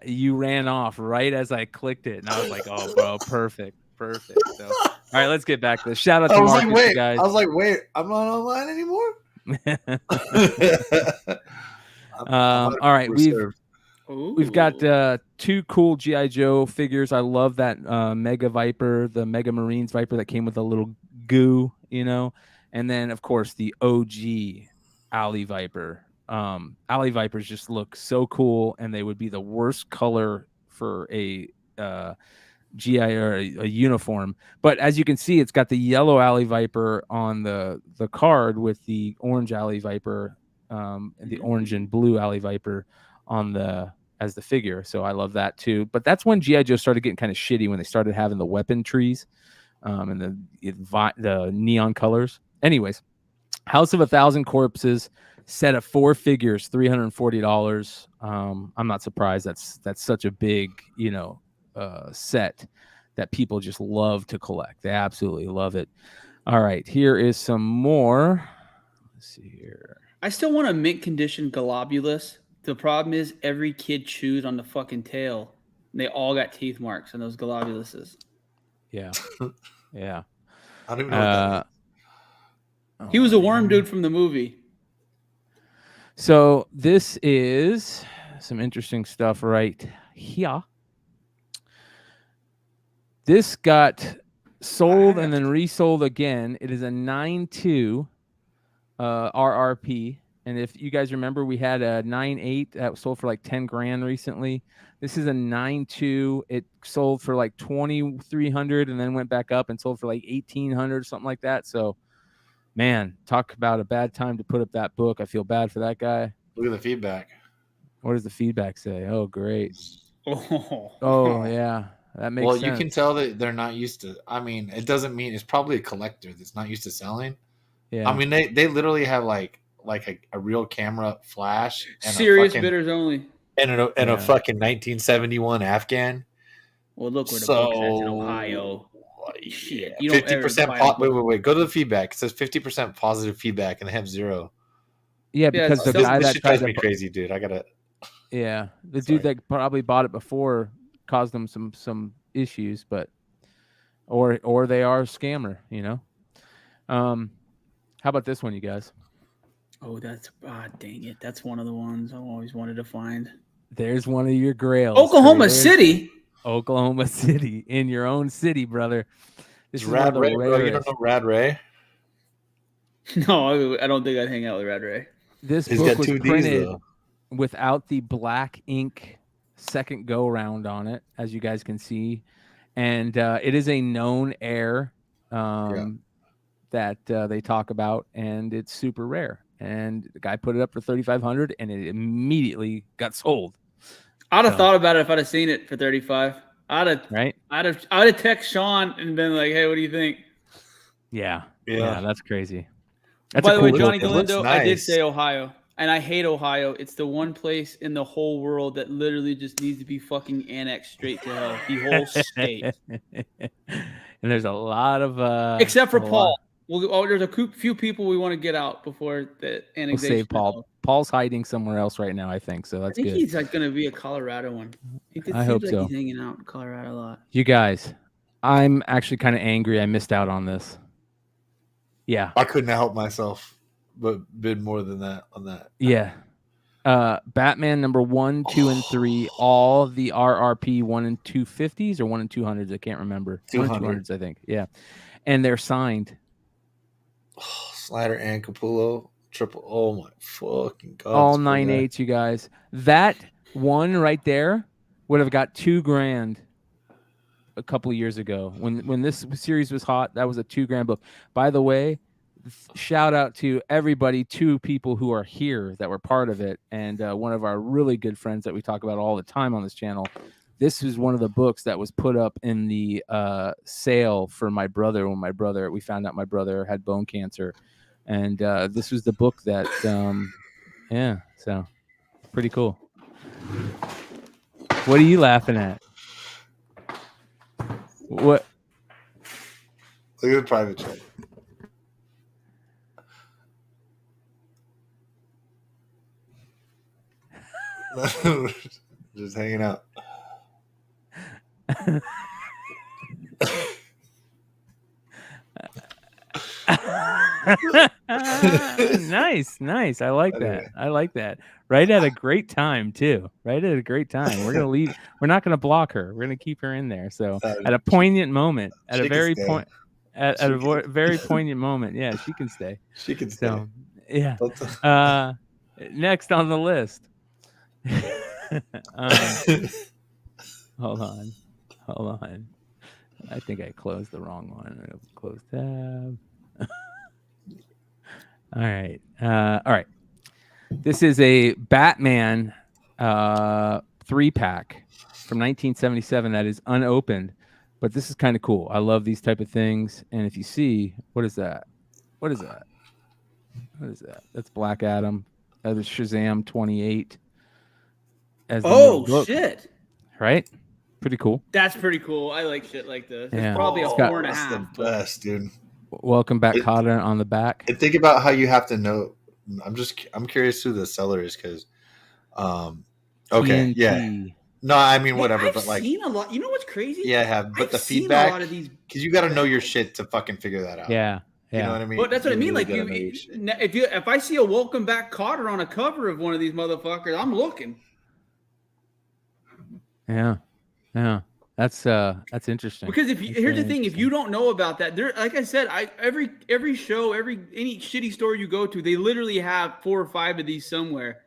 you ran off right as I clicked it. And I was like, oh bro, perfect. So all right, let's get back to this. Shout out to Marcus, guys. I was like, wait, I'm not online anymore. All right, we've got 2 cool GI Joe figures. I love that Mega Viper, the Mega Marines Viper that came with a little goo, you know, and then of course the OG Alley Viper. Alley Vipers just look so cool, and they would be the worst color for a GI or a uniform. But as you can see, it's got the yellow Alley Viper on the card with the orange Alley Viper, and the orange and blue Alley Viper on as the figure. So I love that too. But that's when GI Joe started getting kind of shitty, when they started having the weapon trees and the neon colors. Anyways, House of 1,000 Corpses, set of 4 figures, $340. I'm not surprised. That's such a big, you know, set that people just love to collect. They absolutely love it. All right, here is some more. Let's see here. I still want a mint condition Globulus. The problem is every kid chews on the fucking tail. They all got teeth marks on those Globuluses. Yeah. Yeah. I don't even know what that is. He was a worm dude from the movie. So this is some interesting stuff right here. This got sold and then resold again. It is a 9.2 RRP. And if you guys remember, we had a 9.8 that was sold for like 10 grand recently. This is a 9.2. It sold for like 2,300 and then went back up and sold for like 1,800, something like that. So, man, talk about a bad time to put up that book. I feel bad for that guy. Look at the feedback. What does the feedback say? Oh, great. Oh, yeah. That makes sense. You can tell that they're not used to. I mean, it doesn't mean it's probably a collector that's not used to selling. Yeah. I mean, they literally have like a real camera flash. And serious bidders only. And a fucking 1971 Afghan. Well, look where the book's at in Ohio. Shit. 50%. Wait. Go to the feedback. It says 50% positive feedback, and they have 0. Yeah, because the guy that drives me crazy, dude. I gotta. Yeah, the dude that probably bought it before caused them some issues, but or they are a scammer, you know. How about this one, you guys? Oh, dang it. That's one of the ones I always wanted to find. There's one of your grails. Oklahoma City. Oklahoma City, in your own city, brother. This is one of Rad the Ray, bro. You rarest. don't know Rad Ray? No, I don't think I'd hang out with Rad Ray. This He's book got was 2 Ds printed though. without the black ink second go round on it, as you guys can see, and it is a known error that they talk about, and it's super rare. And the guy put it up for $3,500, and it immediately got sold. I'd have thought about it if I'd have seen it for 35. I'd Right? have text Sean and been like, "Hey, what do you think?" Yeah, that's crazy. That's By a the way, cool Johnny book. Galindo, I did nice. say Ohio, and I hate Ohio. It's the one place in the whole world that literally just needs to be fucking annexed straight to hell. The whole state, And there's a lot of except for a lot. Paul. There's a few people we want to get out before the We'll annexation. save Paul. Paul's hiding somewhere else right now, I think. So I that's think good. he's like going to be a Colorado one. I hope so. He's hanging out in Colorado a lot. You guys, I'm actually kind of angry I missed out on this. Yeah. I couldn't help myself, but bid more than that on that. Yeah. Batman number 1, 2, and 3, all the RRP 1 and 250s or 1 and 200s. I can't remember. 200s, I think. Yeah. And they're signed. Slider and Capullo. Triple. Oh my fucking god! All 9/8, you guys. That one right there would have got $2,000 a couple of years ago when this series was hot. That was a $2,000 book. By the way, shout out to everybody, 2 people who are here that were part of it, and one of our really good friends that we talk about all the time on this channel. This is one of the books that was put up in the sale for my brother when we found out my brother had bone cancer. And this was the book that, so pretty cool. What are you laughing at? What? Look at the private chat. Just hanging out. Nice. I like that. Right at a great time too. Right at a great time. We're gonna leave. We're not gonna block her. We're gonna keep her in there. So at a poignant moment, at a very very poignant moment, yeah, she can stay. She can stay. So yeah. Next on the list. Hold on. I think I closed the wrong one. Close tab. All right. This is a Batman 3-pack from 1977 that is unopened, but this is kind of cool. I love these type of things. And if you see, what is that? That's Black Adam. That is Shazam 28. Shit! Right? Pretty cool. That's pretty cool. I like shit like this. Yeah. It's probably a 4.5. That's the best, dude. Welcome back, Cotter, on the back. And think about how you have to know. I'm curious who the seller is because, okay, TNT. yeah. No, I mean whatever, I've but like seen a lot. You know what's crazy? Yeah, I have. But I've the seen feedback, a lot of these, because you got to know your shit to fucking figure that out. Yeah. You know what I mean? But that's what I mean. really Like gotta know your shit. if I see a Welcome Back Cotter on a cover of one of these motherfuckers, I'm looking. Yeah. That's interesting. Because here's the thing, if you don't know about that, there, like I said, every show, any shitty store you go to, they literally have 4 or 5 of these somewhere.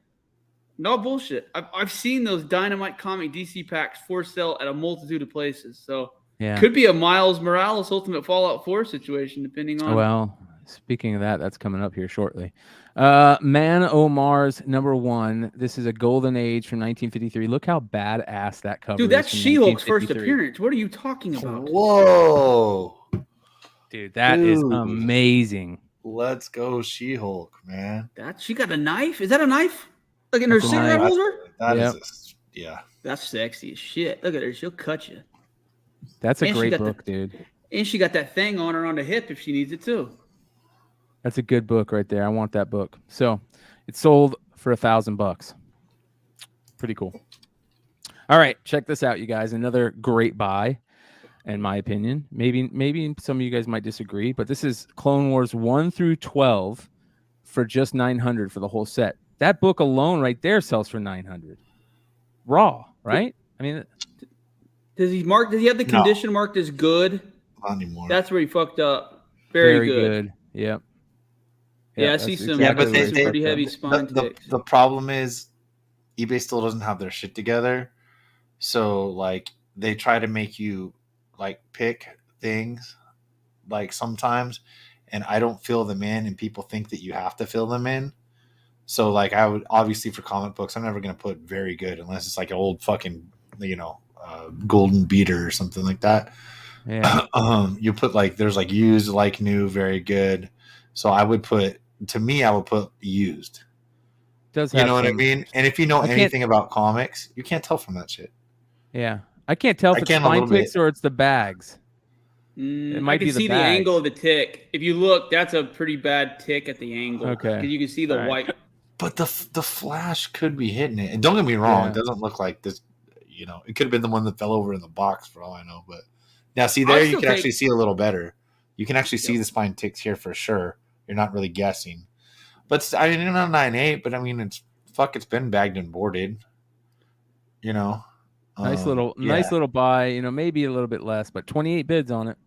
No bullshit. I've seen those Dynamite Comic DC packs for sale at a multitude of places. So yeah, could be a Miles Morales Ultimate Fallout 4 situation, depending on. Well, speaking of that, that's coming up here shortly. Man O' Mars #1. This is a Golden Age from 1953. Look how badass that cover is. Dude, that's from She-Hulk's first 1953. appearance. What are you talking about? Whoa. Dude, that is amazing. Let's go, She-Hulk, man. She got a knife? Is that a knife? Like in her That's a cigarette knife. holder? That Yep. is yeah. That's sexy as shit. Look at her. She'll cut you. That's a And she great got book, dude. And she got that thing on her on the hip if she needs it too. That's a good book right there. I want that book. So it sold for $1,000. Pretty cool. All right, check this out, you guys. Another great buy. in my opinion. Maybe some of you guys might disagree, but this is Clone Wars 1 through 12 for just $900 for the whole set. That book alone right there sells for $900. Raw, right? I mean, does he have the condition marked as good? Not anymore. That's where he fucked up. Very good. Yep. Yeah, I see some, but some pretty heavy spine ticks. The problem is eBay still doesn't have their shit together. So like they try to make you like pick things like sometimes, and I don't fill them in, and people think that you have to fill them in. So like I would obviously for comic books, I'm never gonna put very good unless it's like an old fucking golden beater or something like that. Yeah. You put like there's like used, like new, very good. So I would put used. Does you know what I mean? And if you know anything about comics, you can't tell from that shit. Yeah, I can't tell if it's spine ticks or it's the bags. It might be the angle of the tick. If you look, that's a pretty bad tick at the angle. Okay, because you can see the white. But the flash could be hitting it. And don't get me wrong, it doesn't look like this. It could have been the one that fell over in the box for all I know. But now, see there, you can actually see a little better. You can actually see the spine ticks here for sure. You're not really guessing. But I mean, not 9.8, but I mean, it's been bagged and boarded. Nice little buy. Maybe a little bit less, but 28 bids on it.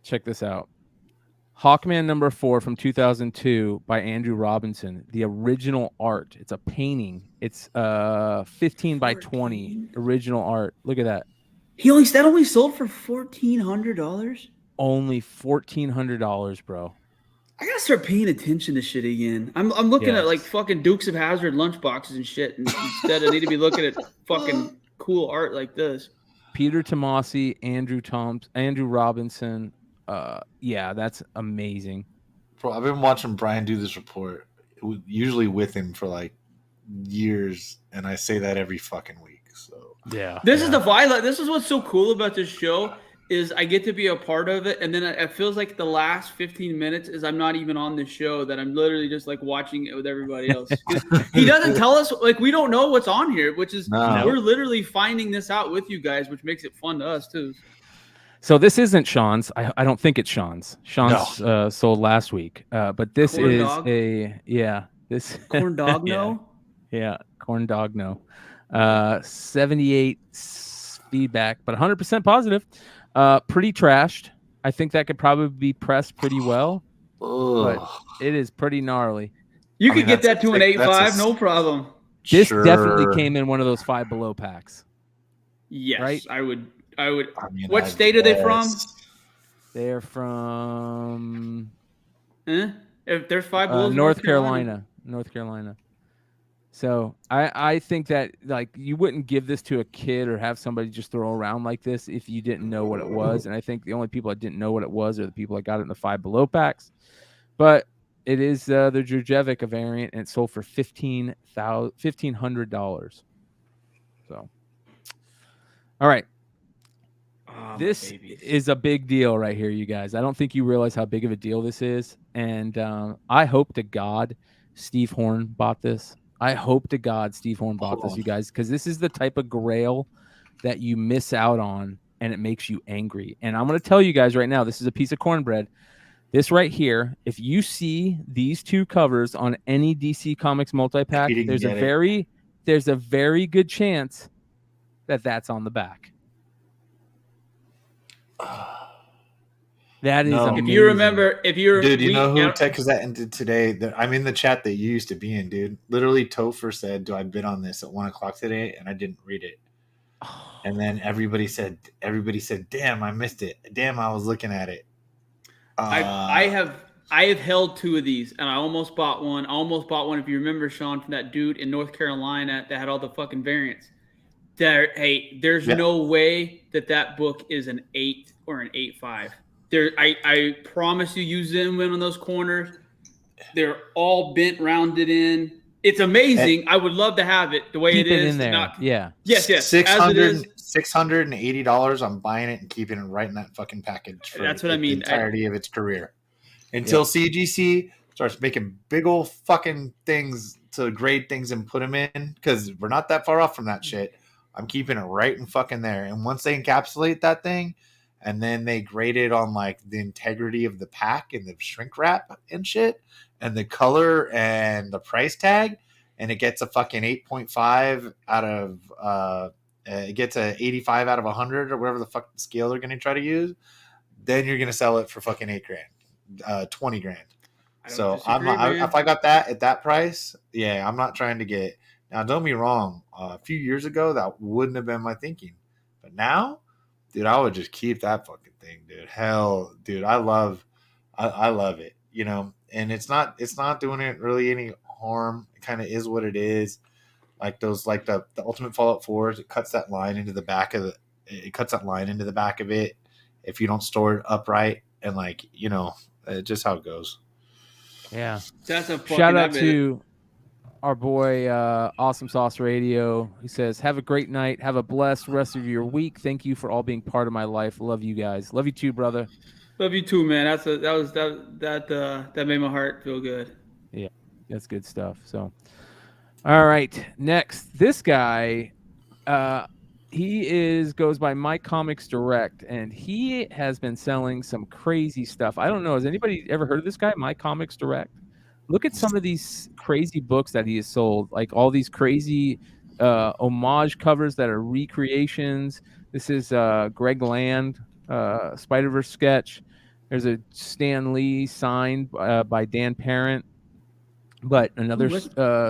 Check this out. Hawkman number 4 from 2002 by Andrew Robinson. The original art. It's a painting. It's 15 by 20 original art. Look at that. That only sold for $1,400. Only $1,400, bro. I gotta start paying attention to shit again. I'm looking at like fucking Dukes of Hazzard lunchboxes and shit, and instead I need to be looking at fucking cool art like this. Peter Tomasi, Andrew Robinson. Yeah, that's amazing. Bro, I've been watching Bryan do this report, usually with him for like years, and I say that every fucking week. So yeah, this is the violent. This is what's so cool about this show. Is I get to be a part of it, and then it feels like the last 15 minutes is I'm not even on the show, that I'm literally just like watching it with everybody else. He doesn't tell us, like we don't know what's on here, which is we're literally finding this out with you guys, which makes it fun to us too. So this isn't Sean's. I don't think it's Sean's. Sean's sold last week, but this corn is dog? This corn dog no. Yeah, corn dog no. 78 feedback, but 100% positive. Pretty trashed. I think that could probably be pressed pretty well, but it is pretty gnarly. You could get that to an 8.5, no problem. This definitely came in one of those Five Below packs. Yes, right? I would. What state are they from? They're from. If there's Five Below, North Carolina. So I think that like you wouldn't give this to a kid or have somebody just throw around like this if you didn't know what it was. And I think the only people that didn't know what it was are the people that got it in the Five Below packs. But it is the Djurjevic variant, and it sold for $1,500. So, all right. This is a big deal right here, you guys. I don't think you realize how big of a deal this is. And I hope to God Steve Horn bought this. I hope to God Steve Horn bought this, you guys, because this is the type of grail that you miss out on, and it makes you angry. And I'm going to tell you guys right now, this is a piece of cornbread. This right here, if you see these two covers on any DC Comics multi-pack, there's a very good chance that that's on the back. That is amazing. If you remember, dude, you know who texted that into today? I'm in the chat that you used to be in, dude. Literally, Topher said, "Do I bid on this at 1:00 today?" And I didn't read it. And then everybody said, "Damn, I missed it. Damn, I was looking at it." I have held two of these, and I almost bought one. If you remember, Sean, from that dude in North Carolina that had all the fucking variants. There's no way that book is an 8 or an 8.5. I promise you, zoom in on those corners. They're all bent, rounded in. It's amazing. I would love to have it the way it is. In there. Yes. $680. I'm buying it and keeping it right in that fucking package. That's what I mean. The entirety of its career, until CGC starts making big old fucking things to grade things and put them in, because we're not that far off from that shit. I'm keeping it right in fucking there. And once they encapsulate that thing, and then they grade it on like the integrity of the pack and the shrink wrap and shit, and the color and the price tag, and it gets a fucking 8.5 out of it gets a 85 out of 100 or whatever the fuck scale they're going to try to use, then you're going to sell it for fucking $8,000, 20 grand. So if I got that at that price, yeah, I'm not trying to get. Now, don't be wrong. A few years ago, that wouldn't have been my thinking, but now, dude, I would just keep that fucking thing, dude. Hell, dude, I love it, you know. And it's not doing it really any harm. It kind of is what it is. Like those, like the Ultimate Fallout 4s, it cuts that line into the back of it if you don't store it upright, and like, you know, just how it goes. Yeah. That's a fucking shout out to our boy Awesome Sauce Radio. He says, "Have a great night. Have a blessed rest of your week. Thank you for all being part of my life. Love you guys. Love you too, brother." Love you too, man. That made my heart feel good. Yeah, that's good stuff. So, all right, next, this guy, he goes by My Comics Direct, and he has been selling some crazy stuff. I don't know, has anybody ever heard of this guy, My Comics Direct? Look at some of these crazy books that he has sold, like all these crazy homage covers that are recreations. This is Greg Land, Spider-Verse sketch. There's a Stan Lee signed by Dan Parent, but another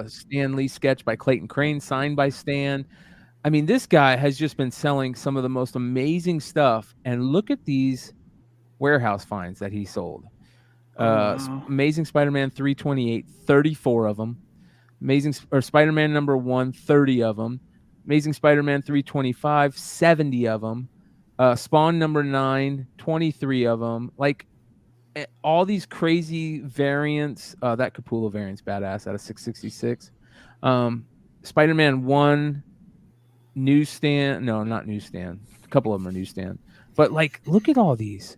Stan Lee sketch by Clayton Crane signed by Stan. I mean, this guy has just been selling some of the most amazing stuff. And look at these warehouse finds that he sold. Amazing Spider-Man 328, 34 of them. Spider-Man number 1, 30 of them. Amazing Spider-Man 325, 70 of them. Spawn number 9, 23 of them. Like all these crazy variants. That Capullo variant's badass out of 666. Spider-Man 1 newsstand. No, not newsstand. A couple of them are newsstand. But like, look at all these.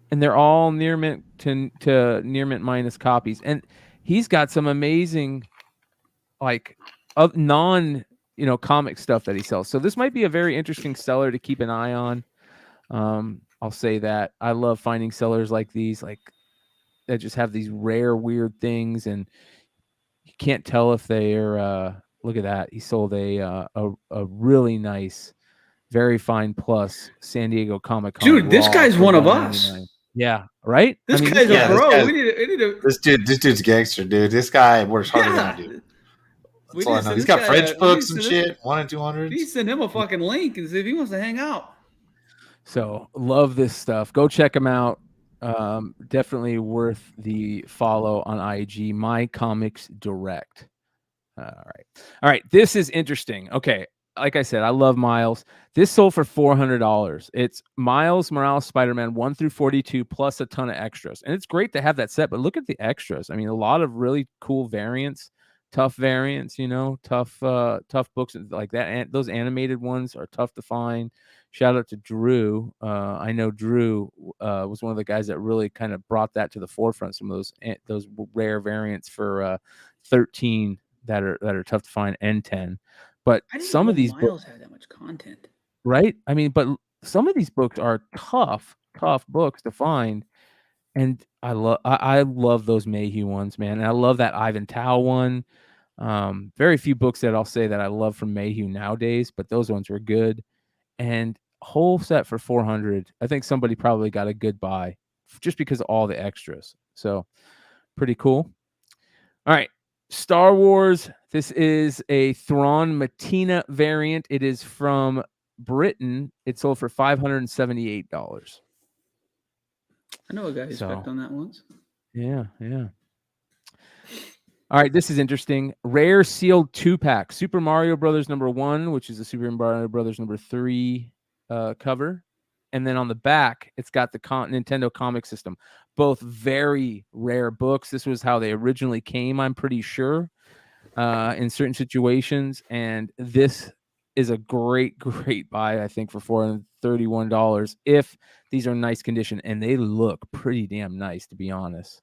And they're all near mint to near mint minus copies. And he's got some amazing, like, comic stuff that he sells. So this might be a very interesting seller to keep an eye on. I'll say that. I love finding sellers like these, like that just have these rare, weird things, and you can't tell if they're. Look at that. He sold a really nice, very fine plus San Diego Comic-Con. Dude, this guy's one of us. Yeah, right? This guy's a bro. We need to... This dude's gangster, dude. This guy works harder than I do. That's all I know. He's got French books and shit, 1 and 200s. We send him a fucking link and see if he wants to hang out. So love this stuff. Go check him out. Definitely worth the follow on IG. My Comics Direct. All right. This is interesting. Okay. Like I said, I love Miles. This sold for $400. It's Miles Morales Spider-Man 1 through 42 plus a ton of extras. And it's great to have that set, but look at the extras. I mean, a lot of really cool variants, tough variants, tough books like that. And those animated ones are tough to find. Shout out to Drew. I know Drew was one of the guys that really kind of brought that to the forefront. Some of those rare variants for 13 that are tough to find, and 10. But some of these books have that much content, right? I mean, but some of these books are tough books to find, and I love those Mayhew ones, man. And I love that Ivan Tao one. Very few books that I'll say that I love from Mayhew nowadays, but those ones were good. And whole set for $400. I think somebody probably got a good buy just because of all the extras. So pretty cool. All right. Star Wars. This is a Thrawn Matina variant. It is from Britain. It sold for $578. I know a guy who's specced on that once. Yeah. All right, this is interesting. Rare sealed 2-pack. Super Mario Brothers number 1, which is the Super Mario Brothers number 3 cover. And then on the back, it's got the Nintendo Comic System. Both very rare books. This was how they originally came, I'm pretty sure, in certain situations. And this is a great buy, I think, for $431 if these are in nice condition. And they look pretty damn nice, to be honest.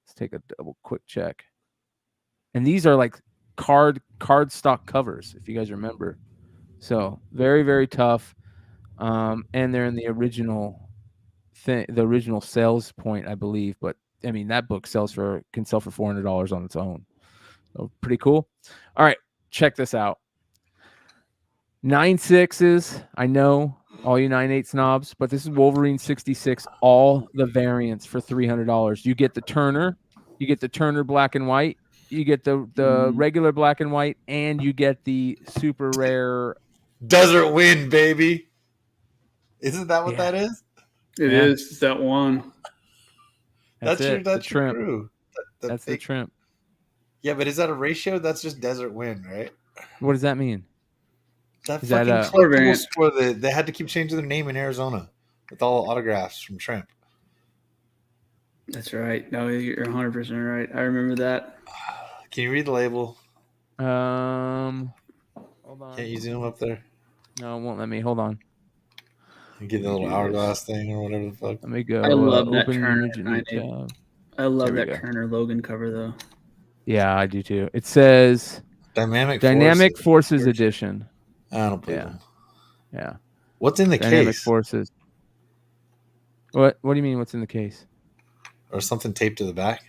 Let's take a double quick check. And these are like cardstock covers, if you guys remember. So very, very tough. And they're in the original thing, the original sales point, I believe. But I mean, that book can sell for $400 on its own. So pretty cool. All right, check this out. 9.6s. I know all you 9.8 snobs, but this is Wolverine 66, all the variants for $300. You get the Turner, black and white, you get the regular black and white, and you get the super rare Desert Wind, baby. Isn't that what that is? It is. It's that one. That's your trimp. crew. That's the trimp. Yeah, but is that a ratio? That's just Desert Wind, right? What does that mean? That Is fucking that collectible store, they had to keep changing their name in Arizona with all autographs from Tramp. That's right. No, you're 100% right. I remember that. Can you read the label? Hold on. Can't you zoom up there? No, it won't let me. Hold on. You get the little hourglass thing or whatever the fuck. Let me go. I love that open Turner. image in the tab. I love There we that go. Turner Logan cover though. Yeah, I do too. It says Dynamic Forces Edition. I don't believe them. Yeah. What's in the Dynamic case? Forces. What do you mean? What's in the case? Or something taped to the back?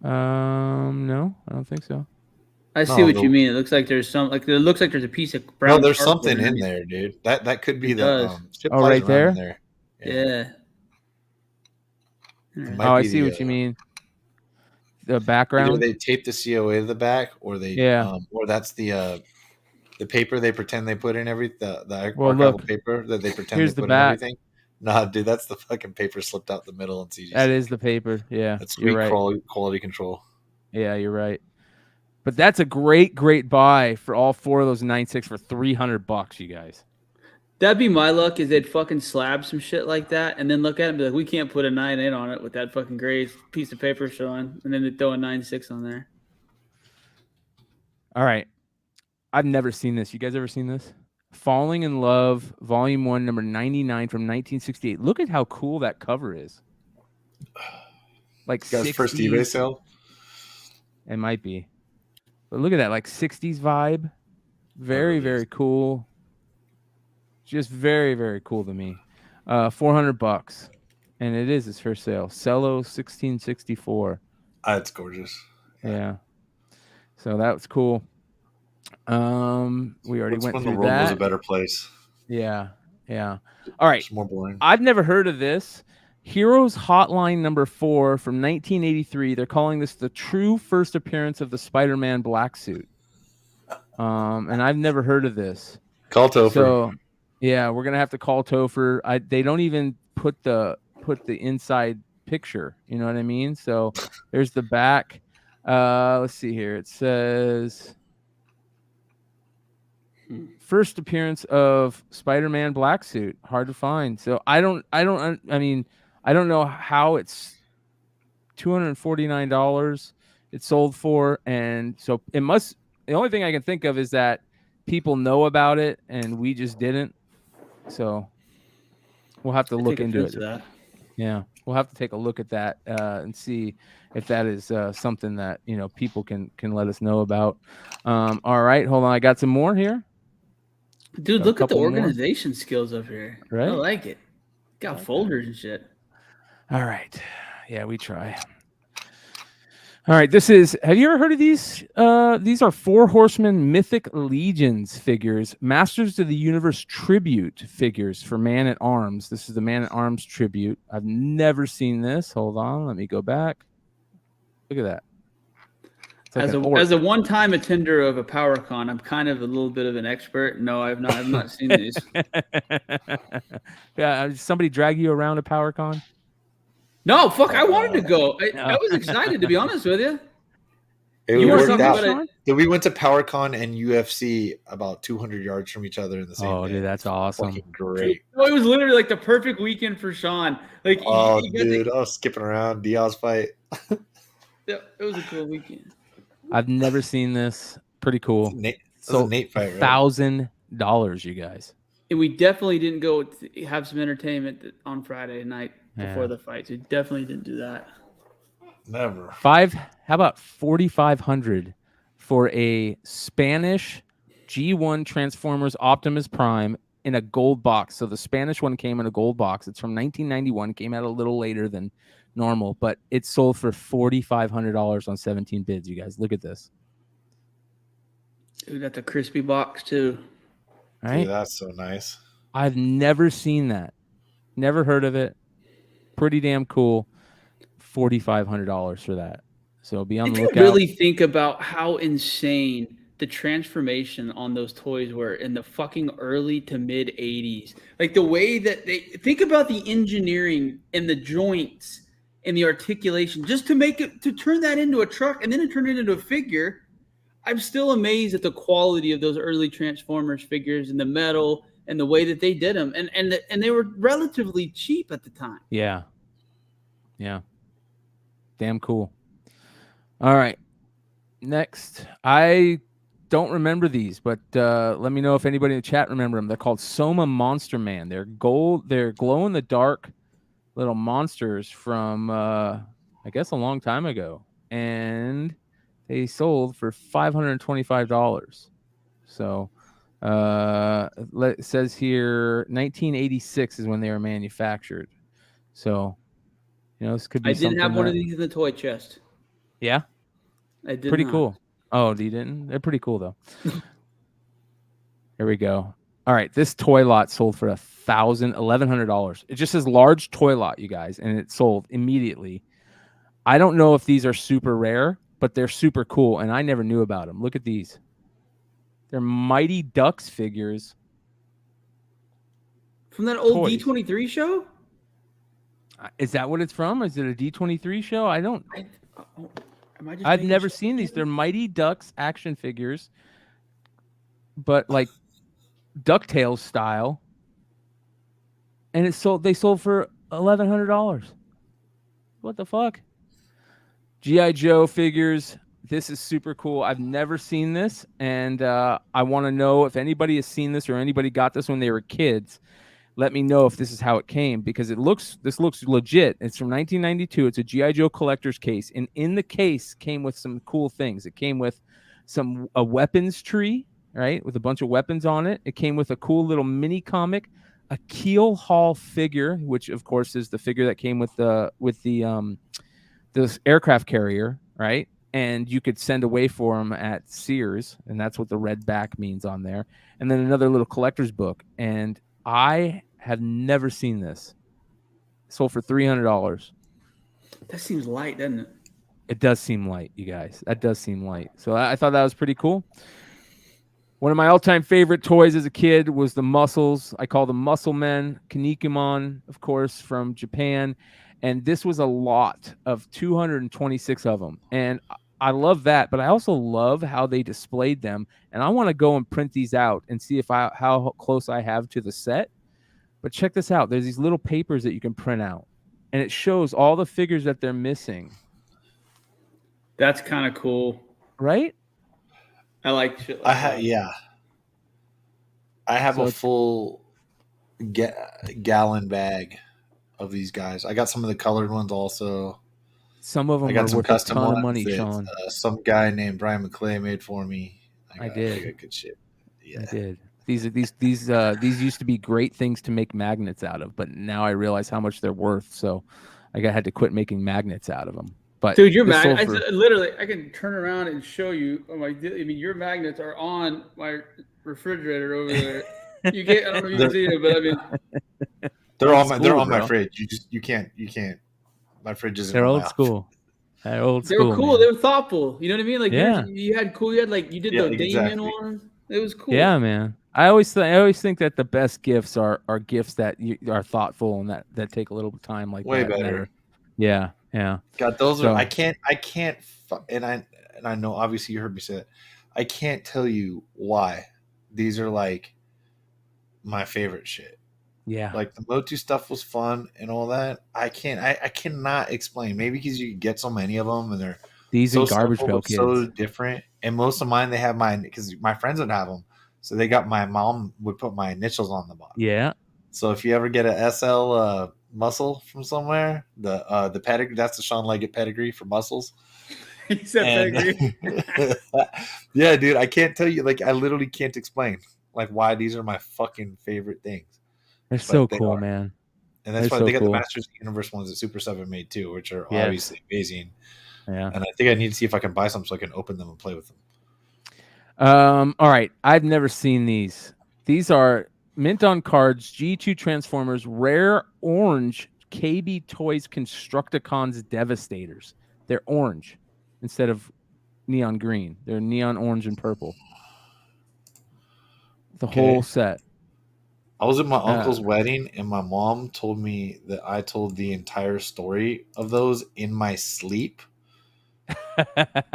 No, I don't think so. I see what you mean. It looks like there's a piece of brown. No, there's something in there, dude. That could be the ship right there. In there. Yeah. I see what you mean. The background. Either they tape the COA to the back, or or that's the paper they pretend they put in the archival paper that they pretend they put in everything. Nah, dude, that's the fucking paper slipped out the middle in CGC. That is the paper. Yeah, that's sweet quality control. Yeah, you're right. But that's a great buy for all four of those 9.6 for $300, you guys. That'd be my luck. Is they'd fucking slab some shit like that, and then look at it and be like, we can't put a 9.8 on it with that fucking gray piece of paper showing, and then they throw a 9.6 on there. All right, I've never seen this. You guys ever seen this? Falling in Love, Volume 1, number 99 from 1968. Look at how cool that cover is. Like 60s. First eBay sale? It might be. But look at that, like 60s vibe. Very, very cool. Just very, very cool to me. $400. And it is his first sale. Cello 1664. It's gorgeous. Yeah. So that was cool. We already went when through the world that. was a better place. Yeah. All right. It's more boring. I've never heard of this. Heroes Hotline number 4 from 1983. They're calling this the true first appearance of the Spider-Man black suit. And I've never heard of this. Call Topher. So, yeah, we're gonna have to call Topher. They don't even put the inside picture. You know what I mean? So there's the back. Let's see here. It says first appearance of Spider-Man black suit. Hard to find. So I don't know how it's $249 it sold for, and so it must. The only thing I can think of is that people know about it and we just didn't. So we'll have to look into it. Yeah, we'll have to take a look at that and see if that is something that people can let us know about. All right, hold on. I got some more here. Dude, look at the organization skills up here. Right? I like it. Got folders and shit. All right. Yeah, we try. All right, have you ever heard of these? These are Four Horsemen Mythic Legions figures, Masters of the Universe tribute figures for Man at Arms. This is the Man at Arms tribute. I've never seen this. Hold on, let me go back. Look at that. Like as a one-time attender of a PowerCon, I'm kind of a little bit of an expert. No, I've not seen these. Yeah, somebody drag you around a PowerCon? No, fuck! I wanted to go. I was excited, to be honest with you. We went to PowerCon and UFC about 200 yards from each other in the same day. Oh, dude, that's awesome! Fucking great. No, it was literally like the perfect weekend for Sean. Like, dude, I was skipping around Diaz fight. Yeah, it was a cool weekend. I've never seen this. Pretty cool. So Nate fight, right? $1,000, you guys. And we definitely didn't go have some entertainment on Friday night before the fight. So we definitely didn't do that. Never. How about $4,500 for a Spanish G1 Transformers Optimus Prime in a gold box. So the Spanish one came in a gold box. It's from 1991. Came out a little later than normal, but it sold for $4,500 on 17 bids. You guys, look at this. Ooh, that's a crispy box too. Right? Dude, that's so nice. I've never seen that. Never heard of it. Pretty damn cool. $4,500 for that. So be on the lookout. Really think about how insane the transformation on those toys were in the fucking early to mid 80s. Like the way that they think about the engineering and the joints and the articulation just to make it, to turn that into a truck and then to turn it into a figure. I'm still amazed at the quality of those early Transformers figures and the metal and the way that they did them. And they were relatively cheap at the time. Yeah. Yeah. Damn cool. All right. Next. I don't remember these, but let me know if anybody in the chat remember them. They're called Soma Monster Man. They're glow in the dark little monsters from I guess a long time ago. And they sold for $525. So it says here 1986 is when they were manufactured. So, you know, this could be I didn't have one of these in the toy chest. Yeah? I did Pretty not. cool. Oh, you didn't? They're pretty cool, though. Here we go. All right, this toy lot sold for $1,100. It just says large toy lot, you guys, and it sold immediately. I don't know if these are super rare, but they're super cool, and I never knew about them. Look at these. They're Mighty Ducks figures. From that old Toys. D23 show? Is that what it's from? Is it a D23 show? I don't. Am I I've never seen these. They're Mighty Ducks action figures, but like DuckTales style. And they sold for $1,100. What the fuck? G.I. Joe figures. This is super cool. I've never seen this, and I want to know if anybody has seen this or anybody got this when they were kids. Let me know if this is how it came, because this looks legit. It's from 1992. It's a G.I. Joe collector's case, and in the case came with some cool things. It came with a weapons tree, right, with a bunch of weapons on it. It came with a cool little mini comic, a Keel Hall figure, which of course is the figure that came with the aircraft carrier, right? And you could send away for them at Sears, and that's what the red back means on there. And then another little collector's book, and I have never seen this. Sold for $300. That seems light, doesn't it? It does seem light, you guys. That does seem light. So I thought that was pretty cool. One of my all-time favorite toys as a kid was the Muscles. I call them Muscle Men. Kinnikuman, of course, from Japan. And this was a lot of 226 of them. And I love that, but I also love how they displayed them. And I want to go and print these out and see how close I have to the set. But check this out. There's these little papers that you can print out, and it shows all the figures that they're missing. That's kind of cool, right? I like shit like that. Yeah. I have a full gallon bag of these guys. I got some of the colored ones also. Some of them I got some worth custom a ton ones of money, that, Sean. Some guy named Brian McClay made for me. I did. I got good shit. Yeah. I did. These used to be great things to make magnets out of, but now I realize how much they're worth. So I had to quit making magnets out of them. But dude, your magnets, literally, I can turn around and show you. Your magnets are on my refrigerator over there. You can't. I don't know if you can see it, but I mean, they're on my fridge. You can't. My fridge isn't. They're old school. They're old school. They were cool. Man. They were thoughtful. You know what I mean? Like yeah. you had cool. You had like you did the Damien ones. It was cool. Yeah, man. I always think that the best gifts are gifts that are thoughtful and that take a little time. Like way better. Yeah. God, those are. I can't. And I know. Obviously, you heard me say that. I can't tell you why these are like my favorite shit. Yeah. Like the Motu stuff was fun and all that. I cannot explain. Maybe because you get so many of them and they're these so and Garbage Pail Kids so different. And most of mine, they have mine because my friends would have them. So they got my mom would put my initials on the bottom. Yeah. So if you ever get a SL muscle from somewhere, the pedigree, that's the Sean Leggett pedigree for muscles. He said pedigree. Yeah, dude, I can't tell you. Like, I literally can't explain like why these are my fucking favorite things. They're so they cool, are. man. And that's They're why so they got cool. the Masters of the Universe ones that Super 7 made too, which are Yes. obviously amazing. Yeah. And I think I need to see if I can buy some so I can open them and play with them. All right. I've never seen these. These are mint on cards, G2 Transformers, rare orange KB Toys Constructicons Devastators. They're orange instead of neon green. They're neon orange and purple. The whole set. I was at my uncle's wedding, and my mom told me that I told the entire story of those in my sleep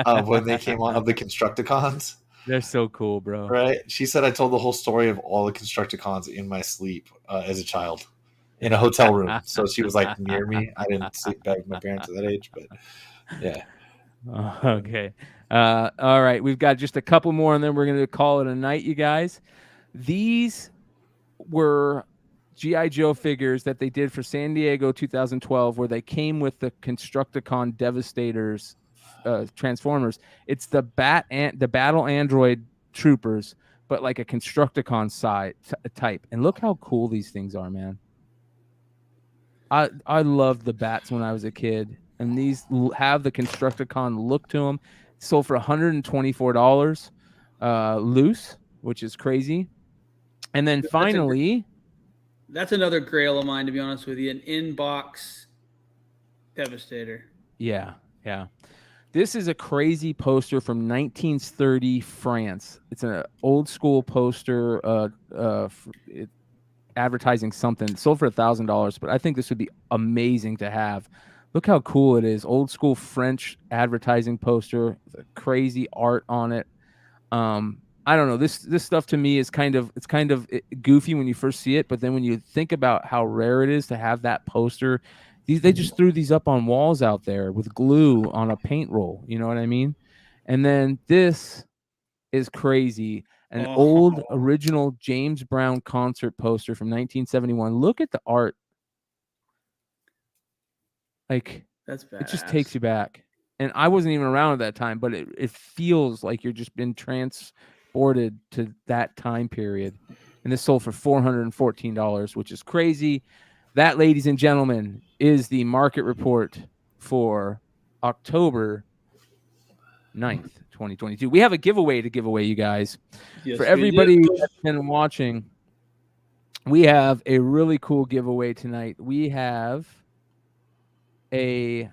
when they came on, of the Constructicons. They're so cool, bro. Right? She said I told the whole story of all the Constructicons in my sleep as a child in a hotel room. So she was like near me. I didn't sleep back with my parents at that age, but yeah. Okay. All right. We've got just a couple more, and then we're going to call it a night, you guys. These were G.I. Joe figures that they did for San Diego 2012, where they came with the Constructicon Devastators Transformers. It's the Battle Android Troopers, but like a Constructicon type. And look how cool these things are, man. I loved the bats when I was a kid, and these have the Constructicon look to them. Sold for $124 loose, which is crazy. And then finally, that's another grail of mine, to be honest with you, an in-box Devastator. Yeah. This is a crazy poster from 1930 France. It's an old school poster advertising something. It sold for $1,000, but I think this would be amazing to have. Look how cool it is. Old school French advertising poster, crazy art on it. I don't know. This stuff to me is kind of goofy when you first see it, but then when you think about how rare it is to have that poster, they just threw these up on walls out there with glue on a paint roll. You know what I mean? And then this is crazy. An old original James Brown concert poster from 1971. Look at the art. Like, that's badass. It just takes you back. And I wasn't even around at that time, but it feels like you're just been transported to that time period. And this sold for $414, which is crazy. That, ladies and gentlemen, is the market report for October 9th, 2022. We have a giveaway to give away, you guys. Yes, for everybody that's been watching, we have a really cool giveaway tonight. We have a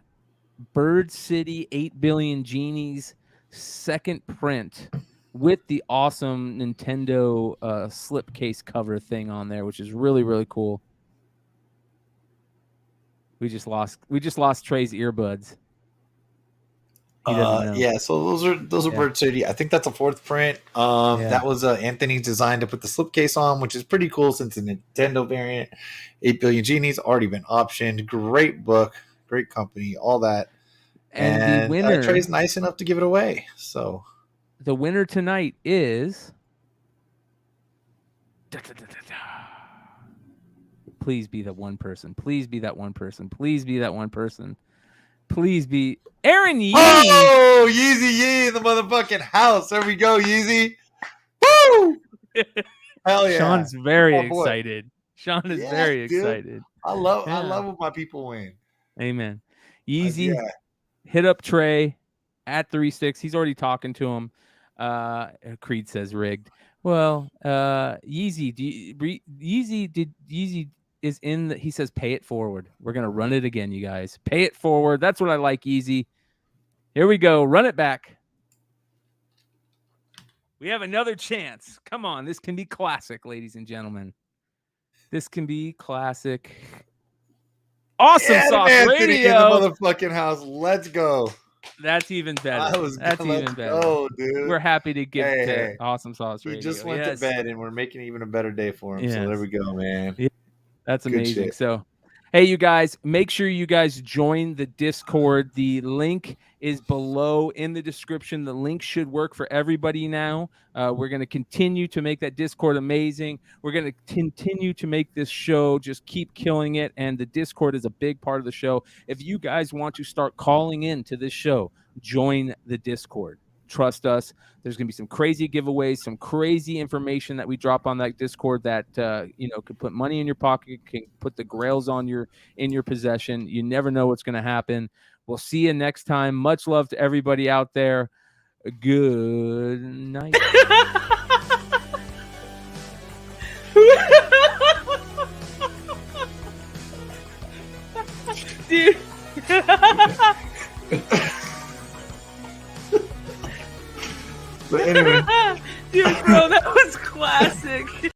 Bird City 8 Billion Genies second print with the awesome Nintendo slipcase cover thing on there, which is really, really cool. We just lost Trey's earbuds. Yeah, so those are Bird City. I think that's a fourth print. That was Anthony's design to put the slipcase on, which is pretty cool since the Nintendo variant. 8 Billion Genies already been optioned. Great book, great company, all that. And the winner, Trey's nice enough to give it away. So the winner tonight is. Please be that one person. Please be that one person. Please be that one person. Please be Aaron Yee. Oh, Yeezy Yee in the motherfucking house. There we go, Yeezy. Woo! Hell yeah. Sean's very excited. Sean is very excited. I love when my people win. Amen. Yeezy, hit up Trey at 3-6. He's already talking to him. Creed says rigged. Well, Yeezy, Yeezy is in he says pay it forward. We're gonna run it again, you guys. Pay it forward. That's what I like, Yeezy. Here we go. Run it back. We have another chance. Come on, this can be classic, ladies and gentlemen. This can be classic. Awesome Sauce Radio in the motherfucking house. Let's go. That's even better. That's even better. Go, dude. We're happy to give to Awesome Sauce Radio. He just went to bed, and we're making even a better day for him. So there we go, man. Yeah. That's amazing. So, Hey, you guys, make sure you guys join the Discord. The link is below in the description. The link should work for everybody now. We're going to continue to make that Discord amazing. We're going to continue to make this show just keep killing it. And the Discord is a big part of the show. If you guys want to start calling in to this show, join the Discord. Trust us. There's going to be some crazy giveaways, some crazy information that we drop on that Discord that could put money in your pocket, can put the grails in your possession. You never know what's going to happen. We'll see you next time. Much love to everybody out there. Good night. Dude. But anyway. Dude, bro, that was classic.